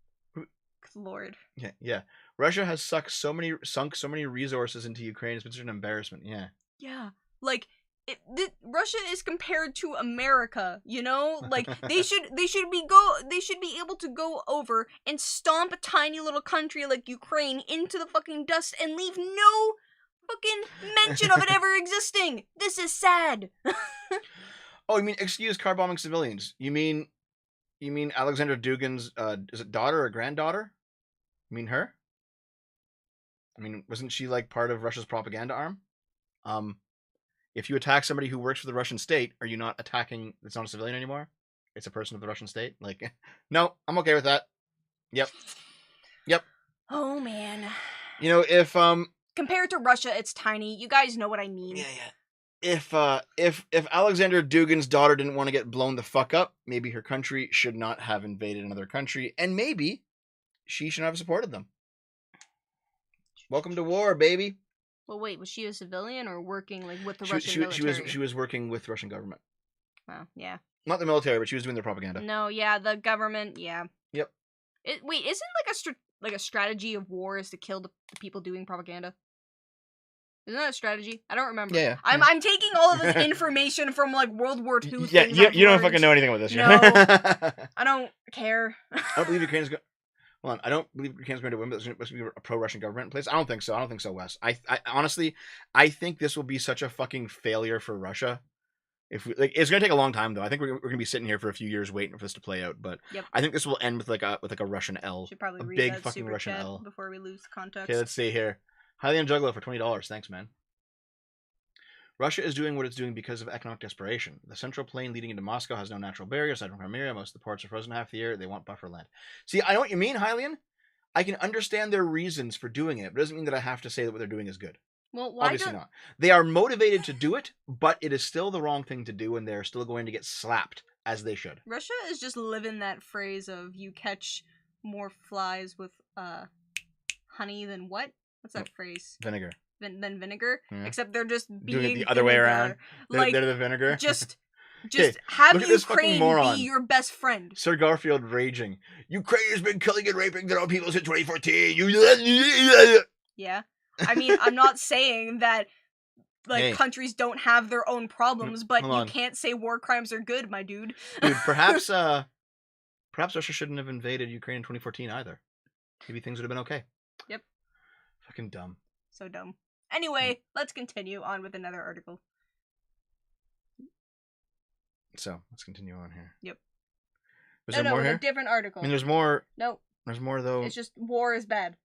Lord. Yeah. Russia has sunk so many resources into Ukraine. It's been such an embarrassment. Yeah. Yeah. Like, Russia is compared to America, you know? Like, they should be able to go over and stomp a tiny little country like Ukraine into the fucking dust and leave no fucking mention of it ever existing. This is sad. Oh, you mean excuse car bombing civilians? You mean Alexander Dugin's is it daughter or granddaughter? You mean her? I mean, wasn't she like part of Russia's propaganda arm? If you attack somebody who works for the Russian state, are you not attacking? It's not a civilian anymore. It's a person of the Russian state. Like, no, I'm okay with that. Yep. Oh man. You know, if compared to Russia, it's tiny. You guys know what I mean. Yeah. If Alexander Dugin's daughter didn't want to get blown the fuck up, maybe her country should not have invaded another country, and maybe she should have supported them. Welcome to war, baby. Well, wait, was she a civilian or working like with the Russian military? She was working with the Russian government. Well, yeah. Not the military, but she was doing their propaganda. No, yeah, the government, yeah. Yep. Wait, isn't like a strategy of war is to kill the people doing propaganda? Isn't that a strategy? I don't remember. Yeah. I'm taking all of this information from like World War II. Yeah, you don't fucking know anything about this. No, I don't care. I don't believe Ukraine's going. Hold on, I don't believe Ukraine's going to win, but there's supposed to be a pro-Russian government in place. I don't think so, Wes. I honestly, I think this will be such a fucking failure for Russia. If we, like, it's going to take a long time though. I think we're going to be sitting here for a few years waiting for this to play out. But yep. I think this will end with like a Russian L. Should probably a read big that fucking super Russian chat L before we lose context. Okay, let's see here. Highly on Juggalo for $20. Thanks, man. Russia is doing what it's doing because of economic desperation. The central plain leading into Moscow has no natural barrier aside from Crimea. Most of the ports are frozen half the year. They want buffer land. See, I know what you mean, Hylian. I can understand their reasons for doing it, but it doesn't mean that I have to say that what they're doing is good. Well, why Obviously don't not. They are motivated to do it, but it is still the wrong thing to do, and they're still going to get slapped, as they should. Russia is just living that phrase of you catch more flies with honey than what? What's that phrase? Vinegar. Than vinegar. Yeah. Except they're just being Doing it the other way around. Like They're the vinegar. just Okay, have look at this fucking Ukraine moron. be your best friend. Sir Garfield raging. Ukraine has been killing and raping their own people since 2014. Yeah. I mean, I'm not saying that like Hey. countries don't have their own problems, but Hold you on. can't say war crimes are good, my dude. Dude, perhaps Russia shouldn't have invaded Ukraine in 2014 either. Maybe things would have been okay. Yep. Fucking dumb. So dumb. Anyway, let's continue on with another article. So let's continue on here. Yep. Was there more with here? a different article. I mean, there's more. No, There's more though. it's just war is bad.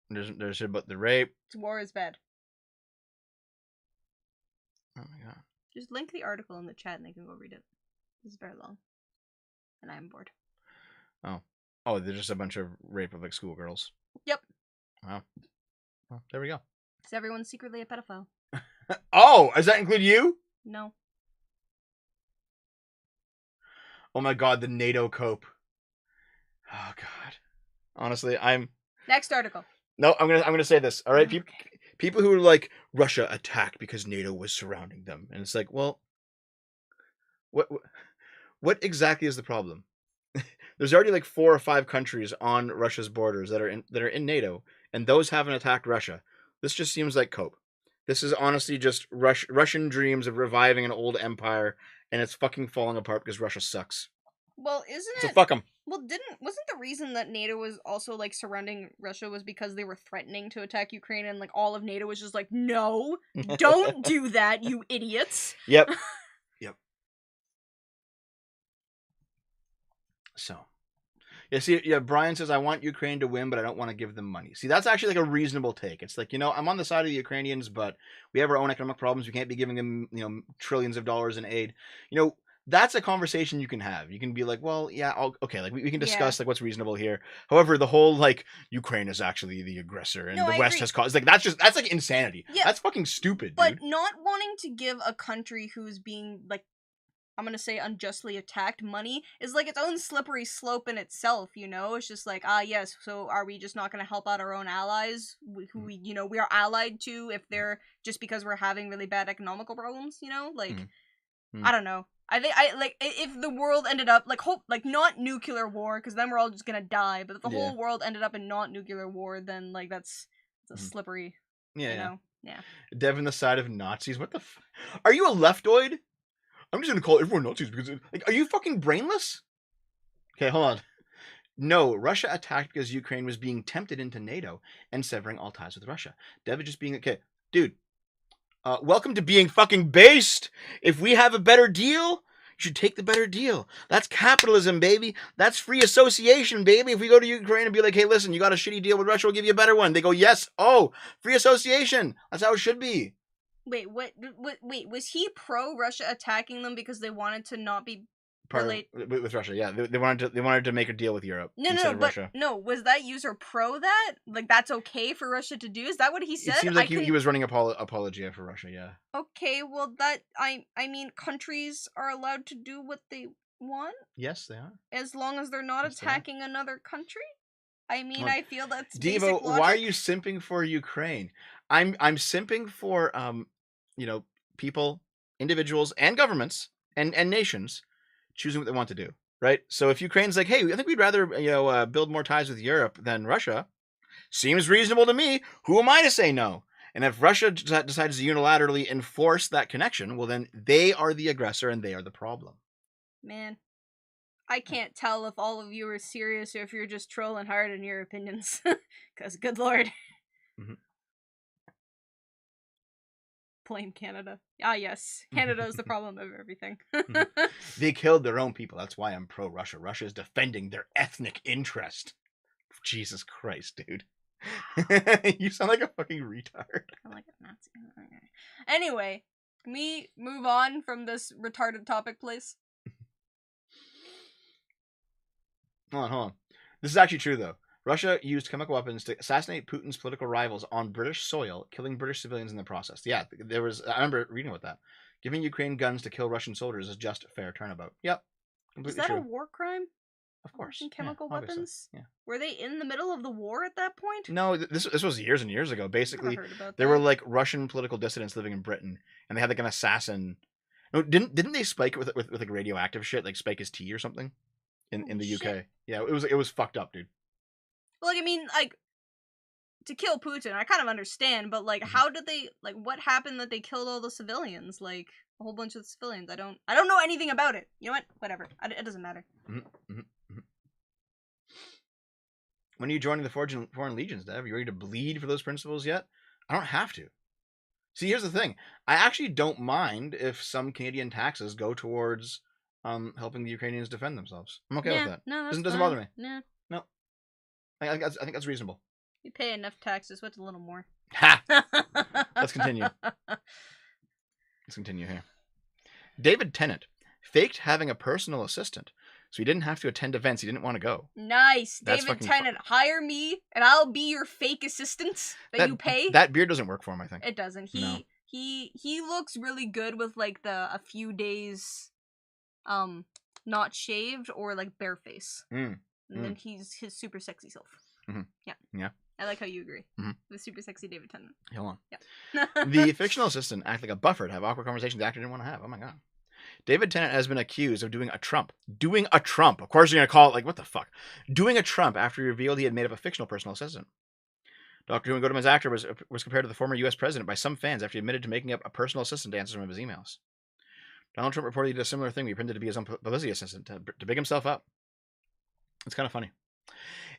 There's about the rape. War is bad. Oh my god. Just link the article in the chat and they can go read it. This is very long. And I'm bored. Oh, there's just a bunch of rape of like schoolgirls. Yep. Wow. Well, there we go. Is everyone secretly a pedophile? Oh, does that include you? No. Oh my god, the NATO cope. Oh god. Honestly, I'm Next article. no. I'm gonna say this. All right, people who are like Russia attacked because NATO was surrounding them, and it's like, well, what exactly is the problem? There's already like 4 or 5 countries on Russia's borders that are in NATO, and those haven't attacked Russia. This just seems like cope. This is honestly just Russian dreams of reviving an old empire, and it's fucking falling apart because Russia sucks. Well, isn't So it? fuck them. Well, wasn't the reason that NATO was also like surrounding Russia was because they were threatening to attack Ukraine, and like all of NATO was just like, no, don't do that, you idiots. Yep. Yep. So, yeah. See, yeah. Brian says I want Ukraine to win, but I don't want to give them money. See, that's actually like a reasonable take. It's like, I'm on the side of the Ukrainians, but we have our own economic problems. We can't be giving them, trillions of dollars in aid. That's a conversation you can have. You can be like, well, yeah, okay, like we can discuss like what's reasonable here. However, the whole like Ukraine is actually the aggressor and No, the I West agree. has caused that's like insanity. Yeah. That's fucking stupid, But dude. not wanting to give a country who's being like, I'm gonna say unjustly attacked money is like its own slippery slope in itself, It's just like, yes, so are we just not gonna help out our own allies who we are allied to if they're just because we're having really bad economical problems, Like, I don't know. I think if the world ended up like not nuclear war, because then we're all just gonna die, but if the whole world ended up in not nuclear war, then like that's a slippery, Yeah. Yeah. Devin the side of Nazis. What the Are you a leftoid? I'm just gonna call everyone Nazis because are you fucking brainless? Okay, hold on. No, Russia attacked because Ukraine was being tempted into NATO and severing all ties with Russia. Devin just being okay, dude. Welcome to being fucking based. If we have a better deal, you should take the better deal. That's capitalism, baby. That's free association, baby. If we go to Ukraine and be like, hey, listen, you got a shitty deal with Russia, we'll give you a better one. They go, yes. Oh, free association. That's how it should be. Wait, wait, was he pro-Russia attacking them because they wanted to not be With Russia, yeah. They wanted to make a deal with Europe instead of Russia. No, was that user pro that? Like, that's okay for Russia to do? Is that what he said? It seems like he was running apologia for Russia, yeah. Okay, well, that, I mean, countries are allowed to do what they want? Yes, they are. As long as they're not attacking another country? I mean, I feel that's Devo, basic logic. why are you simping for Ukraine? I'm simping for, people, individuals, and governments, and nations choosing what they want to do, right? So if Ukraine's like, hey, I think we'd rather, build more ties with Europe than Russia, seems reasonable to me. Who am I to say no? And if Russia decides to unilaterally enforce that connection, well, then they are the aggressor and they are the problem. Man, I can't tell if all of you are serious or if you're just trolling hard in your opinions. Because, good lord. Mm-hmm. Blame Canada. Ah, yes. Canada is the problem of everything. They killed their own people. That's why I'm pro-Russia. Russia is defending their ethnic interest. Jesus Christ, dude. You sound like a fucking retard. I'm like a Nazi. Anyway, Can we move on from this retarded topic, please? Hold on. This is actually true, though. Russia used chemical weapons to assassinate Putin's political rivals on British soil, killing British civilians in the process. Yeah, there was. I remember reading about that. Giving Ukraine guns to kill Russian soldiers is just a fair turnabout. Yep, completely Is that true. a war crime? Of course. Using chemical obviously. weapons? Yeah. Were they in the middle of the war at that point? No, this was years and years ago. Basically, Never heard about there that. were like Russian political dissidents living in Britain, and they had like an assassin. No, didn't they spike it with like radioactive shit, like spike his tea or something, in the UK? Shit. Yeah, it was fucked up, dude. Well, like, I mean, like, to kill Putin, I kind of understand, but like, how did they, like, what happened that they killed all the civilians? Like, a whole bunch of civilians. I don't know anything about it. You know what? Whatever. It doesn't matter. When are you joining the Foreign Legions, Dev? Are you ready to bleed for those principles yet? I don't have to. See, here's the thing. I actually don't mind if some Canadian taxes go towards helping the Ukrainians defend themselves. I'm okay with that. No, that's Doesn't bother me. No. I think that's reasonable. You pay enough taxes. What's a little more? Ha! Let's continue. Let's continue here. David Tennant faked having a personal assistant, so he didn't have to attend events he didn't want to go. Nice. That's David fucking Tennant, hire me, and I'll be your fake assistant that you pay. That beard doesn't work for him, I think. It doesn't. No. He looks really good with like a few days not shaved or like bare face. And then he's his super sexy self. Yeah. I like how you agree. The super sexy David Tennant. Hold on. Yeah. The fictional assistant acted like a buffer to have awkward conversations the actor didn't want to have. Oh my god. David Tennant has been accused of doing a Trump. Doing a Trump. Of course you're going to call it like, what the fuck? Doing a Trump after he revealed he had made up a fictional personal assistant. Doctor Who and Goodman's actor was compared to the former U.S. president by some fans after he admitted to making up a personal assistant to answer some of his emails. Donald Trump reportedly did a similar thing. He pretended to be his own publicity assistant to big himself up. It's kind of funny.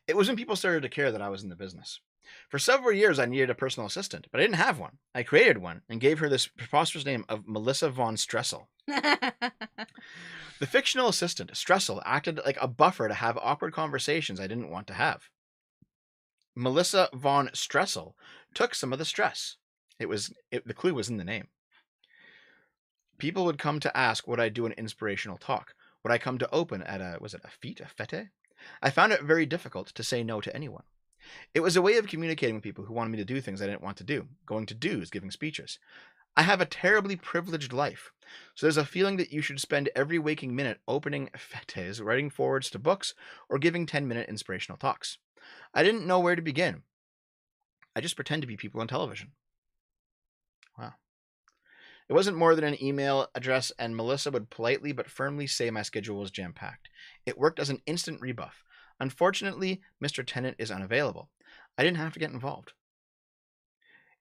It was when people started to care that I was in the business. For several years, I needed a personal assistant, but I didn't have one. I created one and gave her this preposterous name of Melissa von Stressel. The fictional assistant, Stressel, acted like a buffer to have awkward conversations I didn't want to have. Melissa von Stressel took some of the stress. The clue was in the name. People would come to ask would I do an inspirational talk. Would I come to open at a fete? I found it very difficult to say no to anyone. It was a way of communicating with people who wanted me to do things I didn't want to do, going to do's, giving speeches. I have a terribly privileged life, so there's a feeling that you should spend every waking minute opening fetes, writing forwards to books, or giving 10-minute inspirational talks. I didn't know where to begin. I just pretend to be people on television. Wow. It wasn't more than an email address, and Melissa would politely but firmly say my schedule was jam-packed. It worked as an instant rebuff. Unfortunately, Mr. Tennant is unavailable. I didn't have to get involved.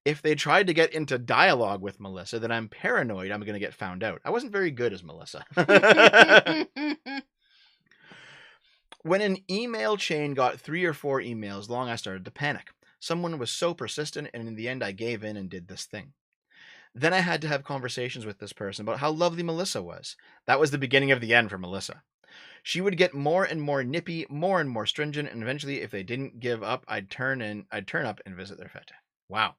If they tried to get into dialogue with Melissa, then I'm paranoid I'm going to get found out. I wasn't very good as Melissa. When an email chain got 3 or 4 emails long, I started to panic. Someone was so persistent, and in the end I gave in and did this thing. Then I had to have conversations with this person about how lovely Melissa was. That was the beginning of the end for Melissa. She would get more and more nippy, more and more stringent, and eventually, if they didn't give up, I'd turn up and visit their fete. Wow.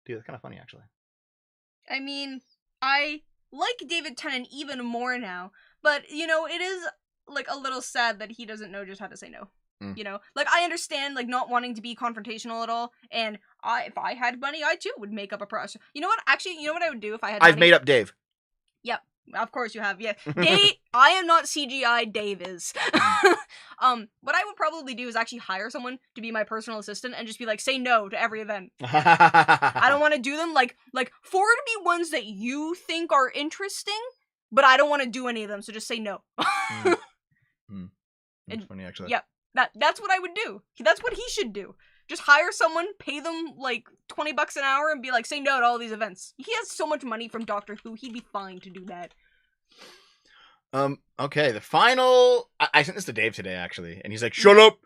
Dude, that's kind of funny, actually. I mean, I like David Tennant even more now, but, you know, it is, like, a little sad that he doesn't know just how to say no. You know? Like, I understand, like, not wanting to be confrontational at all, and if I had money, I, too, would make up a process. You know what? Actually, you know what I would do if I had money? I've made up Dave. Yep. Of course you have, yeah. Dave, I am not CGI, Dave is. What I would probably do is actually hire someone to be my personal assistant and just be like, say no to every event. I don't want to do them, like, forward me ones that you think are interesting, but I don't want to do any of them, so just say no. That's funny, actually. Yep. That's what I would do. That's what he should do. Just hire someone, pay them like $20 an hour, and be like, say no to all these events. He has so much money from Doctor Who, he'd be fine to do that. Okay, the final... I sent this to Dave today, actually, and he's like, shut up!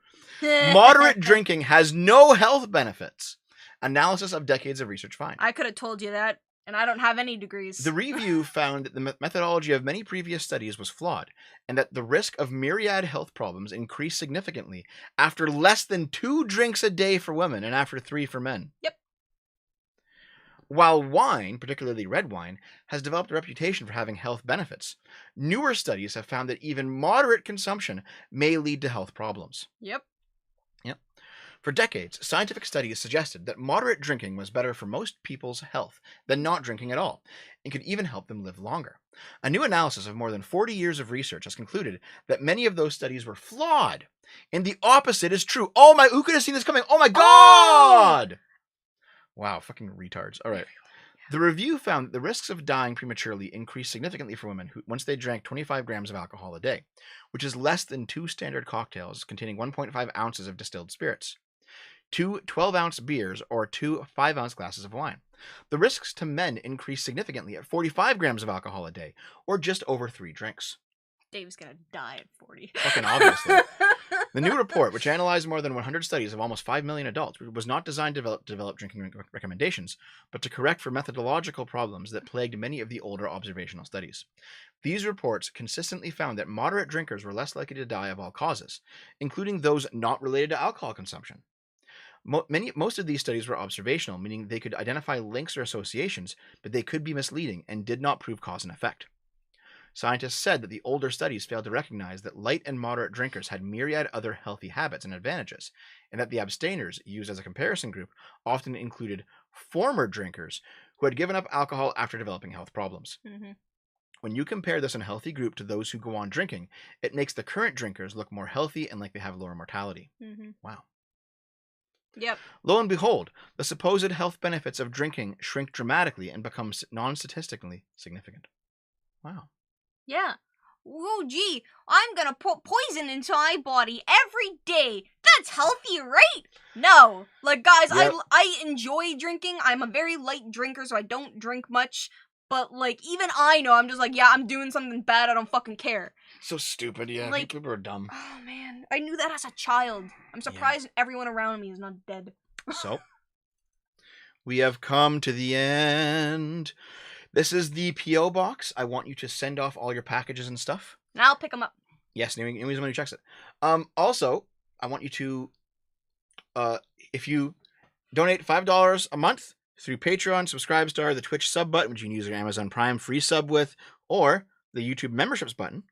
Moderate drinking has no health benefits. Analysis of decades of research find. I could have told you that, and I don't have any degrees. The review found that the methodology of many previous studies was flawed, and that the risk of myriad health problems increased significantly after less than 2 drinks a day for women and after 3 for men. Yep. While wine, particularly red wine, has developed a reputation for having health benefits, newer studies have found that even moderate consumption may lead to health problems. Yep. Yep. For decades, scientific studies suggested that moderate drinking was better for most people's health than not drinking at all, and could even help them live longer. A new analysis of more than 40 years of research has concluded that many of those studies were flawed, and the opposite is true. Oh my, who could have seen this coming? Oh my god! Wow, fucking retards. All right. The review found that the risks of dying prematurely increased significantly for women who, once they drank 25 grams of alcohol a day, which is less than 2 standard cocktails containing 1.5 ounces of distilled spirits, 2 12-ounce beers, or 2 5-ounce glasses of wine. The risks to men increased significantly at 45 grams of alcohol a day, or just over 3 drinks. Dave's gonna die at 40. Fucking obviously. The new report, which analyzed more than 100 studies of almost 5 million adults, was not designed to develop drinking recommendations, but to correct for methodological problems that plagued many of the older observational studies. These reports consistently found that moderate drinkers were less likely to die of all causes, including those not related to alcohol consumption. Most of these studies were observational, meaning they could identify links or associations, but they could be misleading and did not prove cause and effect. Scientists said that the older studies failed to recognize that light and moderate drinkers had myriad other healthy habits and advantages, and that the abstainers, used as a comparison group, often included former drinkers who had given up alcohol after developing health problems. Mm-hmm. When you compare this unhealthy group to those who go on drinking, it makes the current drinkers look more healthy and like they have lower mortality. Mm-hmm. Wow. Yep. Lo and behold, the supposed health benefits of drinking shrink dramatically and become non-statistically significant. Wow. Yeah. Oh, gee, I'm gonna put poison into my body every day. That's healthy, right? No. Like, guys, Yep. I enjoy drinking. I'm a very light drinker, so I don't drink much. But, like, even I know, I'm just like, yeah, I'm doing something bad. I don't fucking care. So stupid, yeah. Like, people are dumb. Oh, man. I knew that as a child. I'm surprised everyone around me is not dead. So, we have come to the end. This is the P.O. box. I want you to send off all your packages and stuff. And I'll pick them up. Yes, anyone who checks it. Also, I want you to, if you donate $5 a month through Patreon, Subscribestar, the Twitch sub button, which you can use your Amazon Prime free sub with, or the YouTube memberships button,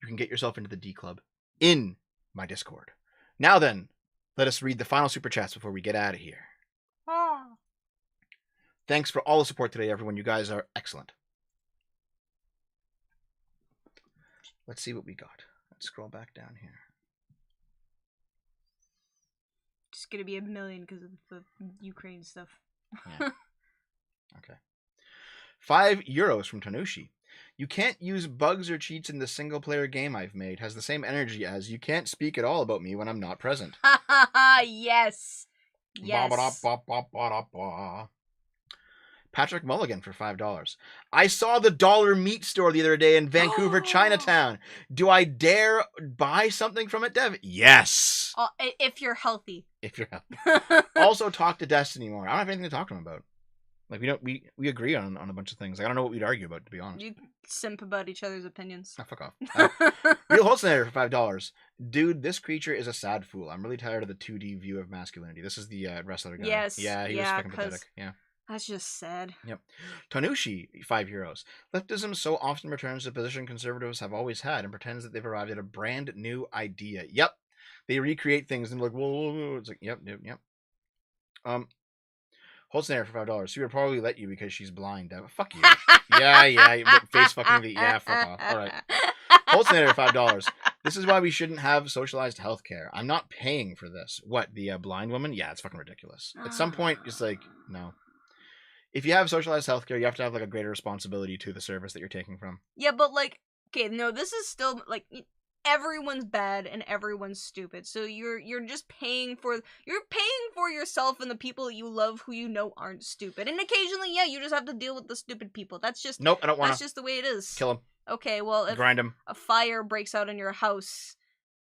you can get yourself into the D Club in my Discord. Now then, let us read the final super chats before we get out of here. Oh. Thanks for all the support today, everyone. You guys are excellent. Let's see what we got. Let's scroll back down here. Just gonna be a million because of the Ukraine stuff. Yeah. Okay. €5 from Tanushi. You can't use bugs or cheats in the single player game I've made. Has the same energy as you can't speak at all about me when I'm not present. Ha ha ha, yes. Yes. Ba-ba-da-ba-ba-ba-da-ba. Patrick Mulligan for $5. I saw the dollar meat store the other day in Vancouver, Chinatown. Do I dare buy something from it, Dev? Yes. If you're healthy. If you're healthy. Also, talk to Destiny more. I don't have anything to talk to him about. Like, we agree on a bunch of things. Like, I don't know what we'd argue about, to be honest. You simp about each other's opinions. Oh, fuck off. Real Holtzner for $5. Dude, this creature is a sad fool. I'm really tired of the 2D view of masculinity. This is the wrestler guy. Yes. Yeah, he was fucking pathetic. Yeah. That's just sad. Yep. Tanushi, €5. Leftism so often returns to the position conservatives have always had and pretends that they've arrived at a brand new idea. Yep. They recreate things and like, whoa. It's like, yep. Holtzner for $5. She would probably let you because she's blind. Fuck you. Yeah. Face fucking. Yeah, fuck off. All right. Holtzner $5. This is why we shouldn't have socialized healthcare. I'm not paying for this. What, the blind woman? Yeah, it's fucking ridiculous. At some point, it's like, no. If you have socialized healthcare, you have to have like a greater responsibility to the service that you're taking from. Yeah, but like, okay, no, this is still like everyone's bad and everyone's stupid. So you're just paying for yourself and the people that you love who you know aren't stupid. And occasionally, yeah, you just have to deal with the stupid people. That's just nope. I don't want to. That's just the way it is. Kill him. Okay, well, if grind him. A fire breaks out in your house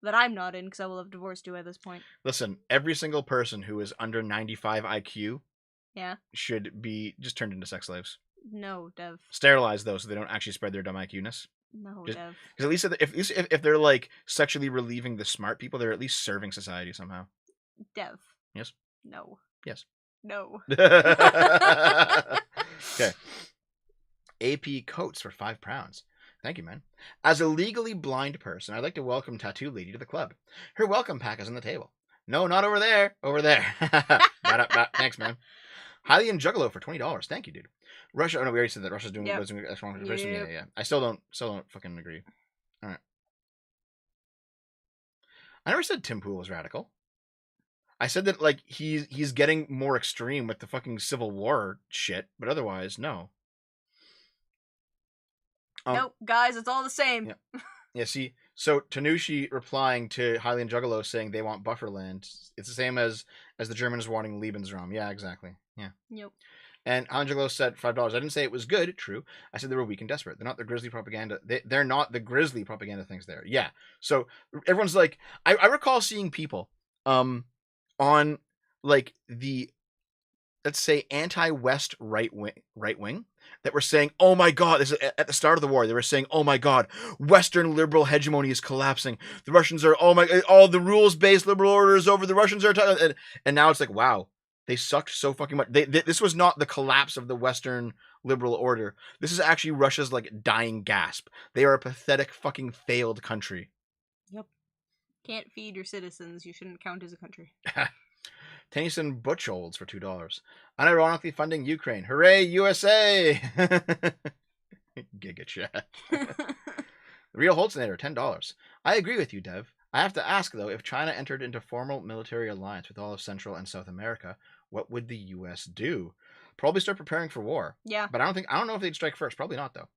that I'm not in because I will have divorced you at this point. Listen, every single person who is under 95 IQ. Yeah. Should be just turned into sex slaves. No, Dev. Sterilized though, so they don't actually spread their dumb IQ-ness. No, Dev. Because at least if they're like sexually relieving the smart people, they're at least serving society somehow. Dev. Yes. No. Yes. No. Okay. AP Coats for £5. Thank you, man. As a legally blind person, I'd like to welcome Tattoo Lady to the club. Her welcome pack is on the table. No, not over there. Over there. Thanks, man. Hylian Juggalo for $20. Thank you, dude. Russia. Oh no, we already said that. Russia's doing that's wrong person. Yep. Yeah. I still don't fucking agree. All right. I never said Tim Pool was radical. I said that like he's getting more extreme with the fucking Civil War shit, but otherwise, no. Nope, guys, it's all the same. Yeah. See, so Tanushi replying to Hylian Juggalo saying they want Bufferland. It's the same as the Germans wanting Lebensraum. Yeah, exactly. Yeah. Yep. And Hylian Juggalo said $5. I didn't say it was good. True. I said they were weak and desperate. They're not the grisly propaganda. They're not the grisly propaganda things there. Yeah. So everyone's like, I recall seeing people, on like the, let's say, anti-West right wing that were saying, oh my God, this is at the start of the war. They were saying, oh my God, Western liberal hegemony is collapsing. The Russians are, oh my, all the rules-based liberal order is over. The Russians are, and now it's like, wow, they sucked so fucking much. This was not the collapse of the Western liberal order. This is actually Russia's like dying gasp. They are a pathetic fucking failed country. Yep. Can't feed your citizens. You shouldn't count as a country. Tennyson Butcholds for $2. Unironically funding Ukraine. Hooray, USA! Giga chat. Real Holtznader, $10. I agree with you, Dev. I have to ask, though, if China entered into formal military alliance with all of Central and South America, what would the U.S. do? Probably start preparing for war. Yeah. But I don't know if they'd strike first. Probably not, though.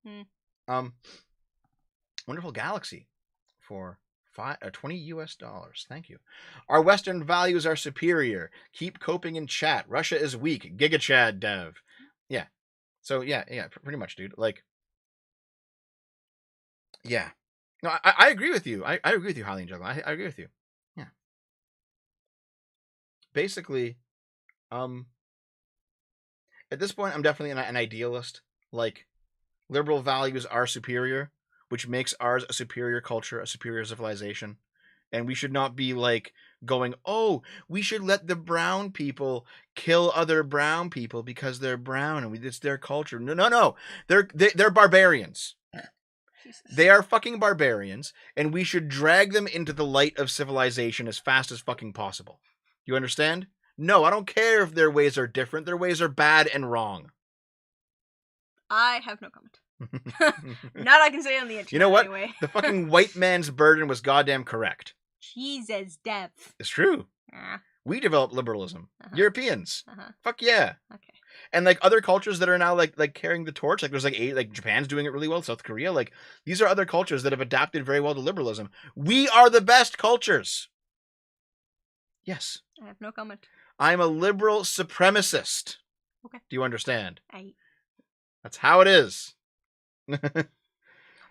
Wonderful Galaxy for $20 US. Thank you. Our Western values are superior. Keep coping in chat. Russia is weak. Giga Chad Dev. Yeah. So yeah, pretty much, dude. Like, yeah. No, I agree with you. I agree with you, Hylian Juggalo. I agree with you. Yeah. Basically, at this point, I'm definitely an idealist. Like, liberal values are superior, which makes ours a superior culture, a superior civilization. And we should not be like going, oh, we should let the brown people kill other brown people because they're brown and it's their culture. No. They're barbarians. Jesus. They are fucking barbarians, and we should drag them into the light of civilization as fast as fucking possible. You understand? No, I don't care if their ways are different. Their ways are bad and wrong. I have no comment. Not I can say on the internet. You know what? Anyway. The fucking white man's burden was goddamn correct. Jesus, Dev. It's true. We developed liberalism. Europeans. Fuck yeah. Okay. And like other cultures that are now like carrying the torch, like there's like Japan's doing it really well, South Korea, like these are other cultures that have adapted very well to liberalism. We are the best cultures. Yes. I have no comment. I'm a liberal supremacist. Okay. Do you understand? That's how it is.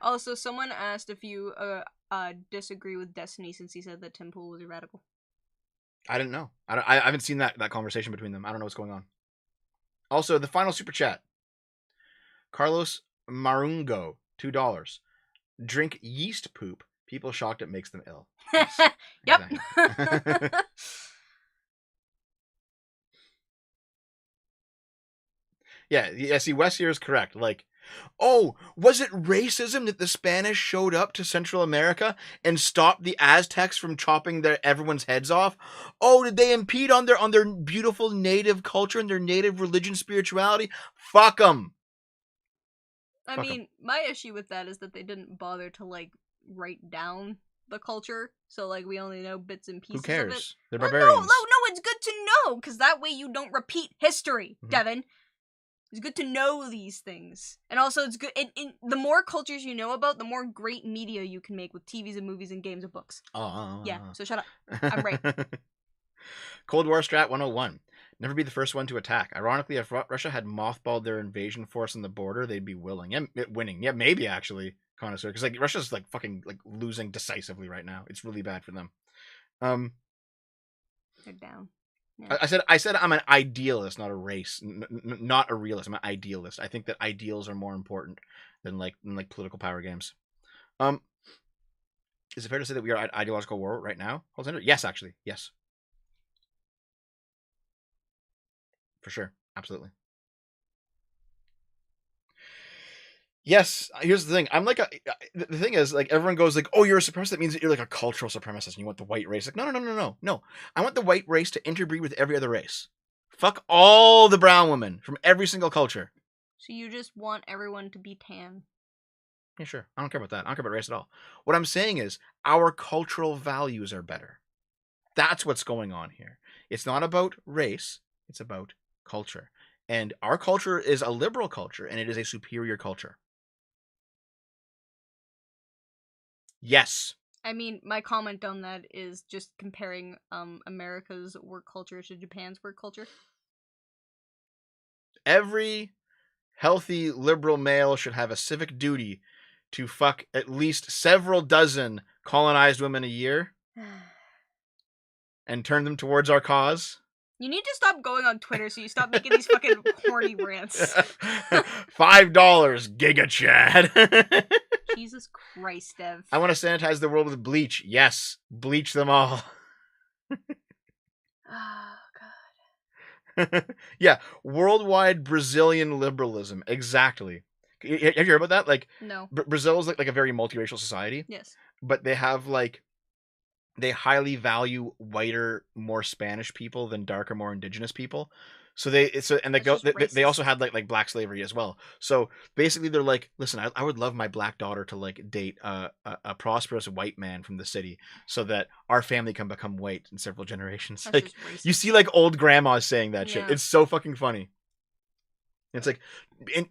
Also, someone asked if you disagree with Destiny since he said that Tim Pool was a radical. I didn't know. I haven't seen that conversation between them. I don't know what's going on. Also, the final super chat. Carlos Marungo, $2. Drink yeast poop. People shocked it makes them ill. Yes, yep. Yeah. See, Wes here is correct. Like, oh, was it racism that the Spanish showed up to Central America and stopped the Aztecs from chopping everyone's heads off? Oh, did they impede on their beautiful native culture and their native religion, spirituality? Fuck them. I mean, my issue with that is that they didn't bother to like write down the culture, so like we only know bits and pieces. Who cares? Of it. They're barbarians. No, it's good to know because that way you don't repeat history, Devin. It's good to know these things. And also, it's good. The more cultures you know about, the more great media you can make with TVs and movies and games and books. Yeah, so shut up. I'm right. Cold War Strat 101. Never be the first one to attack. Ironically, if Russia had mothballed their invasion force on the border, they'd be winning. Yeah, maybe actually, connoisseur. Because like Russia's like fucking like losing decisively right now. It's really bad for them. They're down. Yeah. I said I'm an idealist, not a race, not a realist. I'm an idealist. I think that ideals are more important than like political power games. Is it fair to say that we are at ideological war right now? Yes, actually, yes. For sure. Absolutely. Yes, here's the thing. I'm like the thing is, like, everyone goes like, "Oh, you're a supremacist. That means that you're like a cultural supremacist and you want the white race." Like, no. I want the white race to interbreed with every other race. Fuck all the brown women from every single culture. So you just want everyone to be tan. Yeah, sure. I don't care about that. I don't care about race at all. What I'm saying is our cultural values are better. That's what's going on here. It's not about race. It's about culture. And our culture is a liberal culture, and it is a superior culture. Yes. I mean, my comment on that is just comparing America's work culture to Japan's work culture. Every healthy liberal male should have a civic duty to fuck at least several dozen colonized women a year and turn them towards our cause. You need to stop going on Twitter so you stop making these fucking horny rants. $5, Giga Chad. Jesus Christ, Dev. I want to sanitize the world with bleach. Yes, bleach them all. Oh, God. Yeah, worldwide Brazilian liberalism. Exactly. Have you heard about that? Like, No. Brazil is like a very multiracial society. Yes. But they have like, they highly value whiter, more Spanish people than darker, more indigenous people. So they also had like black slavery as well. So basically, they're like, listen, I would love my black daughter to like date a prosperous white man from the city, so that our family can become white in several generations. That's like, you see like old grandmas saying that shit. Yeah. It's so fucking funny. It's like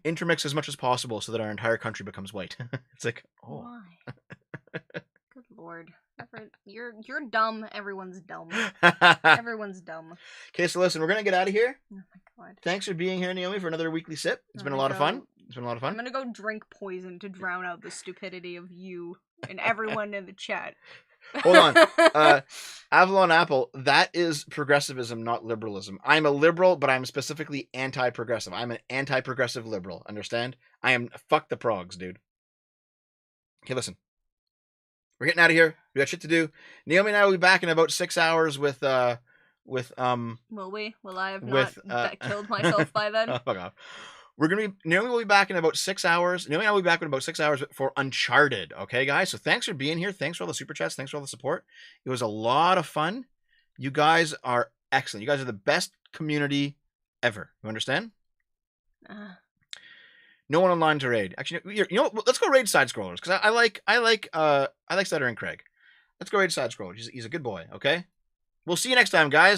intermix as much as possible so that our entire country becomes white. It's like, oh. Why? Good lord. You're dumb. Everyone's dumb. Everyone's dumb. Okay, so listen, we're gonna get out of here. Oh my god. Thanks for being here, Naomi, for another weekly sip. It's been a I'm lot of gonna fun. go- It's been a lot of I'm fun. gonna go drink poison to drown out the stupidity of you and everyone in the chat. Hold on. Avalon Apple, that is progressivism, not liberalism. I'm a liberal, but I'm specifically anti-progressive. I'm an anti-progressive liberal. Understand? I am fuck the progs, dude. Okay, listen. We're getting out of here. We got shit to do. Naomi and I will be back in about 6 hours with Will we? Will I have not killed myself by then? Oh, fuck off. Naomi will be back in about 6 hours. Naomi and I will be back in about 6 hours for Uncharted. Okay, guys? So thanks for being here. Thanks for all the super chats. Thanks for all the support. It was a lot of fun. You guys are excellent. You guys are the best community ever. You understand? No one online to raid. Actually, you know what? Let's go raid side scrollers, because I like Stuttering Craig. Let's go raid side scrollers. He's a good boy. Okay. We'll see you next time, guys.